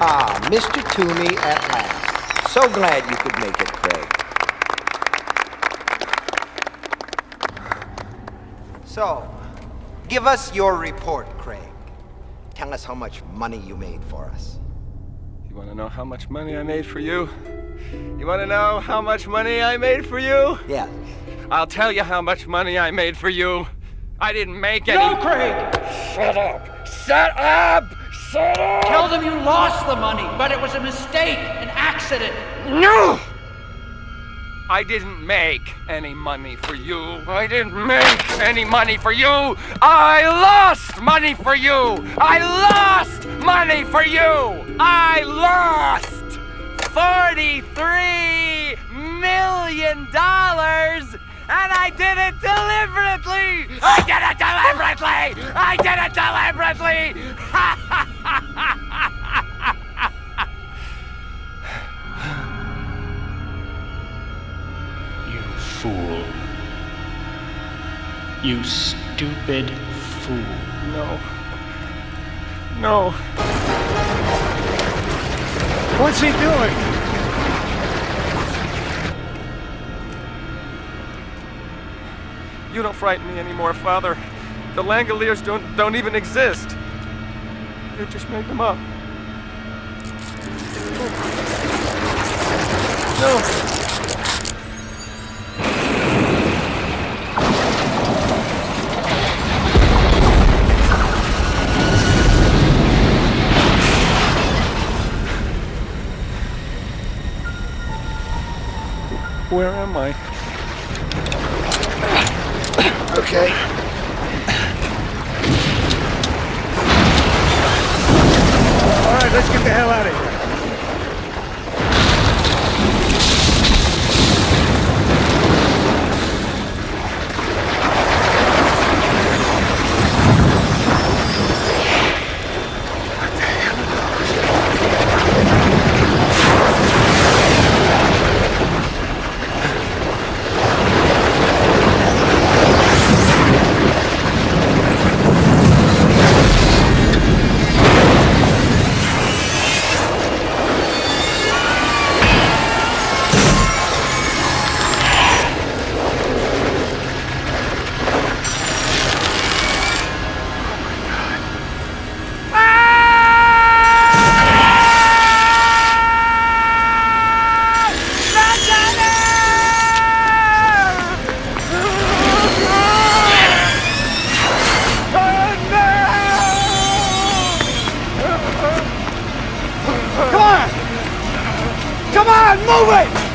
Speaker 15: Ah, Mr. Toomey at last. So glad you could make it, Craig. So, give us your report, Craig. Tell us how much money you made for us.
Speaker 11: You want to know how much money I made for you? You want to know how much money I made for you?
Speaker 15: Yeah.
Speaker 11: I'll tell you how much money I made for you. I didn't make any.
Speaker 5: No, Craig!
Speaker 11: Shut up! Shut up! Shut up!
Speaker 5: Tell them you lost the money, but it was a mistake, an accident.
Speaker 11: No! I didn't make any money for you. I didn't make any money for you. I lost money for you. I lost money for you. I lost $43 million. And I did it deliberately! I did it deliberately! I did it deliberately!
Speaker 14: You fool. You stupid fool.
Speaker 11: No. No.
Speaker 12: What's he doing?
Speaker 11: You don't frighten me anymore, Father. The Langoliers don't even exist. You just made them up. No. Where am I?
Speaker 1: Okay.
Speaker 12: All right, let's get the hell out of here.
Speaker 2: on, move it!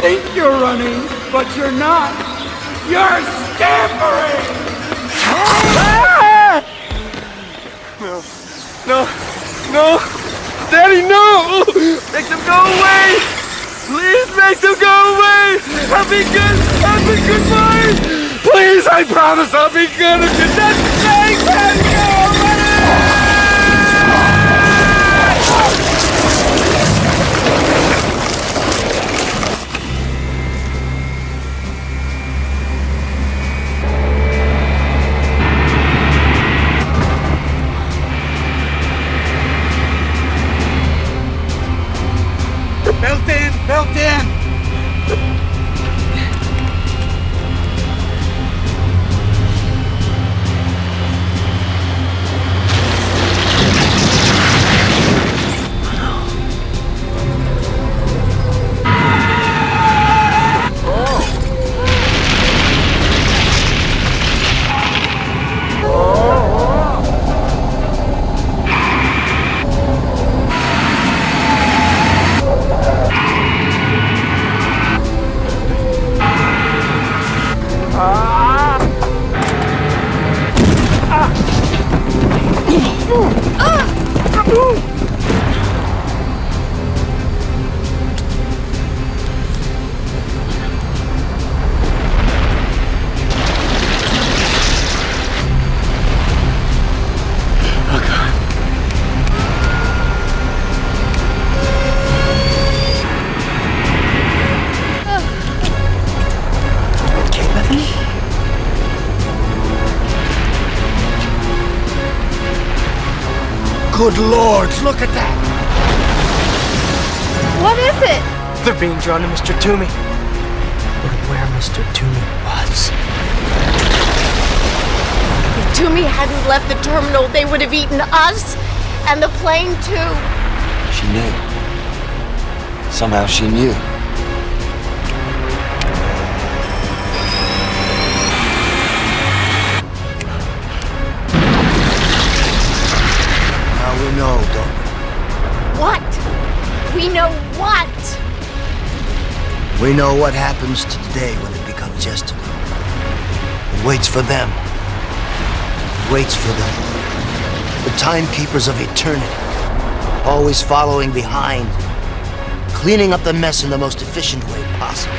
Speaker 5: think you're running, but you're not. You're scampering!
Speaker 2: Ah! No. Daddy, no! Make them go away! Please make them go away! I'll be good boy! Please, I promise I'll be good if you just make them go away!
Speaker 12: Belt in!
Speaker 9: Good Lord, look at that!
Speaker 19: What is it?
Speaker 3: They're being drawn to Mr. Toomey. Look at where Mr. Toomey was.
Speaker 10: If Toomey hadn't left the terminal, they would have eaten us and the plane too.
Speaker 18: She knew. Somehow she knew.
Speaker 9: We know, don't we?
Speaker 10: What? We know what?
Speaker 9: We know what happens to today when it becomes yesterday. It waits for them. It waits for them. The timekeepers of eternity. Always following behind. Cleaning up the mess in the most efficient way possible.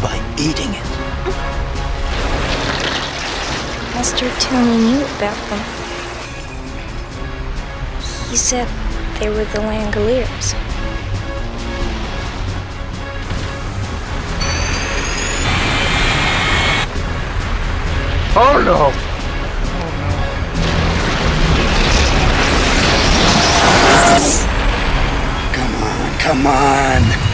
Speaker 9: By eating it.
Speaker 7: Mr. Toomey knew about them. He said they were the Langoliers.
Speaker 2: Oh no!
Speaker 9: Come on.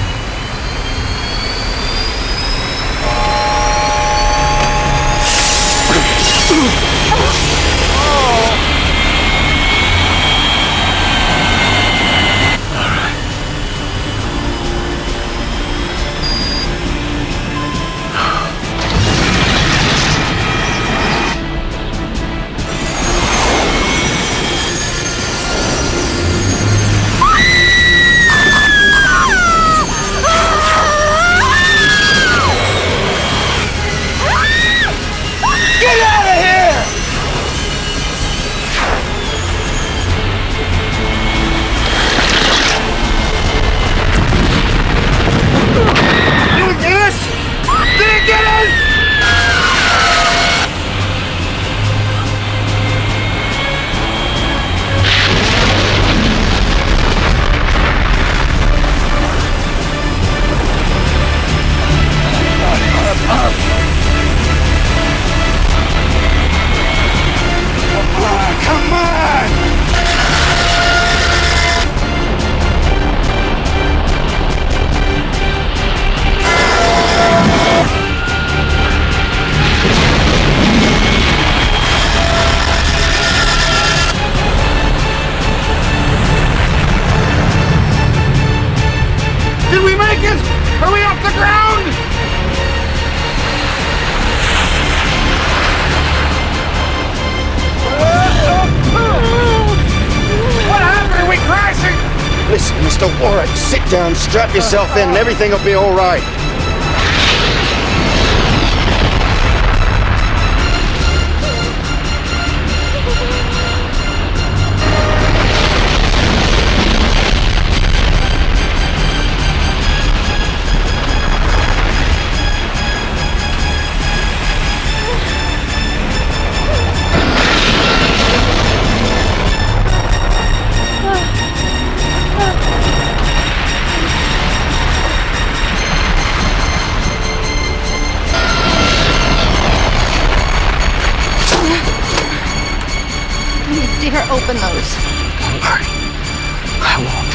Speaker 1: down, strap yourself in, and everything will be all right.
Speaker 10: Dear, open those.
Speaker 3: Don't worry. I won't.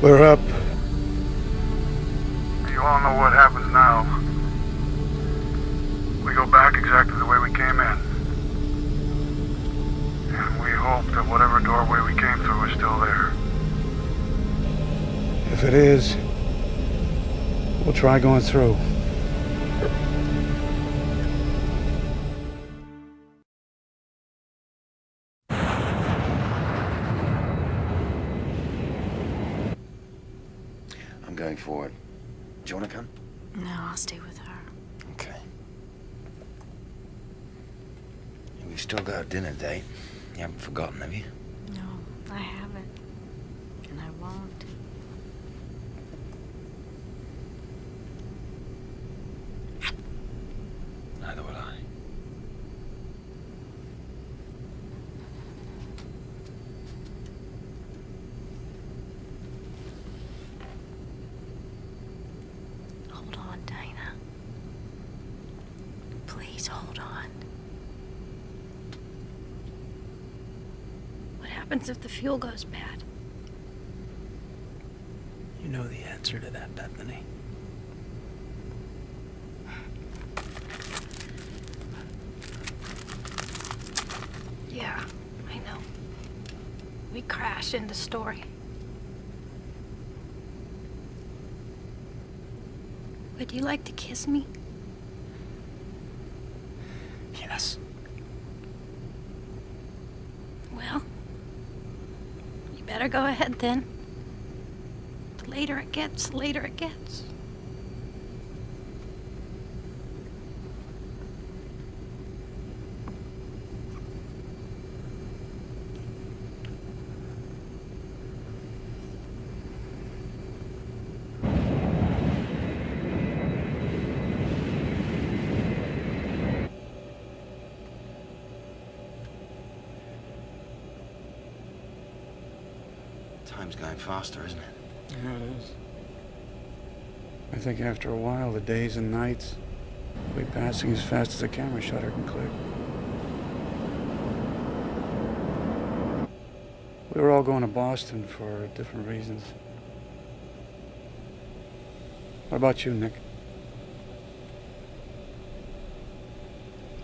Speaker 12: We're up.
Speaker 13: You all know what happens now. We go back exactly the way we came in. And we hope that whatever doorway we came through is still there.
Speaker 12: If it is, we'll try going through.
Speaker 1: I'm going forward. Do you want to come?
Speaker 8: No, I'll stay with her.
Speaker 1: Okay. We've still got a dinner date. You haven't forgotten, have you?
Speaker 8: No, I haven't. And I won't.
Speaker 1: Neither will I.
Speaker 8: Hold on, Dinah. Please hold on.
Speaker 19: What happens if the fuel goes bad?
Speaker 3: You know the answer to that, Bethany.
Speaker 19: Yeah, I know. We crash into Story. Would you like to kiss me?
Speaker 3: Yes.
Speaker 19: Well, you better go ahead then. The later it gets, the later it gets.
Speaker 1: Time's going faster, isn't it?
Speaker 12: Yeah, it is. I think after a while, the days and nights will be passing as fast as a camera shutter can click. We were all going to Boston for different reasons. What about you, Nick?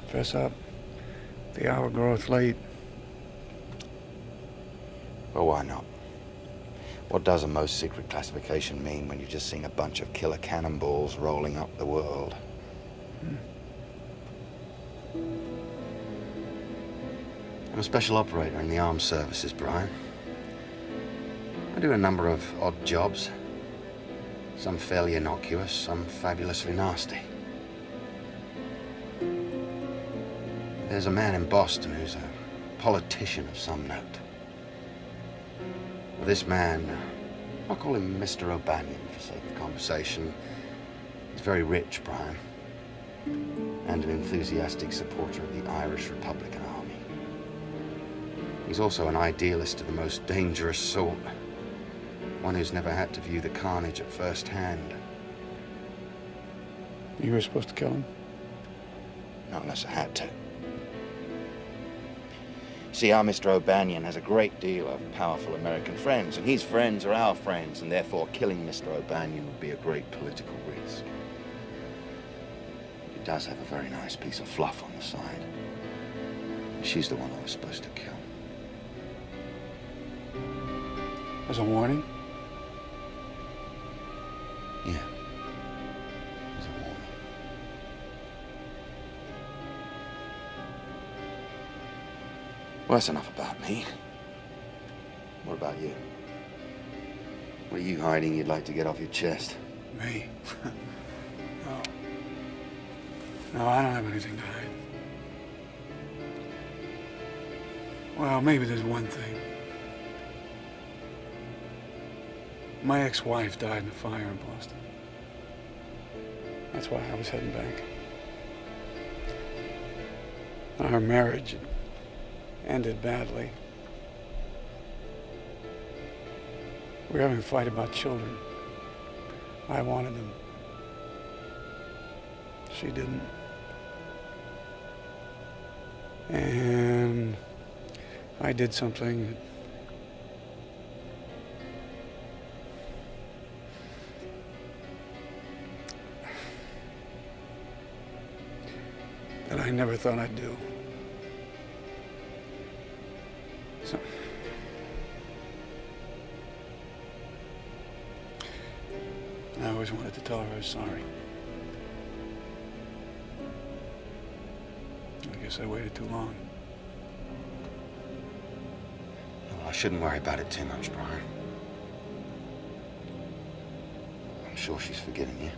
Speaker 12: Fess up. The hour groweth late.
Speaker 1: Well, why not? What does a most secret classification mean when you've just seen a bunch of killer cannonballs rolling up the world? I'm a special operator in the armed services, Brian. I do a number of odd jobs. Some fairly innocuous, some fabulously nasty. There's a man in Boston who's a politician of some note. Well, this man, I'll call him Mr. O'Banion for sake of conversation. He's very rich, Brian, and an enthusiastic supporter of the Irish Republican Army. He's also an idealist of the most dangerous sort, one who's never had to view the carnage at first hand.
Speaker 12: You were supposed to kill him?
Speaker 1: Not unless I had to.
Speaker 17: See, our Mr. O'Banion has a great deal of powerful American friends, and his friends are our friends, and therefore killing Mr. O'Banion would be a great political risk. He does have a very nice piece of fluff on the side. She's the one I was supposed to kill.
Speaker 12: As a warning?
Speaker 17: Yeah. As a warning. Well, that's enough about me. What about you? What are you hiding you'd like to get off your chest?
Speaker 12: Me? No. No, I don't have anything to hide. Well, maybe there's one thing. My ex-wife died in a fire in Boston. That's why I was heading back. Our marriage ended badly. We were having a fight about children. I wanted them. She didn't. And I did something that I never thought I'd do. So, I always wanted to tell her I was sorry. I guess I waited too long.
Speaker 17: Well, I shouldn't worry about it too much, Brian. I'm sure she's forgiven you.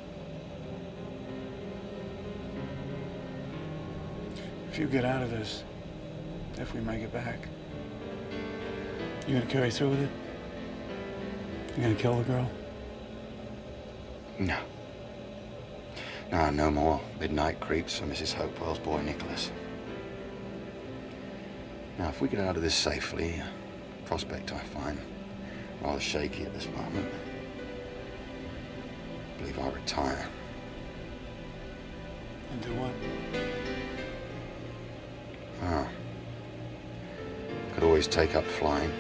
Speaker 12: If you get out of this, if we make it back, you gonna carry through with it? You gonna kill the girl?
Speaker 17: No. No, no more midnight creeps for Mrs. Hopewell's boy, Nicholas. Now, if we get out of this safely, a prospect I find rather shaky at this moment, I believe I'll retire.
Speaker 12: And do what?
Speaker 17: Oh. Could always take up flying.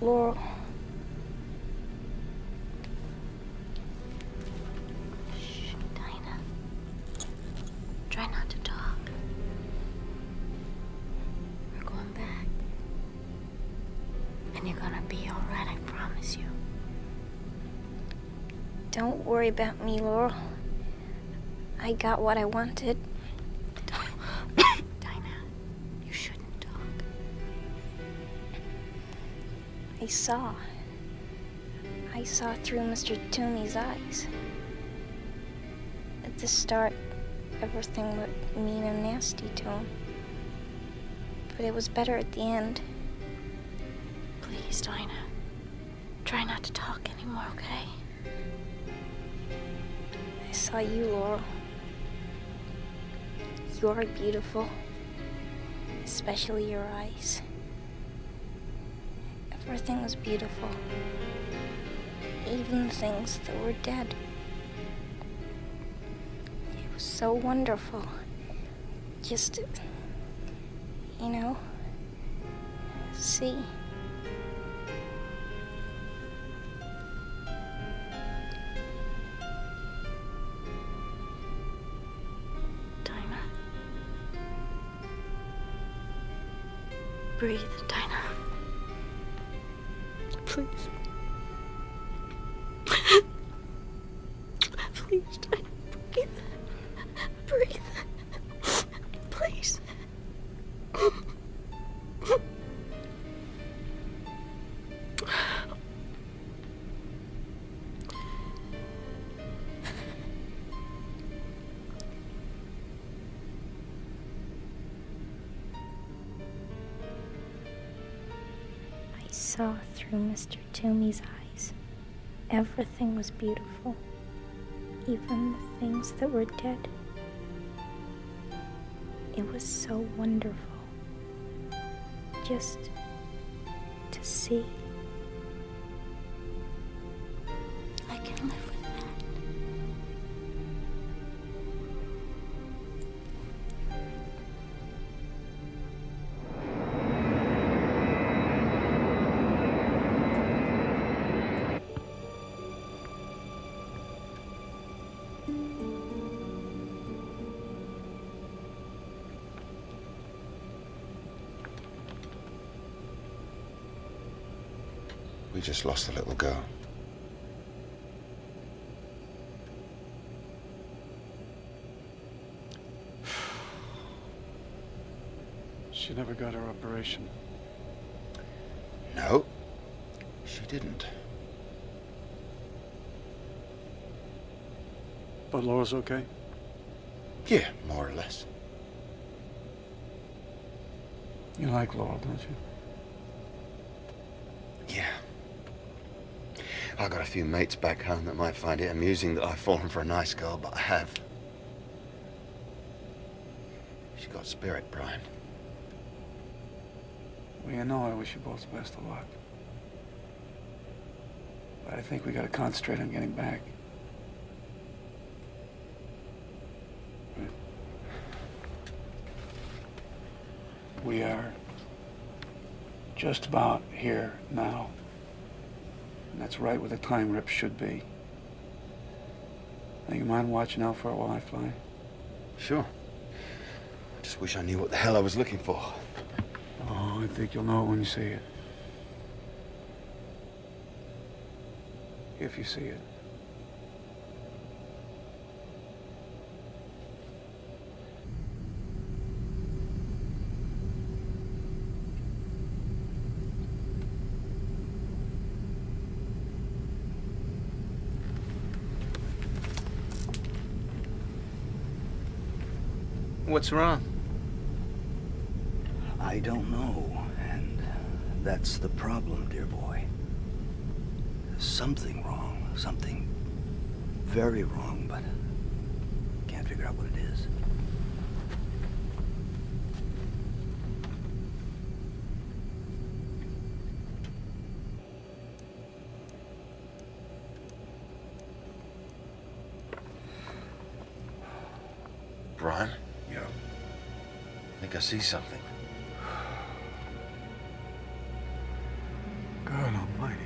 Speaker 7: Laurel.
Speaker 8: Shh, Dinah. Try not to talk. We're going back. And you're gonna be all right, I promise you.
Speaker 7: Don't worry about me, Laurel. I got what I wanted.
Speaker 8: Dinah, you shouldn't talk.
Speaker 7: I saw through Mr. Toomey's eyes. At the start, everything looked mean and nasty to him. But it was better at the end.
Speaker 8: Please, Dinah. Try not to talk anymore, okay?
Speaker 7: I saw you, Laurel. You're beautiful. Especially your eyes. Everything was beautiful. Even the things that were dead. It was so wonderful. Just to, see.
Speaker 8: Dinah. Breathe, Dinah. Please. Please, Dinah. Breathe. Breathe. Please.
Speaker 7: I saw through Mr. Toomey's eyes. Everything was beautiful. Even the things that were dead. It was so wonderful. Just to see.
Speaker 8: I can live with that.
Speaker 17: We just lost a little girl.
Speaker 12: She never got her operation.
Speaker 17: No, she didn't.
Speaker 12: But Laura's okay?
Speaker 17: Yeah, more or less.
Speaker 12: You like Laura, don't you?
Speaker 17: Yeah. I got a few mates back home that might find it amusing that I've fallen for a nice girl, but I have. She got spirit, Brian.
Speaker 12: Well, you know I wish you both the best of luck. But I think we gotta concentrate on getting back. Right. We are just about here now. And that's right where the time rip should be. Now, you mind watching out for it while I fly?
Speaker 17: Sure. I just wish I knew what the hell I was looking for.
Speaker 12: Oh, I think you'll know it when you see it. If you see it.
Speaker 3: What's wrong?
Speaker 18: I don't know, and that's the problem, dear boy. There's something wrong, something very wrong, but can't figure out what it is.
Speaker 17: Brian? Yeah. I think I see something.
Speaker 12: God almighty.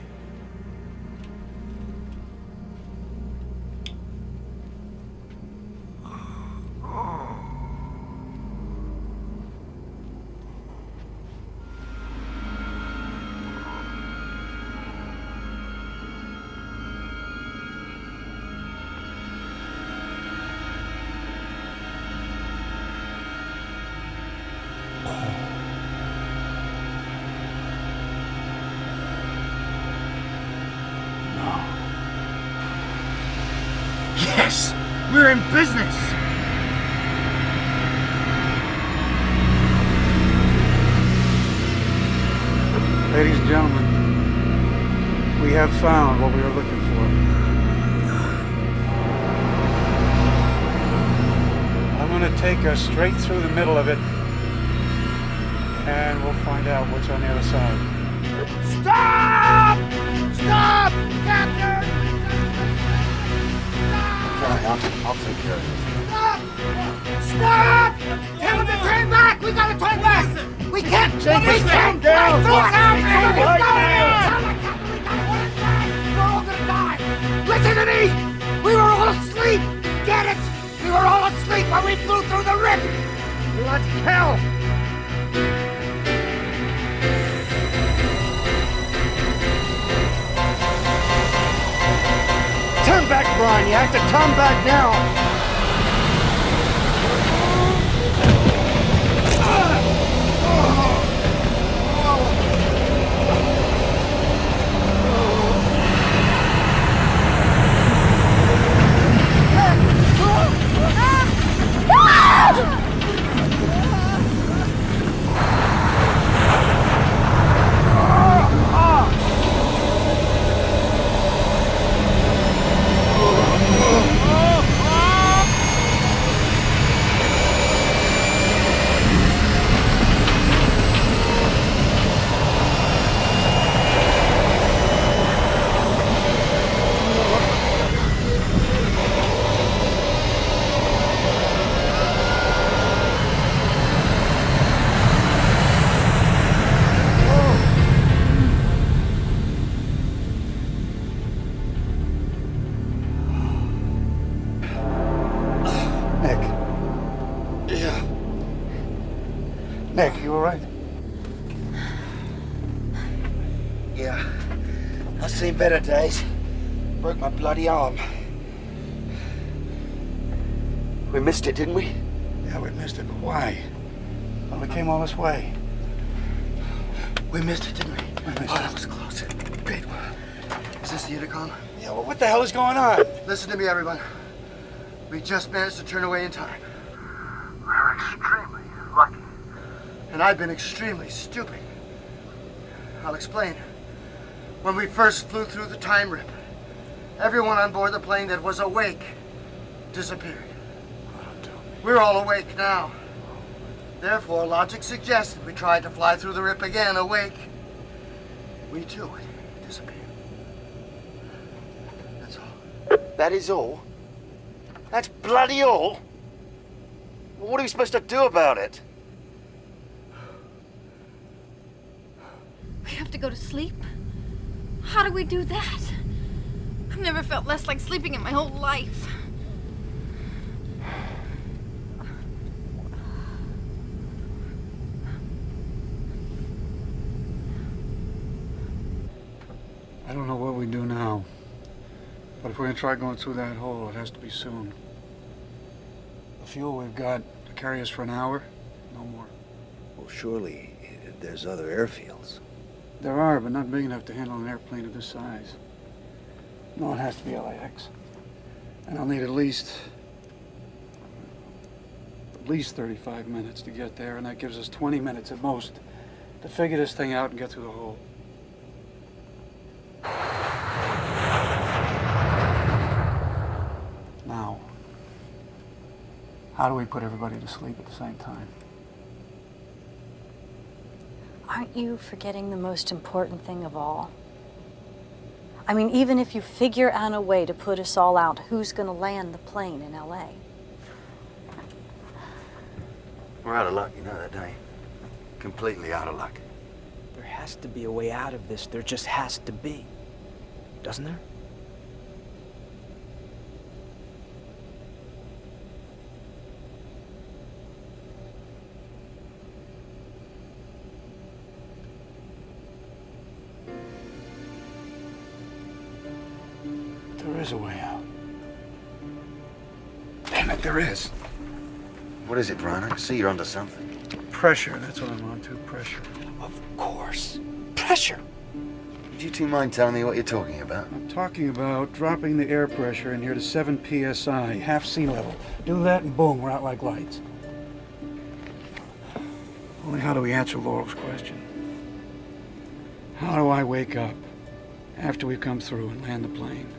Speaker 17: Yes! We're in business!
Speaker 12: Ladies and gentlemen, we have found what we were looking for. I'm going to take us straight through the middle of it, and we'll find out what's on the other side.
Speaker 2: Stop! Stop! Captain!
Speaker 17: I'll take care of this.
Speaker 2: Stop! Stop! Tell him to turn back! We gotta turn back! We can't! We can't!
Speaker 17: down!
Speaker 2: What's happening? What's going on? We're all gonna die! Listen to me! We were all asleep! Get it? We were all asleep when we flew through the rip! Bloody hell!
Speaker 1: Turn back, Brian. You have to turn back now.
Speaker 2: Ah!
Speaker 1: Yeah. I've seen better days. Broke my bloody arm. We missed it, didn't we?
Speaker 12: Yeah, we missed it, but why? Well, we came all this way.
Speaker 1: We missed it, didn't we?
Speaker 12: We missed it.
Speaker 1: That was close. Great. Is this the intercom?
Speaker 12: Yeah, well, what the hell is going on?
Speaker 1: Listen to me, everyone. We just managed to turn away in time.
Speaker 13: We're extremely lucky.
Speaker 1: And I've been extremely stupid. I'll explain. When we first flew through the time rip, everyone on board the plane that was awake disappeared. We're all awake now. Therefore, logic suggests that we tried to fly through the rip again awake. We too would disappear. That's all. That is all? That's bloody all? Well, what are we supposed to do about it?
Speaker 19: We have to go to sleep? How do we do that? I've never felt less like sleeping in my whole life.
Speaker 12: I don't know what we do now. But if we're gonna try going through that hole, it has to be soon. The fuel we've got to carry us for an hour, no more.
Speaker 18: Well, surely there's other airfields.
Speaker 12: There are, but not big enough to handle an airplane of this size. No, it has to be LAX. And I'll need at least 35 minutes to get there, and that gives us 20 minutes at most to figure this thing out and get through the hole. Now, how do we put everybody to sleep at the same time?
Speaker 8: Aren't you forgetting the most important thing of all? I mean, even if you figure out a way to put us all out, who's going to land the plane in LA?
Speaker 1: We're out of luck, you know that, don't you? Completely out of luck.
Speaker 15: There has to be a way out of this. There just has to be. Doesn't there?
Speaker 12: There is a way out. Damn it, there is.
Speaker 1: What is it, Brian? I can see you're onto something.
Speaker 12: Pressure, that's what I'm on to, pressure.
Speaker 1: Of course. Pressure. Would you two mind telling me what you're talking about?
Speaker 12: I'm talking about dropping the air pressure in here to 7 psi, half sea level. Do that and boom, we're out like lights. Only how do we answer Laurel's question? How do I wake up after we've come through and land the plane?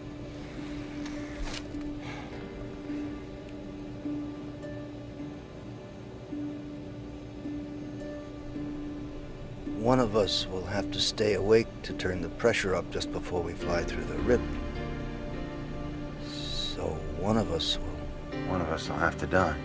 Speaker 18: One of us will have to stay awake to turn the pressure up just before we fly through the rip. So one of us will...
Speaker 1: One of us will have to die.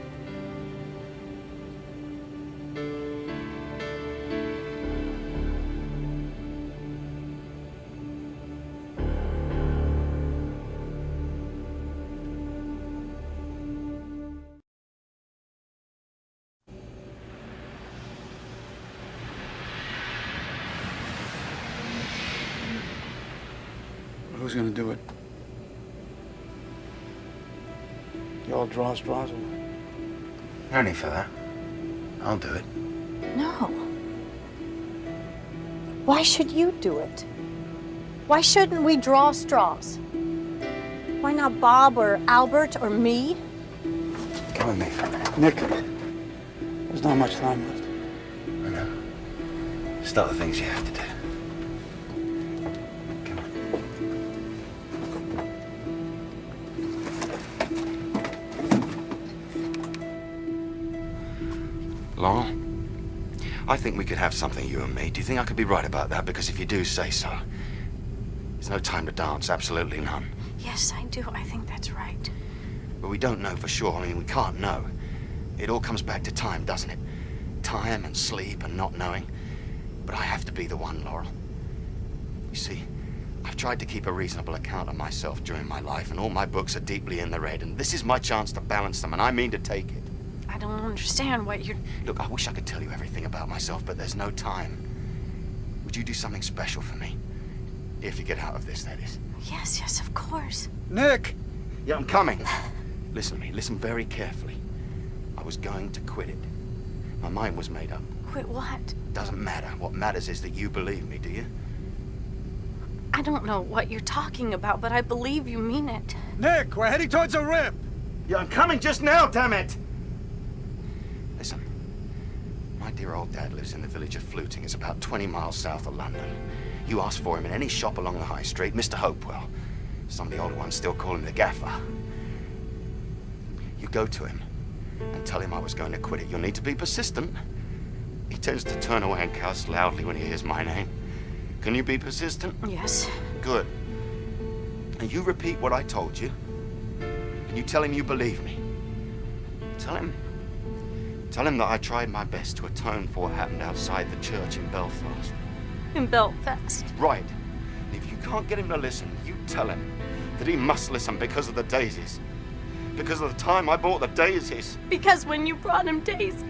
Speaker 12: Who's gonna do it? You all draw straws or what?
Speaker 1: No need for that. I'll do it.
Speaker 8: No. Why should you do it? Why shouldn't we draw straws? Why not Bob or Albert or me?
Speaker 1: Come with me for a minute.
Speaker 12: Nick, there's not much time left.
Speaker 1: I know. Start the things you have to do. Laurel, I think we could have something, you and me. Do you think I could be right about that? Because if you do, say so. There's no time to dance, absolutely none.
Speaker 8: Yes, I do. I think that's right.
Speaker 1: But we don't know for sure. I mean, we can't know. It all comes back to time, doesn't it? Time and sleep and not knowing. But I have to be the one, Laurel. You see, I've tried to keep a reasonable account of myself during my life, and all my books are deeply in the red, and this is my chance to balance them, and I mean to take it.
Speaker 8: I don't understand what you're...
Speaker 1: Look, I wish I could tell you everything about myself, but there's no time. Would you do something special for me? If you get out of this, that is.
Speaker 8: Yes, yes, of course.
Speaker 12: Nick!
Speaker 1: Yeah, I'm coming. Listen to me. Listen very carefully. I was going to quit it. My mind was made up.
Speaker 8: Quit what?
Speaker 1: Doesn't matter. What matters is that you believe me, do you?
Speaker 8: I don't know what you're talking about, but I believe you mean it.
Speaker 12: Nick, we're heading towards a rip!
Speaker 1: Yeah, I'm coming just now, damn it! Listen. My dear old dad lives in the village of Fluting. It's about 20 miles south of London. You ask for him in any shop along the high street, Mr. Hopewell. Some of the older ones still call him the gaffer. You go to him and tell him I was going to quit it. You'll need to be persistent. He tends to turn away and cuss loudly when he hears my name. Can you be persistent?
Speaker 8: Yes.
Speaker 1: Good. And you repeat what I told you. And you tell him you believe me. Tell him that I tried my best to atone for what happened outside the church in Belfast.
Speaker 8: In Belfast?
Speaker 1: Right. And if you can't get him to listen, you tell him that he must listen because of the daisies. Because of the time I bought the daisies.
Speaker 8: Because when you brought him daisies.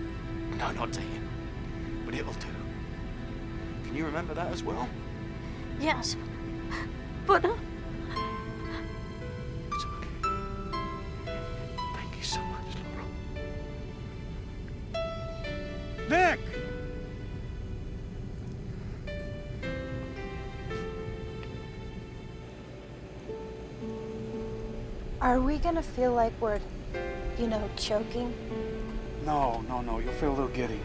Speaker 1: No, not to him. But it'll do. Can you remember that as well?
Speaker 8: Yes. But
Speaker 1: It's okay. Thank you so much, Laurel.
Speaker 12: Nick!
Speaker 19: Are we gonna feel like we're, choking?
Speaker 12: No, you'll feel a little giddy.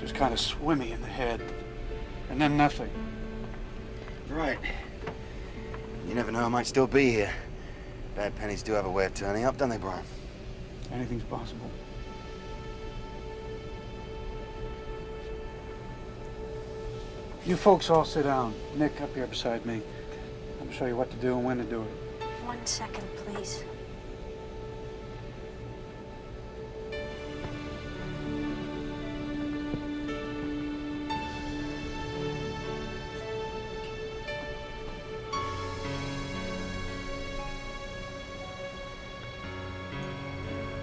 Speaker 12: Just kind of swimmy in the head. And then nothing.
Speaker 1: Right. You never know, I might still be here. Bad pennies do have a way of turning up, don't they, Brian?
Speaker 12: Anything's possible. You folks all sit down. Nick, up here beside me. I'm gonna show you what to do and when to do it.
Speaker 8: 1 second, please.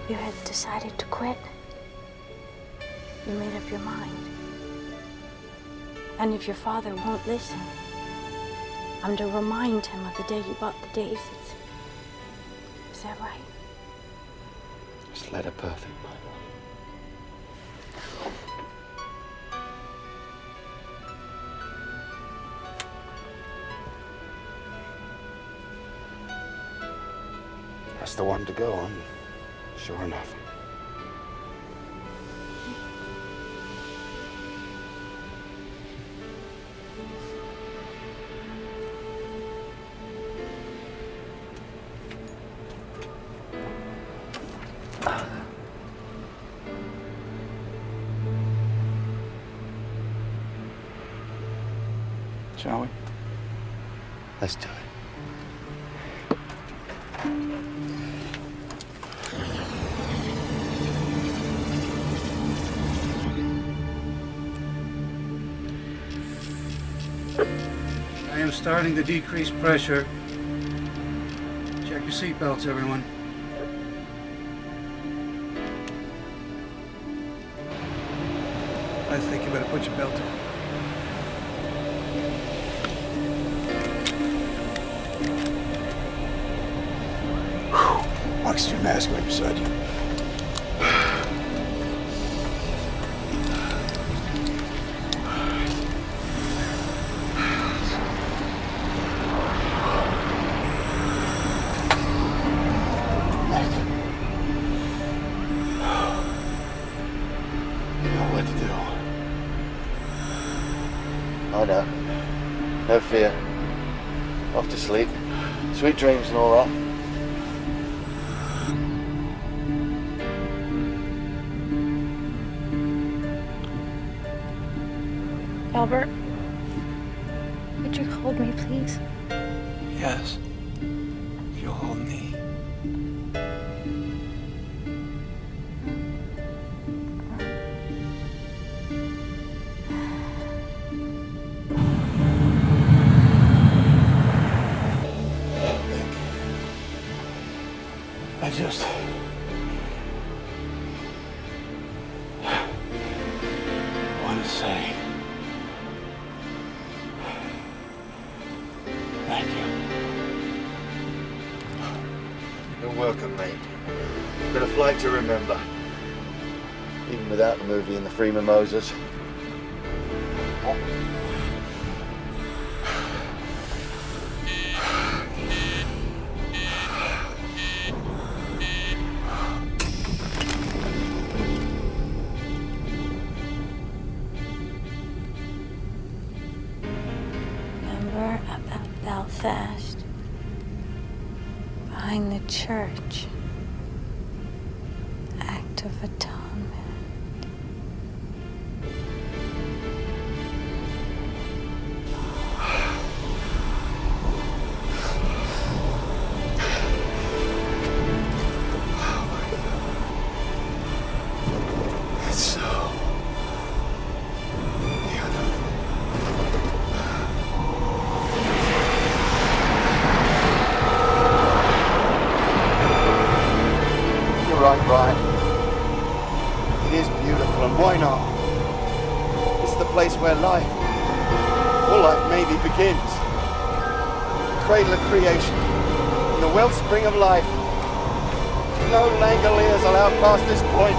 Speaker 8: You had decided to quit. You made up your mind. And if your father won't listen, I'm to remind him of the day you bought the daisies. Is that right?
Speaker 1: Just let her perfect, my love. That's the one to go on, sure enough.
Speaker 12: Shall we?
Speaker 1: Let's do it.
Speaker 12: I am starting to decrease pressure. Check your seatbelts, everyone. I think you better put your belt on. Oxygen mask right beside you.
Speaker 1: I know. No fear. Off to sleep. Sweet dreams and all that.
Speaker 19: Albert, would you hold me, please?
Speaker 3: Yes. You'll hold me.
Speaker 12: I just want to say
Speaker 14: Thank you.
Speaker 1: You're welcome, mate. Been a flight to remember. Even without the movie and the free mimosas.
Speaker 8: Remember about Belfast? Behind the church. Act of Atonement.
Speaker 1: It's so You're right, Brian. It is beautiful, and why not? It's the place where life, all life maybe, begins. The cradle of creation, and the wellspring of life. No Langoliers allowed past this point.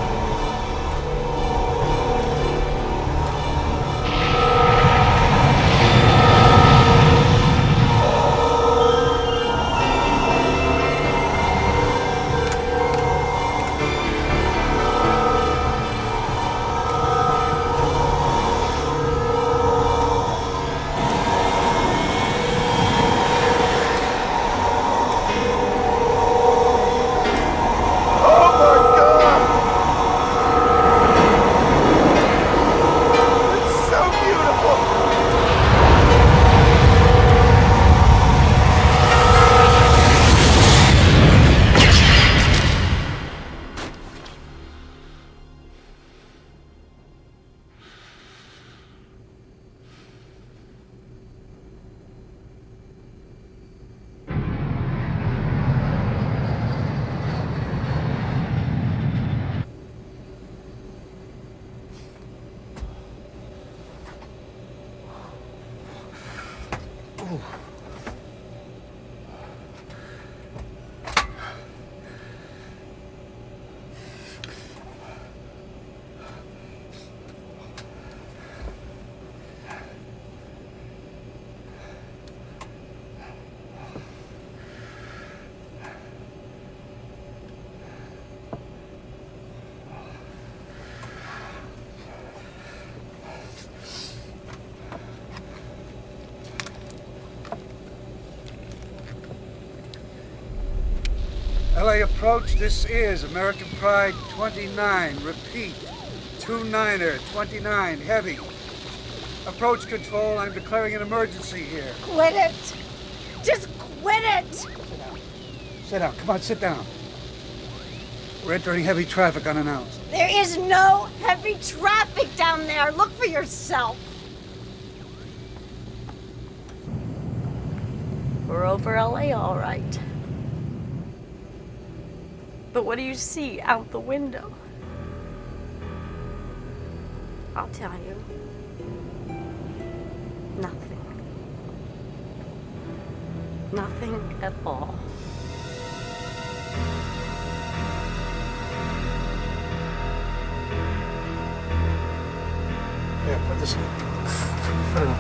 Speaker 12: LA approach, this is American Pride 29. Repeat, 29er, 29, heavy. Approach control, I'm declaring an emergency here.
Speaker 10: Quit it! Just quit it!
Speaker 12: Sit down, come on, sit down. We're entering heavy traffic unannounced.
Speaker 10: There is no heavy traffic down there. Look for yourself. We're over LA, all right. But what do you see out the window? I'll tell you. Nothing. Nothing at all.
Speaker 12: Yeah, put this in. Put it on.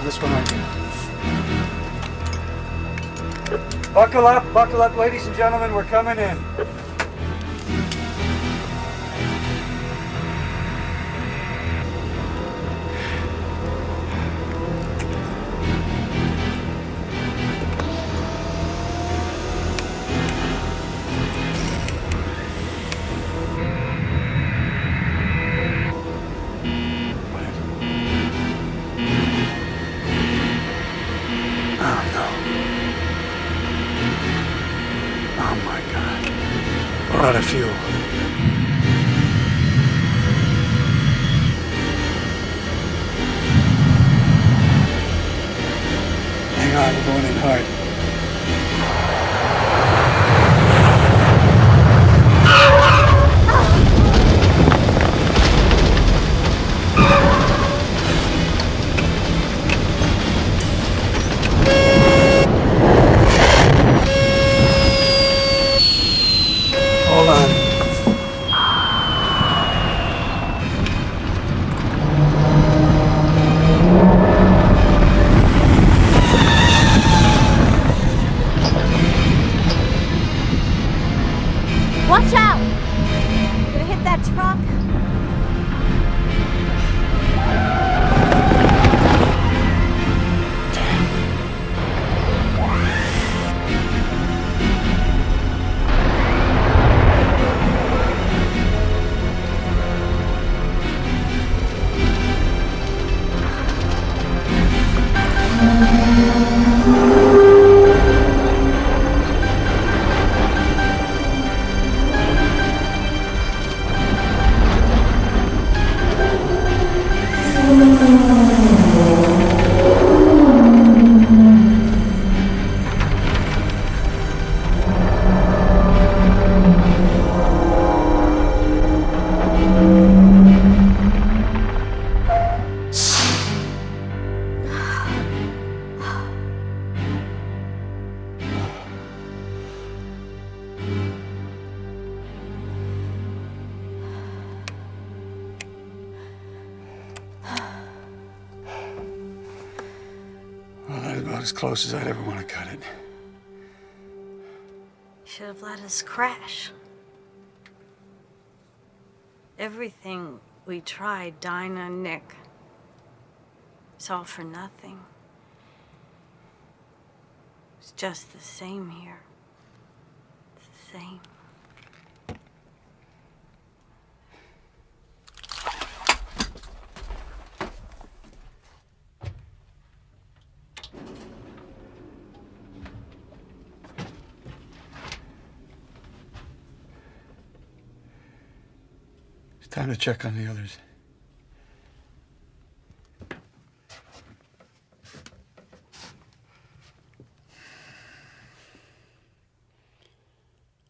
Speaker 12: This one right here. Buckle up, ladies and gentlemen, we're coming in. Oh my God. about as close as I'd ever want to cut it.
Speaker 8: Should have let us crash. Everything we tried, Dinah and Nick, it's all for nothing. It's just the same here. It's the same.
Speaker 12: Time to check on the others.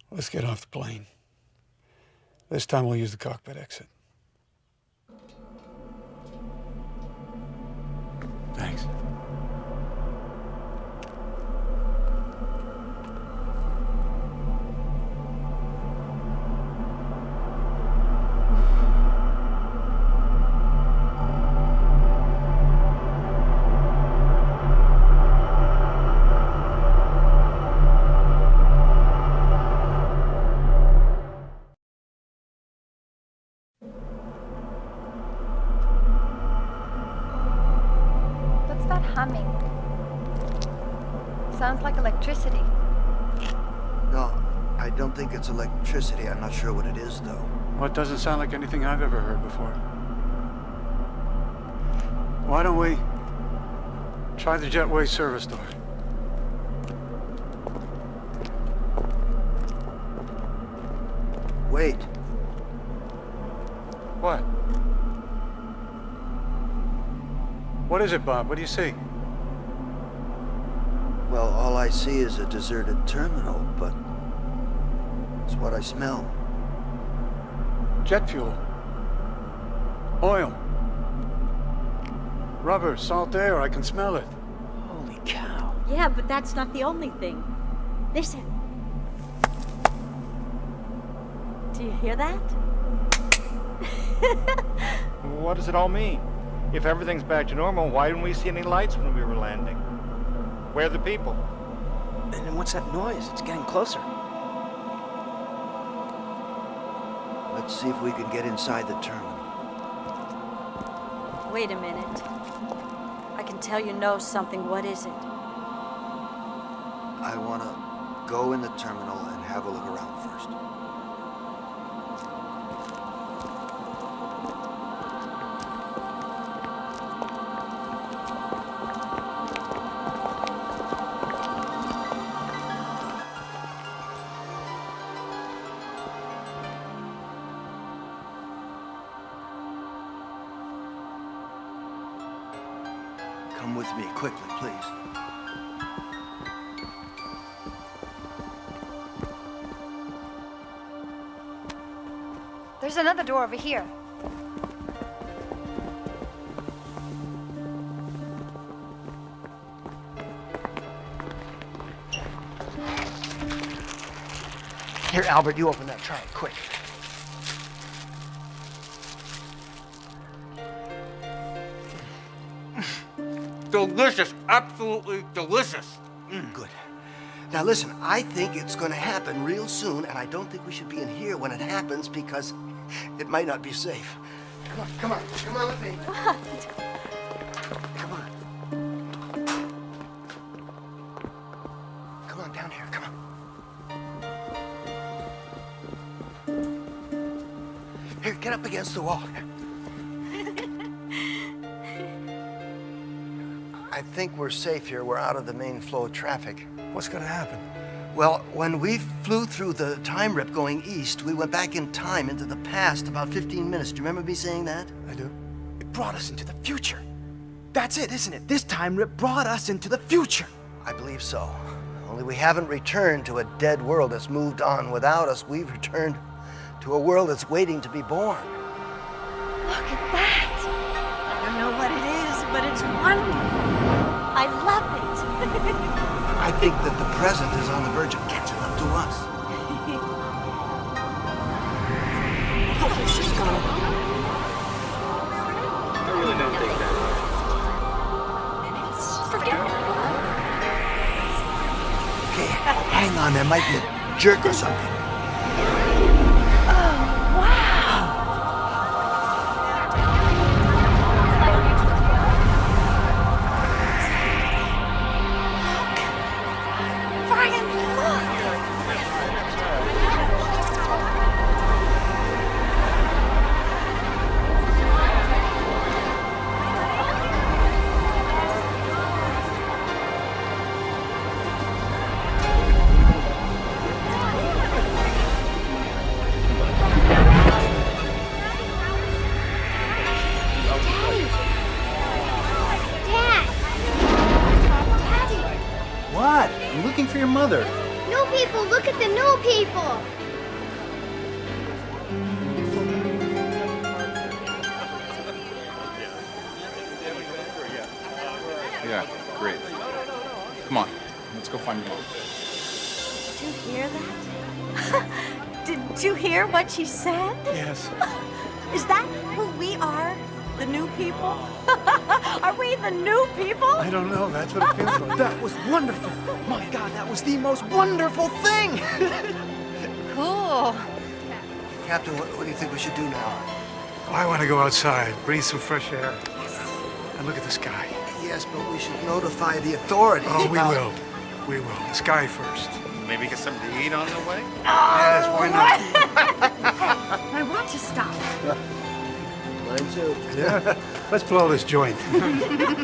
Speaker 12: Let's get off the plane. This time we'll use the cockpit exit. Thanks.
Speaker 19: Humming. Sounds like electricity.
Speaker 9: No, I don't think it's electricity. I'm not sure what it is, though.
Speaker 12: Well, it doesn't sound like anything I've ever heard before. Why don't we try the jetway service door?
Speaker 9: Wait.
Speaker 12: What? What is it, Bob? What do you see?
Speaker 9: Well, all I see is a deserted terminal, but it's what I smell.
Speaker 12: Jet fuel. Oil. Rubber, salt air, I can smell it.
Speaker 8: Holy cow. Yeah, but that's not the only thing. Listen. Do you hear that?
Speaker 20: What does it all mean? If everything's back to normal, why didn't we see any lights when we were landing? Where are the people?
Speaker 15: And then what's that noise? It's getting closer.
Speaker 9: Let's see if we can get inside the terminal.
Speaker 8: Wait a minute. I can tell you know something. What is it?
Speaker 9: I want to go in the terminal and have a look around first. Come with me, quickly, please.
Speaker 19: There's another door over here.
Speaker 9: Here, Albert, you open that. Try it, quick.
Speaker 2: Delicious, absolutely delicious.
Speaker 9: Good. Now listen, I think it's going to happen real soon, and I don't think we should be in here when it happens because it might not be safe. Come on with me. Come on. Come on, down here, come on. Here, get up against the wall. I think we're safe here. We're out of the main flow of traffic.
Speaker 12: What's gonna happen?
Speaker 9: Well, when we flew through the time rip going east, we went back in time into the past about 15 minutes. Do you remember me saying that?
Speaker 12: I do.
Speaker 15: It brought us into the future. That's it, isn't it? This time rip brought us into the future.
Speaker 9: I believe so. Only we haven't returned to a dead world that's moved on without us. We've returned to a world that's waiting to be born.
Speaker 19: Look at that. I don't know what it is, but it's wonderful. I love it.
Speaker 9: I think that the present is on the verge of catching up to us.
Speaker 15: She's gone.
Speaker 2: I really don't think that.
Speaker 19: Forget it.
Speaker 9: on. There might be a jerk or something.
Speaker 3: What? I'm looking for your mother.
Speaker 16: New people, look at the new people.
Speaker 4: Yeah, great. Come on, let's go find your mom.
Speaker 10: Did you hear that? Did you hear what she said?
Speaker 3: Yes.
Speaker 10: Is that who we are? The new people? Are we the new people?
Speaker 3: I don't know. That's what it feels like. That was wonderful. My God, that was the most wonderful thing.
Speaker 10: Cool.
Speaker 9: Captain, what do you think we should do now?
Speaker 12: I want to go outside, breathe some fresh air, and look at the sky.
Speaker 9: Yes, but we should notify the authorities.
Speaker 12: Oh, we
Speaker 9: about-
Speaker 12: will. We will. The sky first.
Speaker 20: Maybe get something to eat on the way?
Speaker 12: Yes, why not?
Speaker 10: I want to stop.
Speaker 9: Mine too.
Speaker 12: Yeah? Let's blow this joint.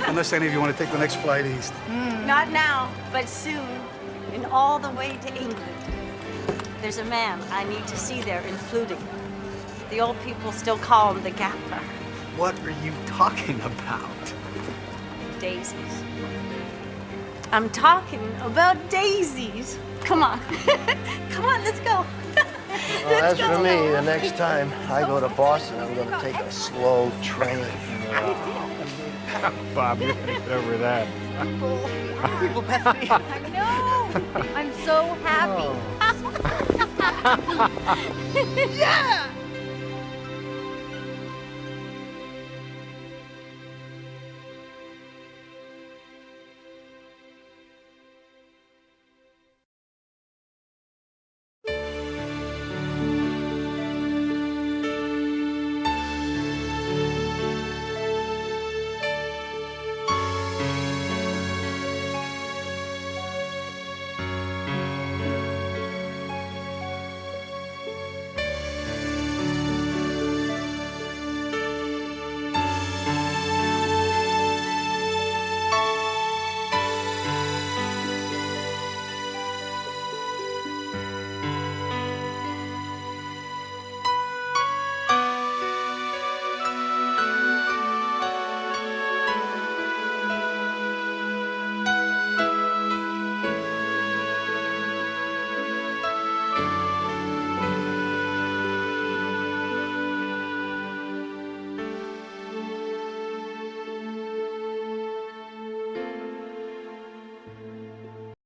Speaker 12: Unless any of you want to take the next flight east.
Speaker 8: Not now, but soon, and all the way to England. There's a man I need to see there in Fluting. The old people still call him the Gaffer.
Speaker 3: What are you talking about?
Speaker 8: Daisies. I'm talking about daisies. Come on. Come on, let's go.
Speaker 9: Well, as for me, the next time I go to Boston, I'm going to take a slow train.
Speaker 20: Bob, you're gonna get over that.
Speaker 19: People, Bethany.
Speaker 10: I know. I'm so happy.
Speaker 19: Yeah!